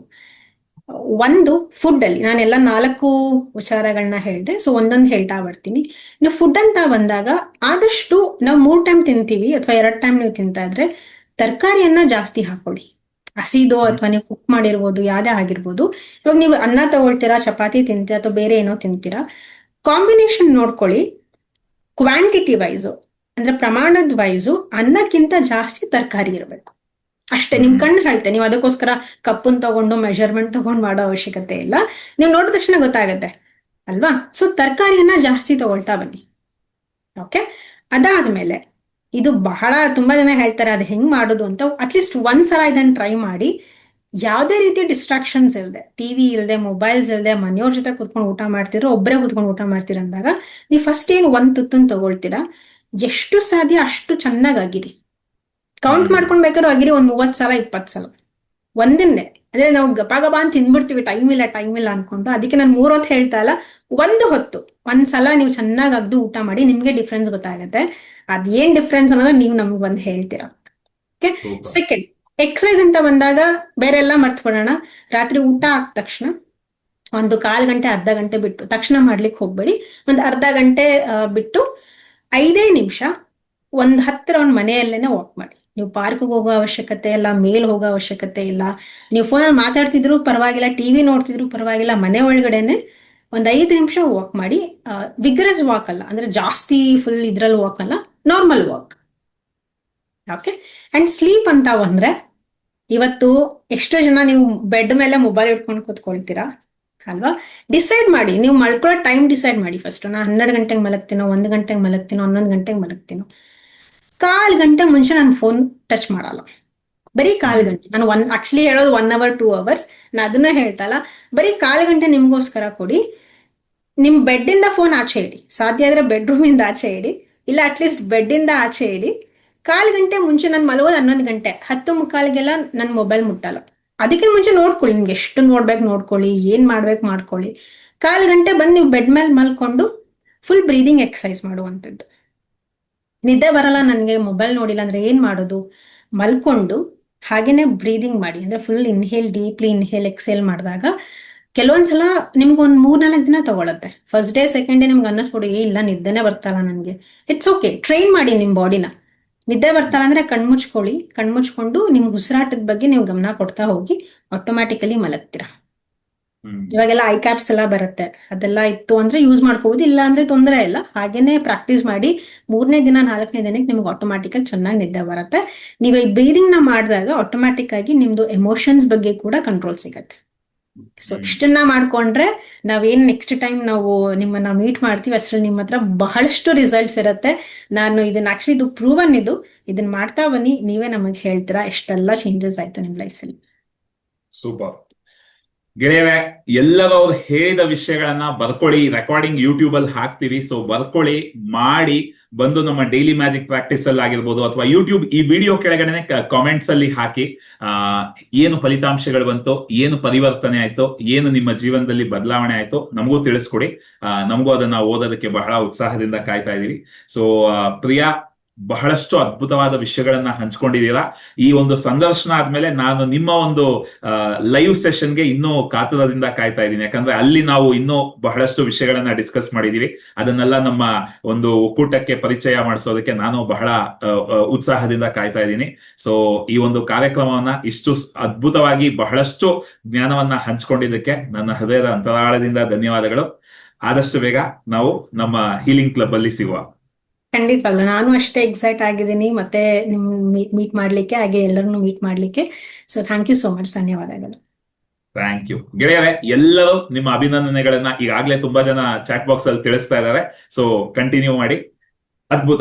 ಒಂದು ಫುಡ್ ಅಲ್ಲಿ ನಾನೆಲ್ಲ 4 ವಿಚಾರಗಳನ್ನ ಹೇಳಿದೆ. ಸೊ ಒಂದೊಂದು ಹೇಳ್ತಾ ಬರ್ತೀನಿ. ನೀವು ಫುಡ್ ಅಂತ ಬಂದಾಗ ಆದಷ್ಟು ನಾವು 3 ಟೈಮ್ ತಿಂತೀವಿ ಅಥವಾ 2 ಟೈಮ್ ನೀವು ತಿಂತಾ ಇದ್ರೆ ತರಕಾರಿಯನ್ನ ಜಾಸ್ತಿ ಹಾಕೊಳ್ಳಿ. ಹಸಿದೋ ಅಥವಾ ನೀವು ಕುಕ್ ಮಾಡಿರ್ಬೋದು, ಯಾವ್ದೇ ಆಗಿರ್ಬೋದು. ಇವಾಗ ನೀವು ಅನ್ನ ತಗೊಳ್ತೀರಾ, ಚಪಾತಿ ತಿಂತೀರಾ ಅಥವಾ ಬೇರೆ ಏನೋ ತಿಂತೀರಾ, ಕಾಂಬಿನೇಷನ್ ನೋಡ್ಕೊಳ್ಳಿ. ಕ್ವಾಂಟಿಟಿ ವೈಸು ಅಂದ್ರೆ ಪ್ರಮಾಣದ ವೈಸು ಅನ್ನಕ್ಕಿಂತ ಜಾಸ್ತಿ ತರಕಾರಿ ಇರಬೇಕು ಅಷ್ಟೇ. ನಿಮ್ ಕಣ್ಣು ಹೇಳ್ತೆ, ನೀವು ಅದಕ್ಕೋಸ್ಕರ ಕಪ್ಪನ್ ತಗೊಂಡು ಮೆಜರ್ಮೆಂಟ್ ತಗೊಂಡು ಮಾಡೋ ಅವಶ್ಯಕತೆ ಇಲ್ಲ. ನೀವು ನೋಡಿದ ತಕ್ಷಣ ಗೊತ್ತಾಗತ್ತೆ ಅಲ್ವಾ? ಸೊ ತರಕಾರಿಯನ್ನ ಜಾಸ್ತಿ ತಗೊಳ್ತಾ ಬನ್ನಿ. ಓಕೆ, ಅದಾದ್ಮೇಲೆ ಇದು ಬಹಳ ತುಂಬಾ ಜನ ಹೇಳ್ತಾರೆ ಅದು ಹೆಂಗ್ ಮಾಡೋದು ಅಂತ. ಅಟ್ಲೀಸ್ಟ್ ಒಂದ್ಸಲ ಇದನ್ನ ಟ್ರೈ ಮಾಡಿ. ಯಾವ್ದೇ ರೀತಿ ಡಿಸ್ಟ್ರಾಕ್ಷನ್ಸ್ ಇಲ್ಲದೆ, ಟಿವಿ ಇಲ್ಲದೆ, ಮೊಬೈಲ್ಸ್ ಇಲ್ಲದೆ, ಮನೆಯವ್ರ ಜೊತೆ ಕುತ್ಕೊಂಡು ಊಟ ಮಾಡ್ತಿರೋ, ಒಬ್ಬರೇ ಕುತ್ಕೊಂಡು ಊಟ ಮಾಡ್ತೀರ ಅಂದಾಗ ನೀವು ಫಸ್ಟ್ ಏನು ಒಂದ್ ತುತ್ತನ್ ತಗೊಳ್ತೀರಾ, ಎಷ್ಟು ಸಾಧ್ಯ ಅಷ್ಟು ಚೆನ್ನಾಗಿರಿ. ಕೌಂಟ್ ಮಾಡ್ಕೊಂಡ್ ಬೇಕಾದ್ರೂ ಆಗಿರಿ, 30 ಸಲ 20 ಸಲ ಒಂದನ್ನೇ. ಅಂದ್ರೆ ನಾವು ಗಬಾ ಅಂತ ತಿಂದ್ಬಿಡ್ತೀವಿ, ಟೈಮ್ ಇಲ್ಲ ಅನ್ಕೊಂಡು. ಅದಕ್ಕೆ ನಾನು 3 ಹೊತ್ತು ಹೇಳ್ತಾ ಇಲ್ಲ, 1 ಹೊತ್ತು ಒಂದ್ಸಲ ನೀವು ಚೆನ್ನಾಗಿ ಅಗ್ದು ಊಟ ಮಾಡಿ, ನಿಮ್ಗೆ ಡಿಫ್ರೆನ್ಸ್ ಗೊತ್ತಾಗತ್ತೆ. ಅದೇನ್ ಡಿಫ್ರೆನ್ಸ್ ಅನ್ನೋದು ನೀವು ನಮ್ಗೆ ಬಂದು ಹೇಳ್ತೀರಾ. ಓಕೆ, ಸೆಕೆಂಡ್ ಎಕ್ಸರ್ಸೈಸ್ ಅಂತ ಬಂದಾಗ ಬೇರೆ ಎಲ್ಲ ಮರ್ತ್ಬಿಡೋಣ. ರಾತ್ರಿ ಊಟ ಆದ ತಕ್ಷಣ ಒಂದು 1/4 ಗಂಟೆ ಅರ್ಧ ಗಂಟೆ ಬಿಟ್ಟು, ತಕ್ಷಣ ಮಾಡ್ಲಿಕ್ಕೆ ಹೋಗ್ಬೇಡಿ. ಒಂದು ಅರ್ಧ ಗಂಟೆ ಬಿಟ್ಟು 5 ನಿಮಿಷ ಒಂದ್ ಹತ್ತಿರ ಒಂದ್ ಮನೆಯಲ್ಲೇನೆ ವಾಕ್ ಮಾಡಿ. ನೀವು ಪಾರ್ಕ್ಗೆ ಹೋಗೋ ಅವಶ್ಯಕತೆ ಇಲ್ಲ, ಮೇಲ್ ಹೋಗೋ ಅವಶ್ಯಕತೆ ಇಲ್ಲ. ನೀವು ಫೋನಲ್ಲಿ ಮಾತಾಡ್ತಿದ್ರು ಪರವಾಗಿಲ್ಲ, ಟಿವಿ ನೋಡ್ತಿದ್ರು ಪರವಾಗಿಲ್ಲ, ಮನೆ ಒಳಗಡೆನೆ ಒಂದ್ 5 ನಿಮಿಷ ವಾಕ್ ಮಾಡಿ. ವಿಗ್ರಸ್ ವಾಕ್ ಅಲ್ಲ, ಅಂದ್ರೆ ಜಾಸ್ತಿ ಫುಲ್ ಇದ್ರಲ್ಲಿ ವಾಕ್ ಅಲ್ಲ, normal walk. Okay, and sleep ಅಂತ ಬಂದ್ರೆ, ಇವತ್ತು ಎಷ್ಟೋ ಜನ ನೀವು ಬೆಡ್ ಮೇಲೆ ಮೊಬೈಲ್ ಇಟ್ಕೊಂಡು ಕೂತ್ಕೊಳ್ತೀರಾ ಅಲ್ವಾ? ಡಿಸೈಡ್ ಮಾಡಿ, ನೀವು ಮಲ್ಕೊಳ್ಳೋ ಟೈಮ್ ಡಿಸೈಡ್ ಮಾಡಿ. ಫಸ್ಟ್ ನಾ 12 ಗಂಟೆಗೆ ಮಲಗ್ತೀನೋ, 1 ಗಂಟೆಗೆ ಮಲಗ್ತೀನೋ, 11 ಗಂಟೆಗೆ ಮಲಗ್ತೀನೋ. 1/4 ಗಂಟೆ ಮುಂಚೆ ನಾನು ಫೋನ್ ಟಚ್ ಮಾಡಲ್ಲ. ಬರೀ 1/4 ಗಂಟೆ. ನಾನು ಆಕ್ಚುಲಿ ಹೇಳೋದು 1 ಅವರ್ 2 ಅವರ್ಸ್. ನಾನು ಅದನ್ನ ಹೇಳ್ತಾ ಇಲ್ಲ, ಬರೀ 1/4 ಗಂಟೆ ನಿಮ್ಗೋಸ್ಕರ ಕೊಡಿ. ನಿಮ್ ಬೆಡ್ ಇಂದ ಫೋನ್ ಆಚೆ ಇಡಿ, ಸಾಧ್ಯ ಆದ್ರೆ ಬೆಡ್ರೂಮ್ ಇಂದ ಆಚೆ ಇಡಿ, ಇಲ್ಲ ಅಟ್ಲೀಸ್ಟ್ ಬೆಡ್ ಇಂದ ಆಚೆ ಇಡಿ. 1/4 ಗಂಟೆ ಮುಂಚೆ ನಾನು ಮಲಗೋದು 11 ಗಂಟೆ, 10:45ಗೆಲ್ಲ ನನ್ನ ಮೊಬೈಲ್ ಮುಟ್ಟಲ್ಲ. ಅದಕ್ಕೆ ಮುಂಚೆ ನೋಡ್ಕೊಳ್ಳಿ, ನಿಮ್ಗೆ ಎಷ್ಟು ನೋಡ್ಬೇಕು ನೋಡ್ಕೊಳ್ಳಿ, ಏನ್ ಮಾಡ್ಬೇಕು ಮಾಡ್ಕೊಳ್ಳಿ. 1/4 ಗಂಟೆ ಬಂದು ನೀವು ಬೆಡ್ ಮೇಲೆ ಮಲ್ಕೊಂಡು ಫುಲ್ ಬ್ರೀದಿಂಗ್ ಎಕ್ಸರ್ಸೈಸ್ ಮಾಡುವಂಥದ್ದು. ನಿದ್ದೆ ಬರಲ್ಲ ನನಗೆ, ಮೊಬೈಲ್ ನೋಡಿಲ್ಲ ಅಂದ್ರೆ ಏನ್ ಮಾಡೋದು? ಮಲ್ಕೊಂಡು ಹಾಗೇನೆ ಬ್ರೀದಿಂಗ್ ಮಾಡಿ. ಅಂದ್ರೆ full inhale, deeply inhale exhale ಮಾಡಿದಾಗ ಕೆಲವೊಂದ್ಸಲ ನಿಮ್ಗೆ ಒಂದು 3-4 ದಿನ ತಗೊಳತ್ತೆ. ಫಸ್ಟ್ ಡೇ ಸೆಕೆಂಡ್ ಡೇ ನಿಮ್ಗೆ ಅನ್ನಿಸ್ಬಿಡು, ಇಲ್ಲ ನಿದ್ದೆನೆ ಬರ್ತಲ್ಲ ನನ್ಗೆ. ಇಟ್ಸ್ ಓಕೆ, ಟ್ರೈನ್ ಮಾಡಿ ನಿಮ್ ಬಾಡಿನ. ನಿದ್ದೆ ಬರ್ತಲ್ಲ ಅಂದ್ರೆ ಕಣ್ಮುಚ್ಕೊಳ್ಳಿ, ಕಣ್ಮುಚ್ಕೊಂಡು ನಿಮ್ಗೆ ಉಸಿರಾಟದ ಬಗ್ಗೆ ನೀವು ಗಮನ ಕೊಡ್ತಾ ಹೋಗಿ, ಆಟೋಮ್ಯಾಟಿಕಲಿ ಮಲಗ್ತೀರಾ. ಇವಾಗೆಲ್ಲ ಐ ಕ್ಯಾಪ್ಸ್ ಎಲ್ಲ ಬರುತ್ತೆ, ಅದೆಲ್ಲ ಇತ್ತು ಅಂದ್ರೆ ಯೂಸ್ ಮಾಡ್ಕೋಬಹುದು, ಇಲ್ಲ ಅಂದ್ರೆ ತೊಂದರೆ ಇಲ್ಲ. ಹಾಗೇನೆ ಪ್ರಾಕ್ಟೀಸ್ ಮಾಡಿ 3ನೇ ದಿನ 4ನೇ ದಿನಕ್ಕೆ ನಿಮ್ಗೆ ಆಟೋಮ್ಯಾಟಿಕ್ ಆಗಿ ಚೆನ್ನಾಗಿ ನಿದ್ದೆ ಬರುತ್ತೆ. ನೀವು ಈ ಬ್ರೀದಿಂಗ್ ನ ಮಾಡಿದಾಗ ಆಟೋಮ್ಯಾಟಿಕ್ ಆಗಿ ನಿಮ್ದು ಎಮೋಷನ್ಸ್ ಬಗ್ಗೆ ಕೂಡ ಕಂಟ್ರೋಲ್ ಸಿಗತ್ತೆ. ಸೊ ಇಷ್ಟನ್ನ ಮಾಡ್ಕೊಂಡ್ರೆ ನಾವೇನ್ ನೆಕ್ಸ್ಟ್ ಟೈಮ್ ನಾವು ನಿಮ್ಮನ್ನ ಮೀಟ್ ಮಾಡ್ತೀವಿ ಅಷ್ಟ್ರಲ್ಲಿ ನಿಮ್ಮ ಹತ್ರ ಬಹಳಷ್ಟು ರಿಸಲ್ಟ್ಸ್ ಇರುತ್ತೆ. ನಾನು ಇದನ್ನ ಆಕ್ಚುಲಿ ಇದು ಪ್ರೂವನ್, ಇದನ್ನ ಮಾಡ್ತಾ ಬನ್ನಿ, ನೀವೇ ನಮಗೆ ಹೇಳ್ತೀರಾ ಎಷ್ಟೆಲ್ಲ ಚೇಂಜಸ್ ಆಯ್ತು ನಿಮ್ ಲೈಫಲ್ಲಿ. ಸೂಪರ್ ಗೆಳೆಯರೆ, ಎಲ್ಲರೂ ಅವ್ರು ಹೇಳಿದ ವಿಷಯಗಳನ್ನ ಬರ್ಕೊಳ್ಳಿ. ರೆಕಾರ್ಡಿಂಗ್ ಯೂಟ್ಯೂಬ್ ಅಲ್ಲಿ ಹಾಕ್ತೀವಿ, ಸೊ ಬರ್ಕೊಳ್ಳಿ, ಮಾಡಿ ಬಂದು ನಮ್ಮ ಡೈಲಿ ಮ್ಯಾಜಿಕ್ ಪ್ರಾಕ್ಟೀಸ್ ಅಲ್ಲಿ ಆಗಿರ್ಬೋದು ಅಥವಾ ಯೂಟ್ಯೂಬ್ ಈ ವಿಡಿಯೋ ಕೆಳಗಡೆ ಕಾಮೆಂಟ್ಸ್ ಅಲ್ಲಿ ಹಾಕಿ ಏನು ಫಲಿತಾಂಶಗಳು ಬಂತು, ಏನು ಪರಿವರ್ತನೆ ಆಯ್ತು, ಏನು ನಿಮ್ಮ ಜೀವನದಲ್ಲಿ ಬದಲಾವಣೆ ಆಯ್ತು ನಮಗೂ ತಿಳಿಸ್ಕೊಡಿ. ನಮಗೂ ಅದನ್ನ ಓದೋದಕ್ಕೆ ಬಹಳ ಉತ್ಸಾಹದಿಂದ ಕಾಯ್ತಾ ಇದೀವಿ. ಸೊ ಪ್ರಿಯಾ, ಬಹಳಷ್ಟು ಅದ್ಭುತವಾದ ವಿಷಯಗಳನ್ನ ಹಂಚ್ಕೊಂಡಿದ್ದೀರಾ. ಈ ಒಂದು ಸಂದರ್ಶನ ಆದ್ಮೇಲೆ ನಾನು ನಿಮ್ಮ ಒಂದು ಲೈವ್ ಸೆಷನ್ಗೆ ಇನ್ನೂ ಕಾತುರದಿಂದ ಕಾಯ್ತಾ ಇದ್ದೀನಿ. ಯಾಕಂದ್ರೆ ಅಲ್ಲಿ ನಾವು ಇನ್ನೂ ಬಹಳಷ್ಟು ವಿಷಯಗಳನ್ನ ಡಿಸ್ಕಸ್ ಮಾಡಿದೀವಿ. ಅದನ್ನೆಲ್ಲ ನಮ್ಮ ಒಂದು ಒಕ್ಕೂಟಕ್ಕೆ ಪರಿಚಯ ಮಾಡಿಸೋದಕ್ಕೆ ನಾನು ಬಹಳ ಉತ್ಸಾಹದಿಂದ ಕಾಯ್ತಾ ಇದ್ದೀನಿ. ಸೊ ಈ ಒಂದು ಕಾರ್ಯಕ್ರಮವನ್ನ ಇಷ್ಟು ಅದ್ಭುತವಾಗಿ ಬಹಳಷ್ಟು ಜ್ಞಾನವನ್ನ ಹಂಚ್ಕೊಂಡಿದ್ದಕ್ಕೆ ನನ್ನ ಹೃದಯದ ಅಂತರಾಳದಿಂದ ಧನ್ಯವಾದಗಳು. ಆದಷ್ಟು ಬೇಗ ನಾವು ನಮ್ಮ ಹೀಲಿಂಗ್ ಕ್ಲಬ್ ಅಲ್ಲಿ ಸಿಗುವ. ಖಂಡಿತವಾಗ್ಲು ನಾನು ಅಷ್ಟೇ ಎಕ್ಸೈಟ್ ಆಗಿದ್ದೀನಿ ಮತ್ತೆ ನಿಮ್ ಮೀಟ್ ಮಾಡ್ಲಿಕ್ಕೆ, ಹಾಗೆ ಎಲ್ಲರನ್ನು ಮೀಟ್ ಮಾಡ್ಲಿಕ್ಕೆ. So thank you so much, ಧನ್ಯವಾದಗಳು. ಥ್ಯಾಂಕ್ ಯು ಗೆಳೆಯರೆ. ಎಲ್ಲರೂ ನಿಮ್ಮ ಅಭಿನಂದನೆಗಳನ್ನ ಈಗಾಗಲೇ ತುಂಬಾ ಜನ ಚಾಟ್ ಬಾಕ್ಸ್ ಅಲ್ಲಿ ತಿಳಿಸ್ತಾ ಇದ್ದಾರೆ. ಸೊ ಕಂಟಿನ್ಯೂ ಮಾಡಿ. ಅದ್ಭುತ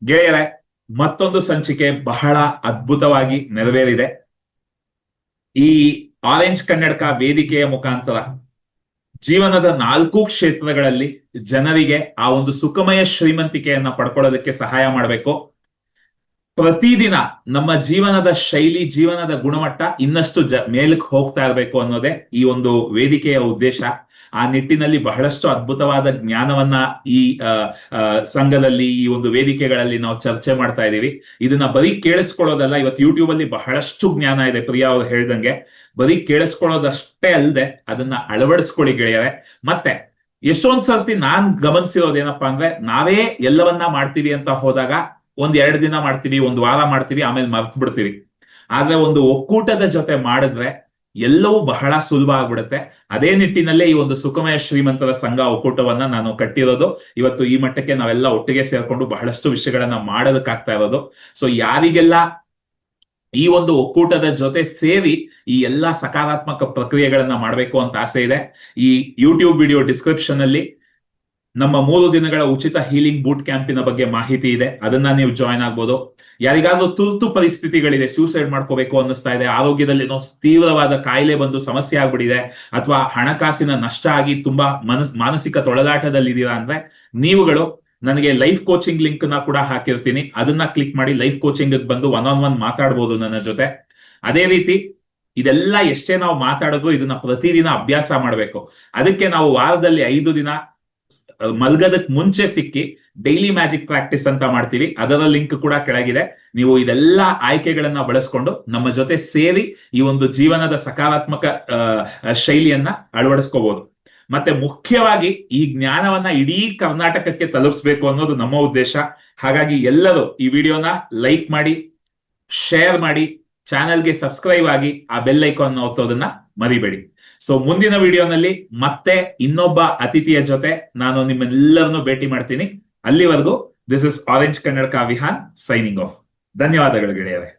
ಗೆಳೆಯರೆ, ಮತ್ತೊಂದು ಸಂಚಿಕೆ ಬಹಳ ಅದ್ಭುತವಾಗಿ ನೆರವೇರಿದೆ. ಈ ಆರೆಂಜ್ ಕನ್ನಡಕ ವೇದಿಕೆಯ ಮುಖಾಂತರ ಜೀವನದ 4 ಕ್ಷೇತ್ರಗಳಲ್ಲಿ ಜನರಿಗೆ ಆ ಒಂದು ಸುಖಮಯ ಶ್ರೀಮಂತಿಕೆಯನ್ನ ಪಡ್ಕೊಳ್ಳೋದಕ್ಕೆ ಸಹಾಯ ಮಾಡಬೇಕು. ಪ್ರತಿದಿನ ನಮ್ಮ ಜೀವನದ ಶೈಲಿ, ಜೀವನದ ಗುಣಮಟ್ಟ ಇನ್ನಷ್ಟು ಮೇಲಕ್ಕೆ ಹೋಗ್ತಾ ಇರಬೇಕು ಅನ್ನೋದೇ ಈ ಒಂದು ವೇದಿಕೆಯ ಉದ್ದೇಶ. ಆ ನಿಟ್ಟಿನಲ್ಲಿ ಬಹಳಷ್ಟು ಅದ್ಭುತವಾದ ಜ್ಞಾನವನ್ನ ಈ ಸಂಘದಲ್ಲಿ, ಈ ಒಂದು ವೇದಿಕೆಗಳಲ್ಲಿ ನಾವು ಚರ್ಚೆ ಮಾಡ್ತಾ ಇದೀವಿ. ಇದನ್ನ ಬರೀ ಕೇಳಿಸ್ಕೊಳ್ಳೋದಲ್ಲ, ಇವತ್ತು ಯೂಟ್ಯೂಬ್ ಅಲ್ಲಿ ಬಹಳಷ್ಟು ಜ್ಞಾನ ಇದೆ. ಪ್ರಿಯಾ ಅವ್ರು ಹೇಳ್ದಂಗೆ ಬರೀ ಕೇಳಿಸ್ಕೊಳ್ಳೋದಷ್ಟೇ ಅಲ್ಲದೆ ಅದನ್ನ ಅಳವಡಿಸ್ಕೊಳ್ಳಿ ಗೆಳೆಯರೆ. ಮತ್ತೆ ಎಷ್ಟೊಂದ್ ಸರ್ತಿ ನಾನ್ ಗಮನಿಸಿರೋದೇನಪ್ಪಾ ಅಂದ್ರೆ, ನಾವೇ ಎಲ್ಲವನ್ನ ಮಾಡ್ತೀವಿ ಅಂತ ಹೋದಾಗ 1-2 ದಿನ ಮಾಡ್ತೀವಿ, 1 ವಾರ ಮಾಡ್ತೀವಿ, ಆಮೇಲೆ ಮರ್ತು ಬಿಡ್ತೀವಿ. ಆದ್ರೆ ಒಂದು ಒಕ್ಕೂಟದ ಜೊತೆ ಮಾಡಿದ್ರೆ ಎಲ್ಲವೂ ಬಹಳ ಸುಲಭ ಆಗ್ಬಿಡುತ್ತೆ. ಅದೇ ನಿಟ್ಟಿನಲ್ಲೇ ಈ ಒಂದು ಸುಖಮಯ ಶ್ರೀಮಂತರ ಸಂಘ ಒಕ್ಕೂಟವನ್ನ ನಾನು ಕಟ್ಟಿರೋದು. ಇವತ್ತು ಈ ಮಟ್ಟಕ್ಕೆ ನಾವೆಲ್ಲ ಒಟ್ಟಿಗೆ ಸೇರ್ಕೊಂಡು ಬಹಳಷ್ಟು ವಿಷಯಗಳನ್ನ ಮಾಡೋದಕ್ಕಾಗ್ತಾ ಇರೋದು. ಸೊ ಯಾರಿಗೆಲ್ಲ ಈ ಒಂದು ಒಕ್ಕೂಟದ ಜೊತೆ ಸೇರಿ ಈ ಎಲ್ಲಾ ಸಕಾರಾತ್ಮಕ ಪ್ರಕ್ರಿಯೆಗಳನ್ನ ಮಾಡ್ಬೇಕು ಅಂತ ಆಸೆ ಇದೆ, ಈ ಯೂಟ್ಯೂಬ್ ವಿಡಿಯೋ ಡಿಸ್ಕ್ರಿಪ್ಷನ್ ಅಲ್ಲಿ ನಮ್ಮ 3 ದಿನಗಳ ಉಚಿತ ಹೀಲಿಂಗ್ ಬೂಟ್ ಕ್ಯಾಂಪಿನ ಬಗ್ಗೆ ಮಾಹಿತಿ ಇದೆ. ಅದನ್ನ ನೀವು ಜಾಯ್ನ್ ಆಗ್ಬೋದು. ಯಾರಿಗಾದ್ರೂ ತುರ್ತು ಪರಿಸ್ಥಿತಿಗಳಿದೆ, ಸೂಸೈಡ್ ಮಾಡ್ಕೋಬೇಕು ಅನ್ನಿಸ್ತಾ ಇದೆ, ಆರೋಗ್ಯದಲ್ಲಿ ಏನೋ ತೀವ್ರವಾದ ಕಾಯಿಲೆ ಬಂದು ಸಮಸ್ಯೆ ಆಗ್ಬಿಟ್ಟಿದೆ, ಅಥವಾ ಹಣಕಾಸಿನ ನಷ್ಟ ಆಗಿ ತುಂಬಾ ಮಾನಸಿಕ ತೊಳಲಾಟದಲ್ಲಿ ಇದೀರಾ ಅಂದ್ರೆ, ನೀವುಗಳು ನನಗೆ ಲೈಫ್ ಕೋಚಿಂಗ್ ಲಿಂಕ್ ನ ಕೂಡ ಹಾಕಿರ್ತೀನಿ. ಅದನ್ನ ಕ್ಲಿಕ್ ಮಾಡಿ ಲೈಫ್ ಕೋಚಿಂಗ್ ಬಂದು 1-on-1 ಮಾತಾಡ್ಬೋದು ನನ್ನ ಜೊತೆ. ಅದೇ ರೀತಿ ಇದೆಲ್ಲ ಎಷ್ಟೇ ನಾವು ಮಾತಾಡೋದು ಇದನ್ನ ಪ್ರತಿದಿನ ಅಭ್ಯಾಸ ಮಾಡ್ಬೇಕು. ಅದಕ್ಕೆ ನಾವು ವಾರದಲ್ಲಿ 5 ದಿನ ಮಲ್ಗದಕ್ ಮುಂಚೆ ಸಿಕ್ಕಿ ಡೈಲಿ ಮ್ಯಾಜಿಕ್ ಪ್ರಾಕ್ಟೀಸ್ ಅಂತ ಮಾಡ್ತೀವಿ. ಅದರ ಲಿಂಕ್ ಕೂಡ ಕೆಳಗಿದೆ. ನೀವು ಇದೆಲ್ಲ ಆಯ್ಕೆಗಳನ್ನ ಬಳಸ್ಕೊಂಡು ನಮ್ಮ ಜೊತೆ ಸೇರಿ ಈ ಒಂದು ಜೀವನದ ಸಕಾರಾತ್ಮಕ ಶೈಲಿಯನ್ನ ಅಳವಡಿಸ್ಕೋಬಹುದು. ಮತ್ತೆ ಮುಖ್ಯವಾಗಿ ಈ ಜ್ಞಾನವನ್ನ ಇಡೀ ಕರ್ನಾಟಕಕ್ಕೆ ತಲುಪಿಸ್ಬೇಕು ಅನ್ನೋದು ನಮ್ಮ ಉದ್ದೇಶ. ಹಾಗಾಗಿ ಎಲ್ಲರೂ ಈ ವಿಡಿಯೋನ ಲೈಕ್ ಮಾಡಿ, ಶೇರ್ ಮಾಡಿ, ಚಾನೆಲ್ಗೆ ಸಬ್ಸ್ಕ್ರೈಬ್ ಆಗಿ ಆ ಬೆಲ್ ಐಕಾನ್ ಒತ್ತೋದನ್ನ ಮರಿಬೇಡಿ. ಸೊ ಮುಂದಿನ ವಿಡಿಯೋನಲ್ಲಿ ಮತ್ತೆ ಇನ್ನೊಬ್ಬ ಅತಿಥಿಯ ಜೊತೆ ನಾನು ನಿಮ್ಮೆಲ್ಲರನ್ನು ಭೇಟಿ ಮಾಡ್ತೀನಿ. ಅಲ್ಲಿವರೆಗೂ ದಿಸ್ ಇಸ್ ಆರೆಂಜ್ ಕನ್ನಡಕ ವಿಹಾನ್ ಸೈನಿಂಗ್ ಆಫ್. ಧನ್ಯವಾದಗಳು ಗೆಳೆಯರೇ.